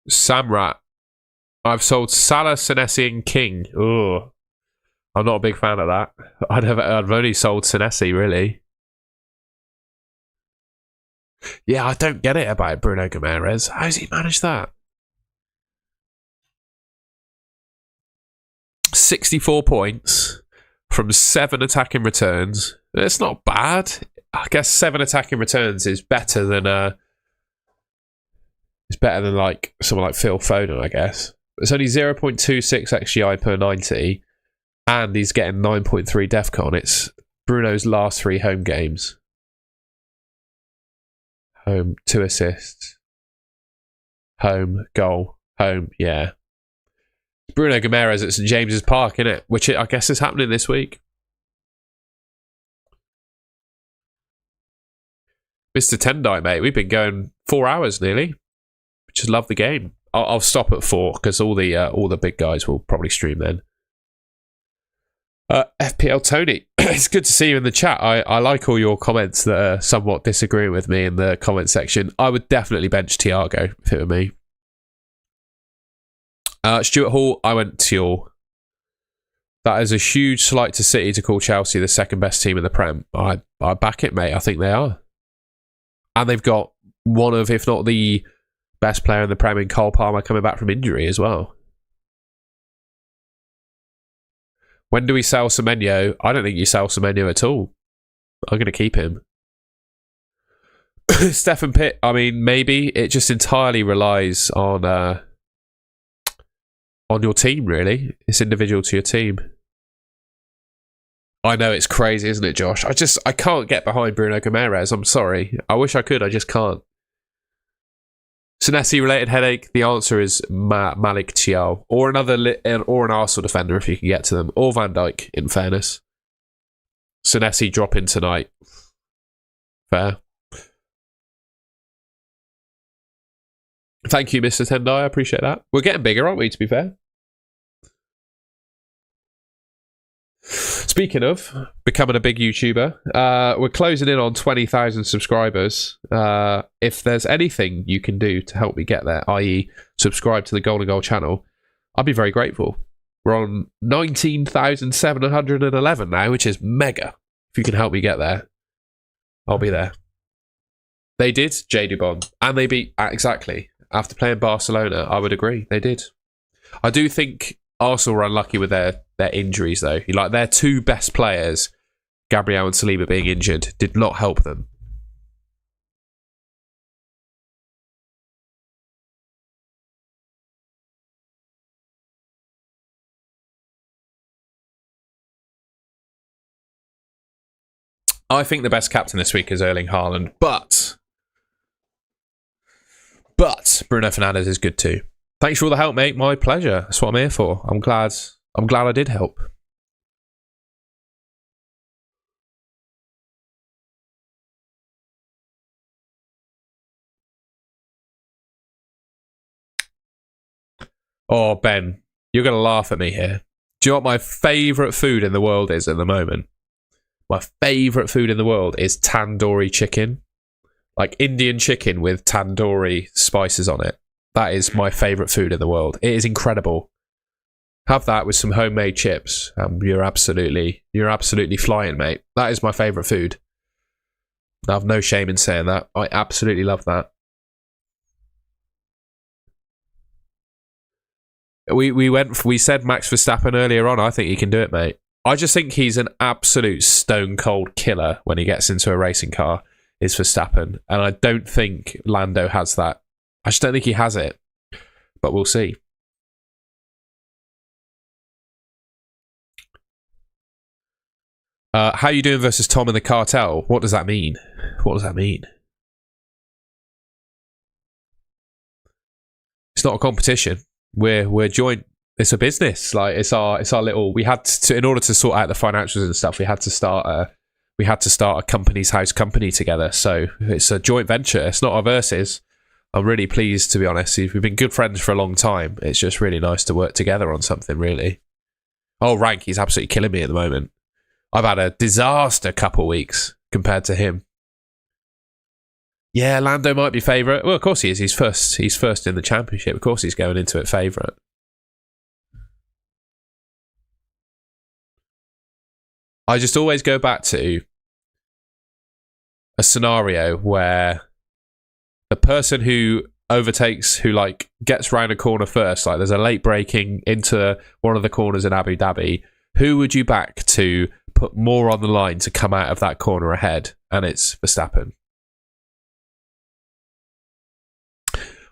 Samrat. I've sold Salah, Senesi, and King. Ugh. I'm not a big fan of that. I've only sold Senesi, really. Yeah, I don't get it about Bruno Guimaraes. How's he managed that? 64 points from 7 attacking returns. It's not bad. I guess 7 attacking returns is better than like someone like Phil Foden, I guess. It's only 0.26 XGI per 90, and he's getting 9.3 DEFCON. It's Bruno's last 3 home games. Home, 2 assists. Home, goal. Home, yeah. Bruno Guimaraes at St James's Park, innit? Which I guess is happening this week. Mr. Tendai, mate, we've been going 4 hours nearly. Just love the game. I'll stop at 4 because all the big guys will probably stream then. FPL Tony, it's good to see you in the chat. I like all your comments that are somewhat disagreeing with me in the comment section. I would definitely bench Thiago if it were me. Stuart Hall, I went Tuchel. That is a huge slight to City to call Chelsea the second best team in the Prem. I back it, mate. I think they are. And they've got one of, if not the best player in the Prem in Cole Palmer coming back from injury as well. When do we sell Semenyo? I don't think you sell Semenyo at all. I'm going to keep him. Stefan Pitt, I mean, maybe. It just entirely relies on your team, really. It's individual to your team. I know, it's crazy, isn't it, Josh? I can't get behind Bruno Guimaraes. I'm sorry. I wish I could. I just can't. Senesi-related headache? The answer is Malik Thiaw. Or an Arsenal defender if you can get to them. Or Van Dijk, in fairness. Senesi dropping tonight. Fair. Thank you, Mr. Tendai. I appreciate that. We're getting bigger, aren't we, to be fair? Speaking of becoming a big YouTuber, we're closing in on 20,000 subscribers. If there's anything you can do to help me get there, i.e. subscribe to the Golden Goal channel, I'd be very grateful. We're on 19,711 now, which is mega. If you can help me get there, I'll be there. They did, J. Dubon. And they beat, exactly. After playing Barcelona, I would agree. They did. I do think Arsenal were unlucky with their injuries, though. Like, their 2 best players, Gabriel and Saliba, being injured, did not help them. I think the best captain this week is Erling Haaland, but Bruno Fernandes is good too. Thanks for all the help, mate. My pleasure. That's what I'm here for. I'm glad I did help. Oh, Ben, you're going to laugh at me here. Do you know what my favourite food in the world is at the moment? My favourite food in the world is tandoori chicken. Like Indian chicken with tandoori spices on it. That is my favourite food in the world. It is incredible. Have that with some homemade chips. You're absolutely flying, mate. That is my favourite food. I have no shame in saying that. I absolutely love that. We said Max Verstappen earlier on. I think he can do it, mate. I just think he's an absolute stone cold killer when he gets into a racing car, is Verstappen. And I don't think Lando has that. I just don't think he has it. But we'll see. How you doing versus Tom in the cartel? What does that mean? What does that mean? It's not a competition. We're joint. It's a business. Like it's our little. We had to, in order to sort out the financials and stuff. We had to start a company's house company together. So it's a joint venture. It's not our versus. I'm really pleased, to be honest. We've been good friends for a long time. It's just really nice to work together on something. Really. Oh, Rank, he's absolutely killing me at the moment. I've had a disaster couple weeks compared to him. Yeah, Lando might be favourite. Well, of course he is. He's first in the championship. Of course he's going into it favourite. I just always go back to a scenario where the person who overtakes, who like gets round a corner first, like there's a late braking into one of the corners in Abu Dhabi, who would you back to put more on the line to come out of that corner ahead? And it's Verstappen.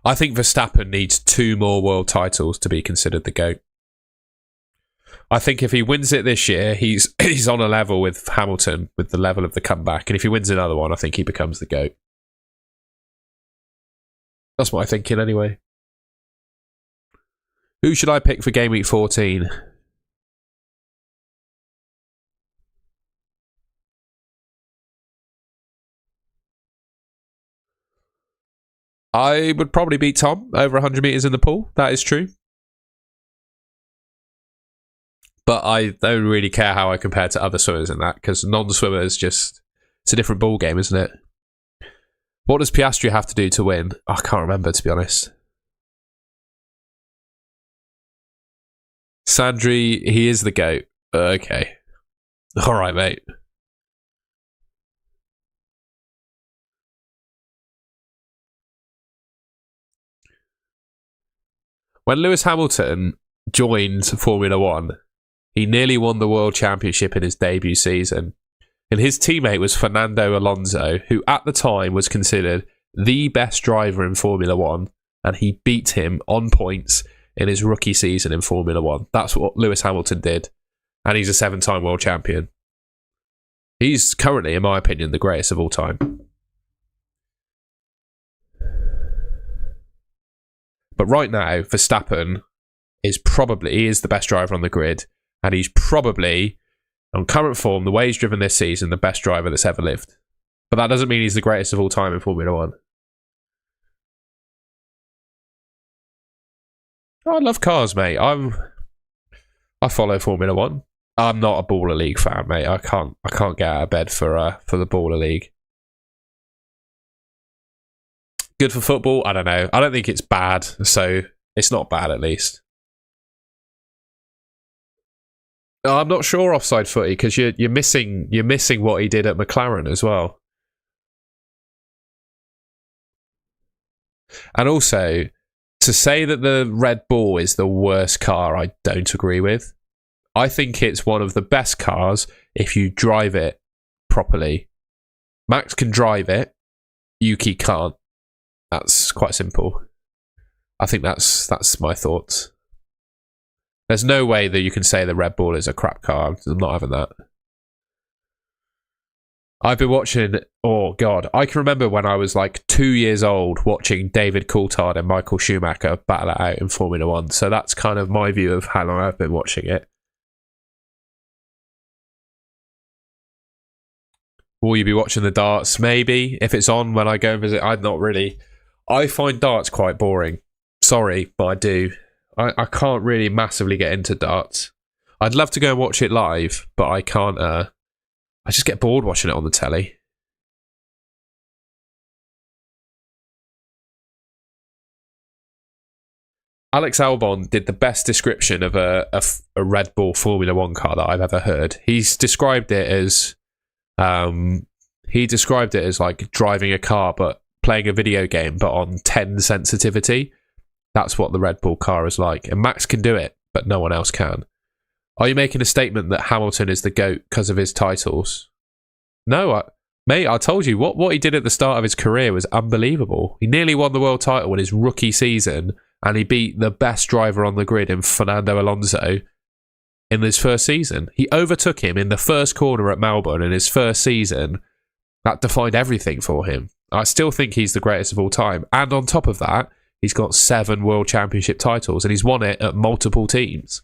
I think Verstappen needs 2 more world titles to be considered the GOAT. I think if he wins it this year, he's on a level with Hamilton, with the level of the comeback. And if he wins another one, I think he becomes the GOAT. That's what I'm thinking anyway. Who should I pick for Game Week 14? I would probably beat Tom over 100 metres in the pool. That is true. But I don't really care how I compare to other swimmers in that, because non-swimmers just... It's a different ball game, isn't it? What does Piastri have to do to win? I can't remember, to be honest. Sandri, he is the GOAT. Okay. All right, mate. When Lewis Hamilton joined Formula One, he nearly won the World Championship in his debut season. And his teammate was Fernando Alonso, who at the time was considered the best driver in Formula One. And he beat him on points in his rookie season in Formula One. That's what Lewis Hamilton did. And he's a 7-time world champion. He's currently, in my opinion, the greatest of all time. But right now, Verstappen is the best driver on the grid. And he's probably, on current form, the way he's driven this season, the best driver that's ever lived. But that doesn't mean he's the greatest of all time in Formula One. I love cars, mate. I follow Formula One. I'm not a Baller League fan, mate. I can't get out of bed for the Baller League. Good for football? I don't know. I don't think it's bad, so it's not bad at least. I'm not sure offside footy, because you're missing what he did at McLaren as well. And also, to say that the Red Bull is the worst car, I don't agree with. I think it's one of the best cars if you drive it properly. Max can drive it, Yuki can't. That's quite simple. I think that's my thoughts. There's no way that you can say the Red Bull is a crap car. I'm not having that. I've been watching... Oh, God. I can remember when I was like 2 years old watching David Coulthard and Michael Schumacher battle it out in Formula One. So that's kind of my view of how long I've been watching it. Will you be watching the darts? Maybe. If it's on when I go and visit. I'm not really... I find darts quite boring. Sorry, but I do. I can't really massively get into darts. I'd love to go and watch it live, but I can't I just get bored watching it on the telly. Alex Albon did the best description of a Red Bull Formula One car that I've ever heard. He's described it as like driving a car but playing a video game but on 10 sensitivity. That's what the Red Bull car is like. And Max can do it, but no one else can. Are you making a statement that Hamilton is the GOAT because of his titles? No, mate, I told you, what he did at the start of his career was unbelievable. He nearly won the world title in his rookie season, and he beat the best driver on the grid in Fernando Alonso in his first season. He overtook him in the first corner at Melbourne in his first season. That defined everything for him. I still think he's the greatest of all time. And on top of that, he's got 7 World Championship titles, and he's won it at multiple teams.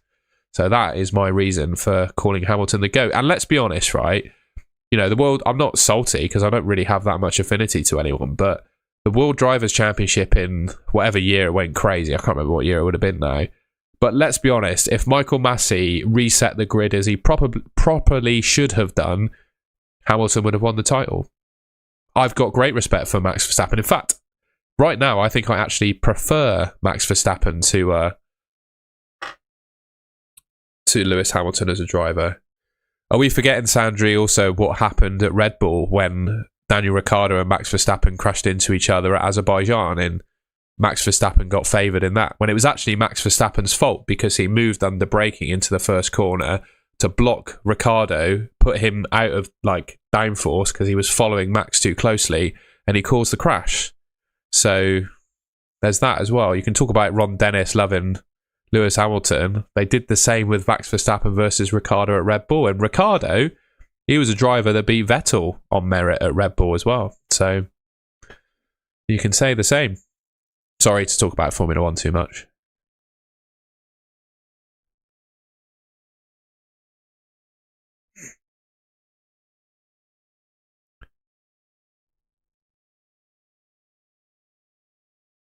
So that is my reason for calling Hamilton the GOAT. And let's be honest, right? You know, the world, I'm not salty because I don't really have that much affinity to anyone, but the World Drivers' Championship in whatever year it went crazy, I can't remember what year it would have been now. But let's be honest, if Michael Massey reset the grid as he properly should have done, Hamilton would have won the title. I've got great respect for Max Verstappen. In fact, right now, I think I actually prefer Max Verstappen to Lewis Hamilton as a driver. Are we forgetting, Sandri, also what happened at Red Bull when Daniel Ricciardo and Max Verstappen crashed into each other at Azerbaijan, and Max Verstappen got favoured in that, when it was actually Max Verstappen's fault because he moved under braking into the first corner to block Ricciardo, put him out of like downforce because he was following Max too closely, and he caused the crash. So there's that as well. You can talk about Ron Dennis loving Lewis Hamilton. They did the same with Max Verstappen versus Ricciardo at Red Bull, and Ricciardo, he was a driver that beat Vettel on merit at Red Bull as well. So you can say the same. Sorry to talk about Formula One too much.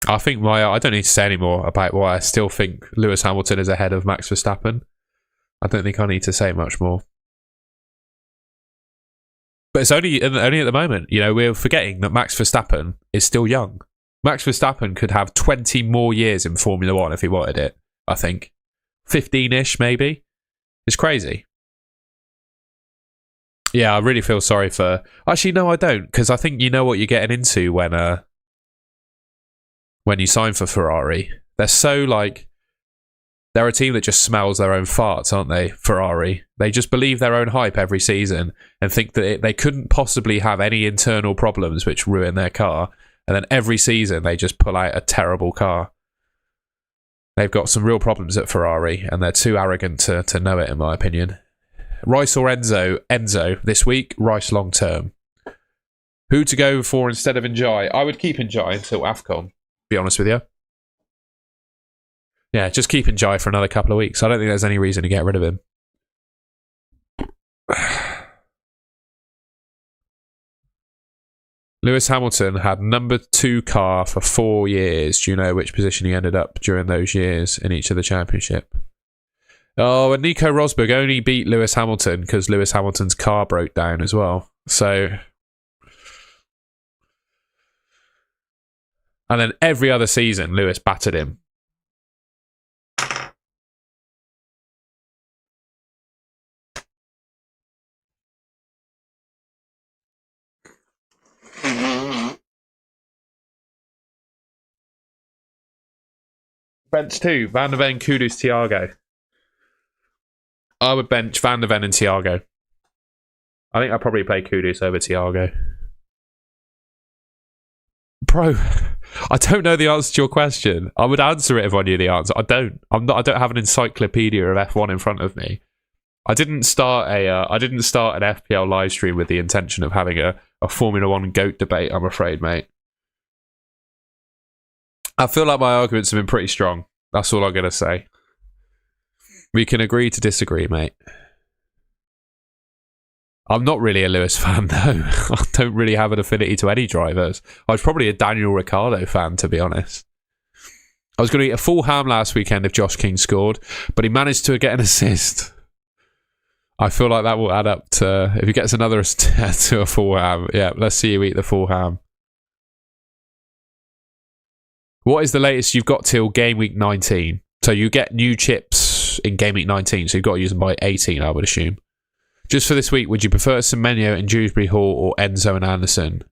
I think I don't need to say any more about why I still think Lewis Hamilton is ahead of Max Verstappen. I don't think I need to say much more. But it's only at the moment. You know, we're forgetting that Max Verstappen is still young. Max Verstappen could have 20 more years in Formula One if he wanted it, I think. 15-ish, maybe. It's crazy. Yeah, I really feel sorry for... Actually, no, I don't, because I think you know what you're getting into when you sign for Ferrari. They're so, like... They're a team that just smells their own farts, aren't they, Ferrari? They just believe their own hype every season and think that they couldn't possibly have any internal problems which ruin their car. And then every season, they just pull out a terrible car. They've got some real problems at Ferrari, and they're too arrogant to know it, in my opinion. Rice or Enzo? Enzo this week, Rice long term. Who to go for instead of Njai? I would keep Njai until AFCON, be honest with you. Yeah, just keep Njai for another couple of weeks. I don't think there's any reason to get rid of him. Lewis Hamilton had number 2 car for 4 years. Do you know which position he ended up during those years in each of the championship? Oh, and Nico Rosberg only beat Lewis Hamilton because Lewis Hamilton's car broke down as well. So, and then every other season, Lewis battered him. Bench 2, Van der Ven, Kudus, Thiago. I would bench Van der Ven and Thiago. I think I'd probably play Kudus over Thiago. Bro, I don't know the answer to your question. I would answer it if I knew the answer. I don't. I don't have an encyclopedia of F1 in front of me. I didn't start an FPL live stream with the intention of having a Formula One GOAT debate, I'm afraid, mate. I feel like my arguments have been pretty strong. That's all I'm going to say. We can agree to disagree, mate. I'm not really a Lewis fan, though. I don't really have an affinity to any drivers. I was probably a Daniel Ricciardo fan, to be honest. I was going to eat a full ham last weekend if Josh King scored, but he managed to get an assist. I feel like that will add up to, if he gets another to a full ham. Yeah, let's see you eat the full ham. What is the latest you've got till game week 19? So you get new chips in game week 19, so you've got to use them by 18, I would assume. Just for this week, would you prefer Semenyo and Dewsbury Hall or Enzo and Anderson?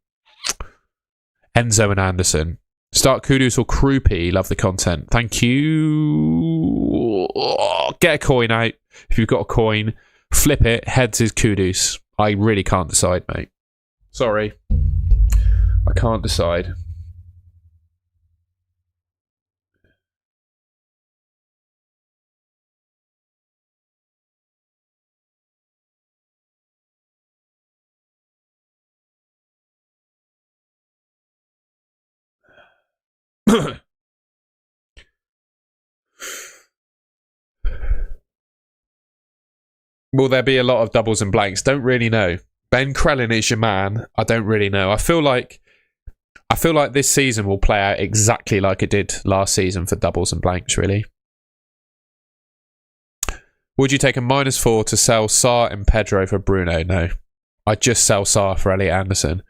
Enzo and Anderson. Start Kudus or Krupi. Love the content. Thank you. Oh, get a coin out. If you've got a coin, flip it. Heads is Kudus. I really can't decide, mate. Sorry. I can't decide. Will there be a lot of doubles and blanks? Don't really know. Ben Krellin is your man. I don't really know. I feel like this season will play out exactly like it did last season for doubles and blanks, really. Would you take a -4 to sell Sarr and Pedro for Bruno? No. I'd just sell Sarr for Elliot Anderson.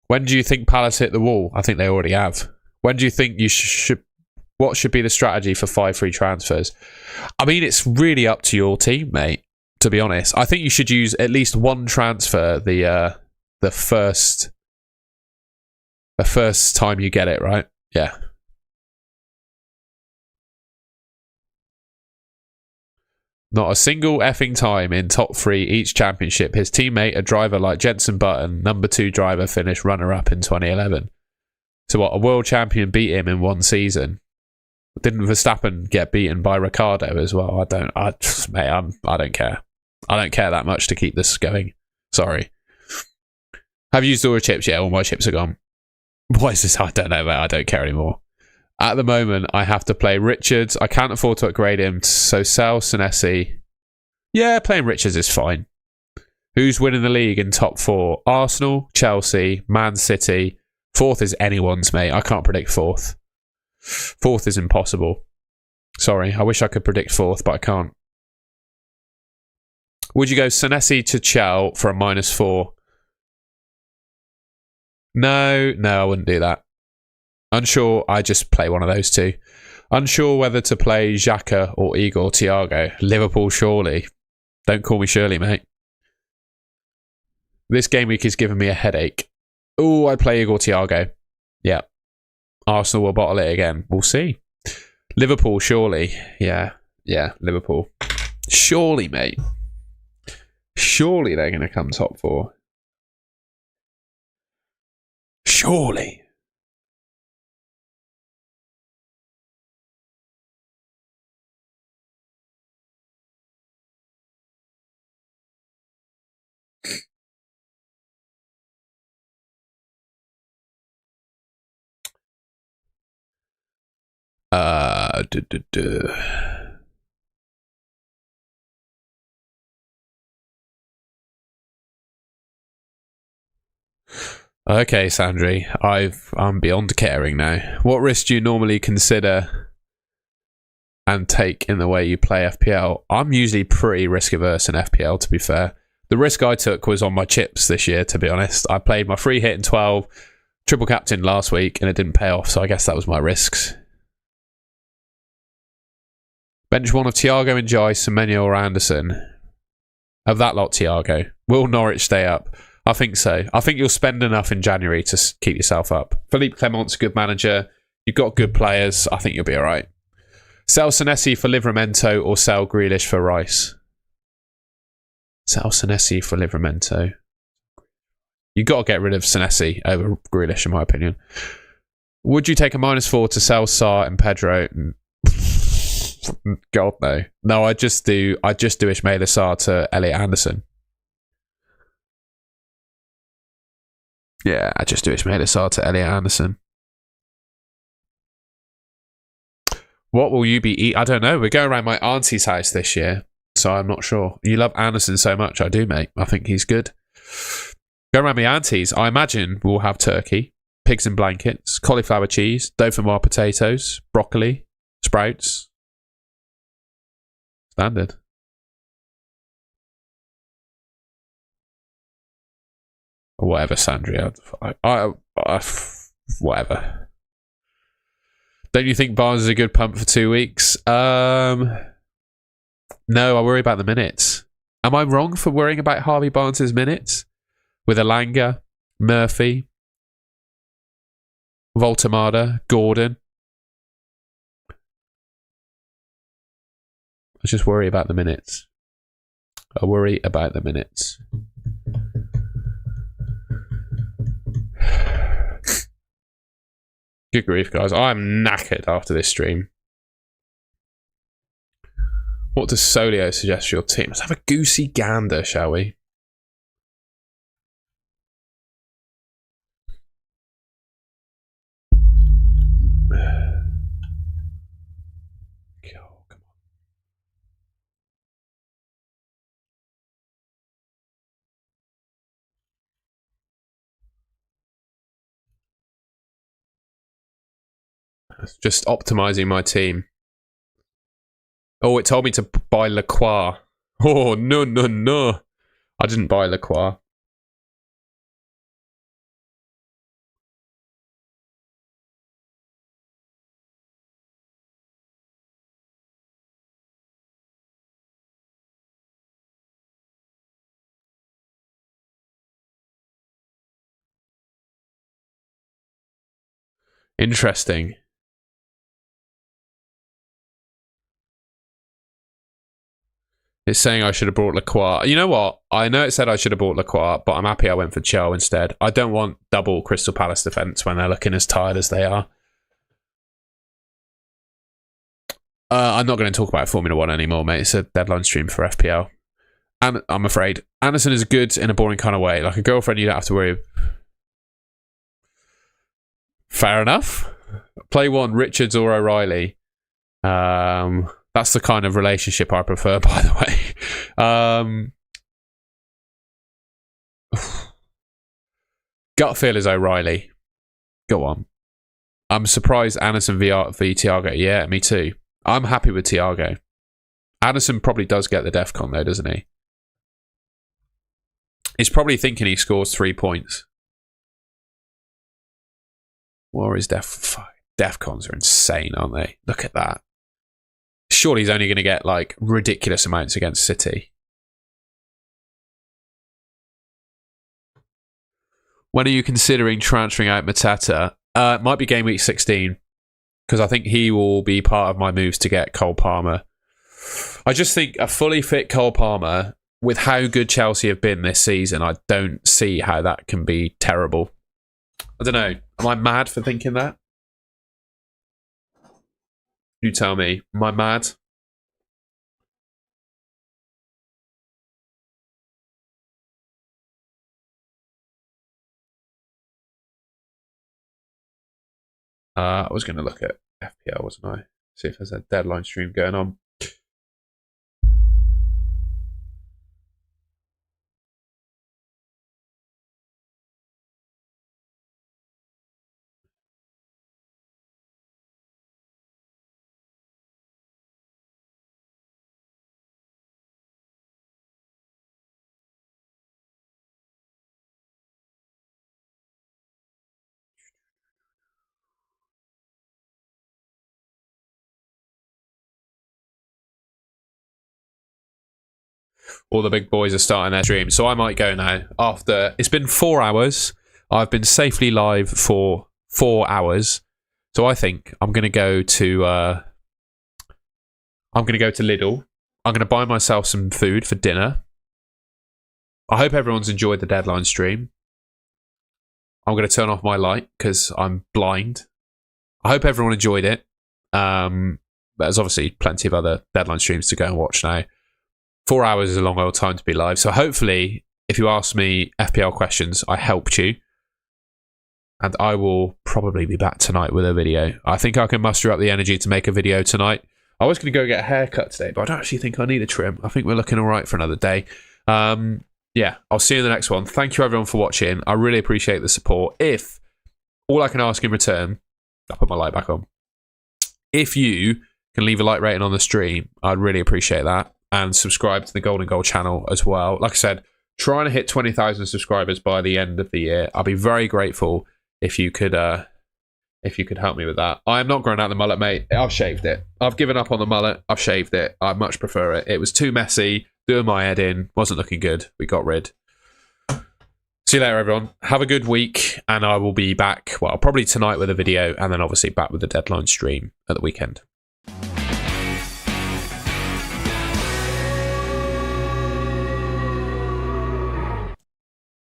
When do you think Palace hit the wall? I think they already have. When do you think you should... What should be the strategy for 5 free transfers? I mean, it's really up to your team, mate, to be honest. I think you should use at least one transfer the first time you get it, right? Yeah. Not a single effing time in top 3 each championship. His teammate, a driver like Jenson Button, number 2 driver, finished runner-up in 2011. So what, a world champion beat him in one season? Didn't Verstappen get beaten by Ricciardo as well? I don't care. I don't care that much to keep this going. Sorry. Have you used all your chips? Yeah, all my chips are gone. What is this? I don't know, mate. I don't care anymore. At the moment, I have to play Richards. I can't afford to upgrade him, so sell Senesi. Yeah, playing Richards is fine. Who's winning the league in top 4? Arsenal, Chelsea, Man City. 4th is anyone's, mate. I can't predict 4th. 4th is impossible. Sorry, I wish I could predict 4th, but I can't. Would you go Senesi to Chell for a -4? No, I wouldn't do that. Unsure, I just play one of those two. Unsure whether to play Xhaka or Igor Thiago. Liverpool, surely. Don't call me Shirley, mate. This game week is giving me a headache. Oh, I'd play Igor Thiago. Yeah. Arsenal will bottle it again. We'll see. Liverpool, surely. Yeah, Liverpool. Surely, mate. Surely they're going to come top 4. Surely. Okay, Sandri, I'm beyond caring now. What risks do you normally consider and take in the way you play FPL? I'm usually pretty risk averse in FPL, to be fair. The risk I took was on my chips this year, to be honest. I played my free hit in 12, triple captain last week, and it didn't pay off, so I guess that was my risks. Bench one of Thiago and Jai, Semenyo or Anderson. Of that lot, Thiago. Will Norwich stay up? I think so. I think you'll spend enough in January to keep yourself up. Philippe Clement's a good manager. You've got good players. I think you'll be all right. Sell Senesi for Livramento or sell Grealish for Rice? Sell Senesi for Livramento. You've got to get rid of Senesi over Grealish, in my opinion. Would you take a -4 to sell Sarr and Pedro? God, no. No, I just do Ismaila Sarr to Elliot Anderson. Yeah, I just do Ismaila Sarr to Elliot Anderson. What will you be eating? I don't know. We're going around my auntie's house this year, so I'm not sure. You love Anderson so much. I do, mate. I think he's good. Going around my auntie's, I imagine we'll have turkey, pigs in blankets, cauliflower cheese, Dauphinoise potatoes, broccoli, sprouts. Standard. Whatever, Sandria. Whatever. Don't you think Barnes is a good pump for 2 weeks? No, I worry about the minutes. Am I wrong for worrying about Harvey Barnes' minutes? With Elanga, Murphy, Voltemada, Gordon. I just worry about the minutes. I worry about the minutes. Good grief, guys. I'm knackered after this stream. What does Solio suggest for your team? Let's have a goosey gander, shall we? Just optimizing my team. Oh, it told me to buy Lacroix. Oh, no, no, no. I didn't buy Lacroix. Interesting. It's saying I should have brought Lacroix. You know what? I know it said I should have bought Lacroix, but I'm happy I went for Chell instead. I don't want double Crystal Palace defence when they're looking as tired as they are. I'm not going to talk about Formula 1 anymore, mate. It's a deadline stream for FPL. And I'm afraid. Anderson is good in a boring kind of way. Like a girlfriend, you don't have to worry. Fair enough. Play one, Richards or O'Reilly. That's the kind of relationship I prefer, by the way. Gut feel is O'Reilly. Go on. I'm surprised Anderson v Thiago. Yeah, me too. I'm happy with Thiago. Anderson probably does get the DEFCON though, doesn't he? He's probably thinking he scores 3 points. Or is DEFCONs are insane, aren't they? Look at that. Surely he's only going to get like ridiculous amounts against City. When are you considering transferring out Matata? It might be game week 16 because I think he will be part of my moves to get Cole Palmer. I just think a fully fit Cole Palmer, with how good Chelsea have been this season, I don't see how that can be terrible. I don't know. Am I mad for thinking that? You tell me. Am I mad? I was going to look at FPL, wasn't I? See if there's a deadline stream going on. All the big boys are starting their stream, so I might go now. After it's been 4 hours, I've been safely live for 4 hours, so I think I'm going to go to Lidl. I'm going to buy myself some food for dinner. I hope everyone's enjoyed the deadline stream. I'm going to turn off my light because I'm blind. I hope everyone enjoyed it. There's obviously plenty of other deadline streams to go and watch now. 4 hours is a long old time to be live. So hopefully, if you ask me FPL questions, I helped you. And I will probably be back tonight with a video. I think I can muster up the energy to make a video tonight. I was going to go get a haircut today, but I don't actually think I need a trim. I think we're looking all right for another day. Yeah, I'll see you in the next one. Thank you, everyone, for watching. I really appreciate the support. If all I can ask in return, I'll put my light back on. If you can leave a like rating on the stream, I'd really appreciate that. And subscribe to the Golden Goal channel as well. Like I said, trying to hit 20,000 subscribers by the end of the year. I'll be very grateful if you could help me with that. I'm not growing out the mullet, mate. I've shaved it. I've given up on the mullet. I've shaved it. I much prefer it. It was too messy, doing my head in, wasn't looking good. We got rid. See you later, everyone. Have a good week, and I will be back, well, probably tonight with a video, and then obviously back with the deadline stream at the weekend.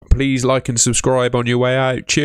Please like and subscribe on your way out. Cheers.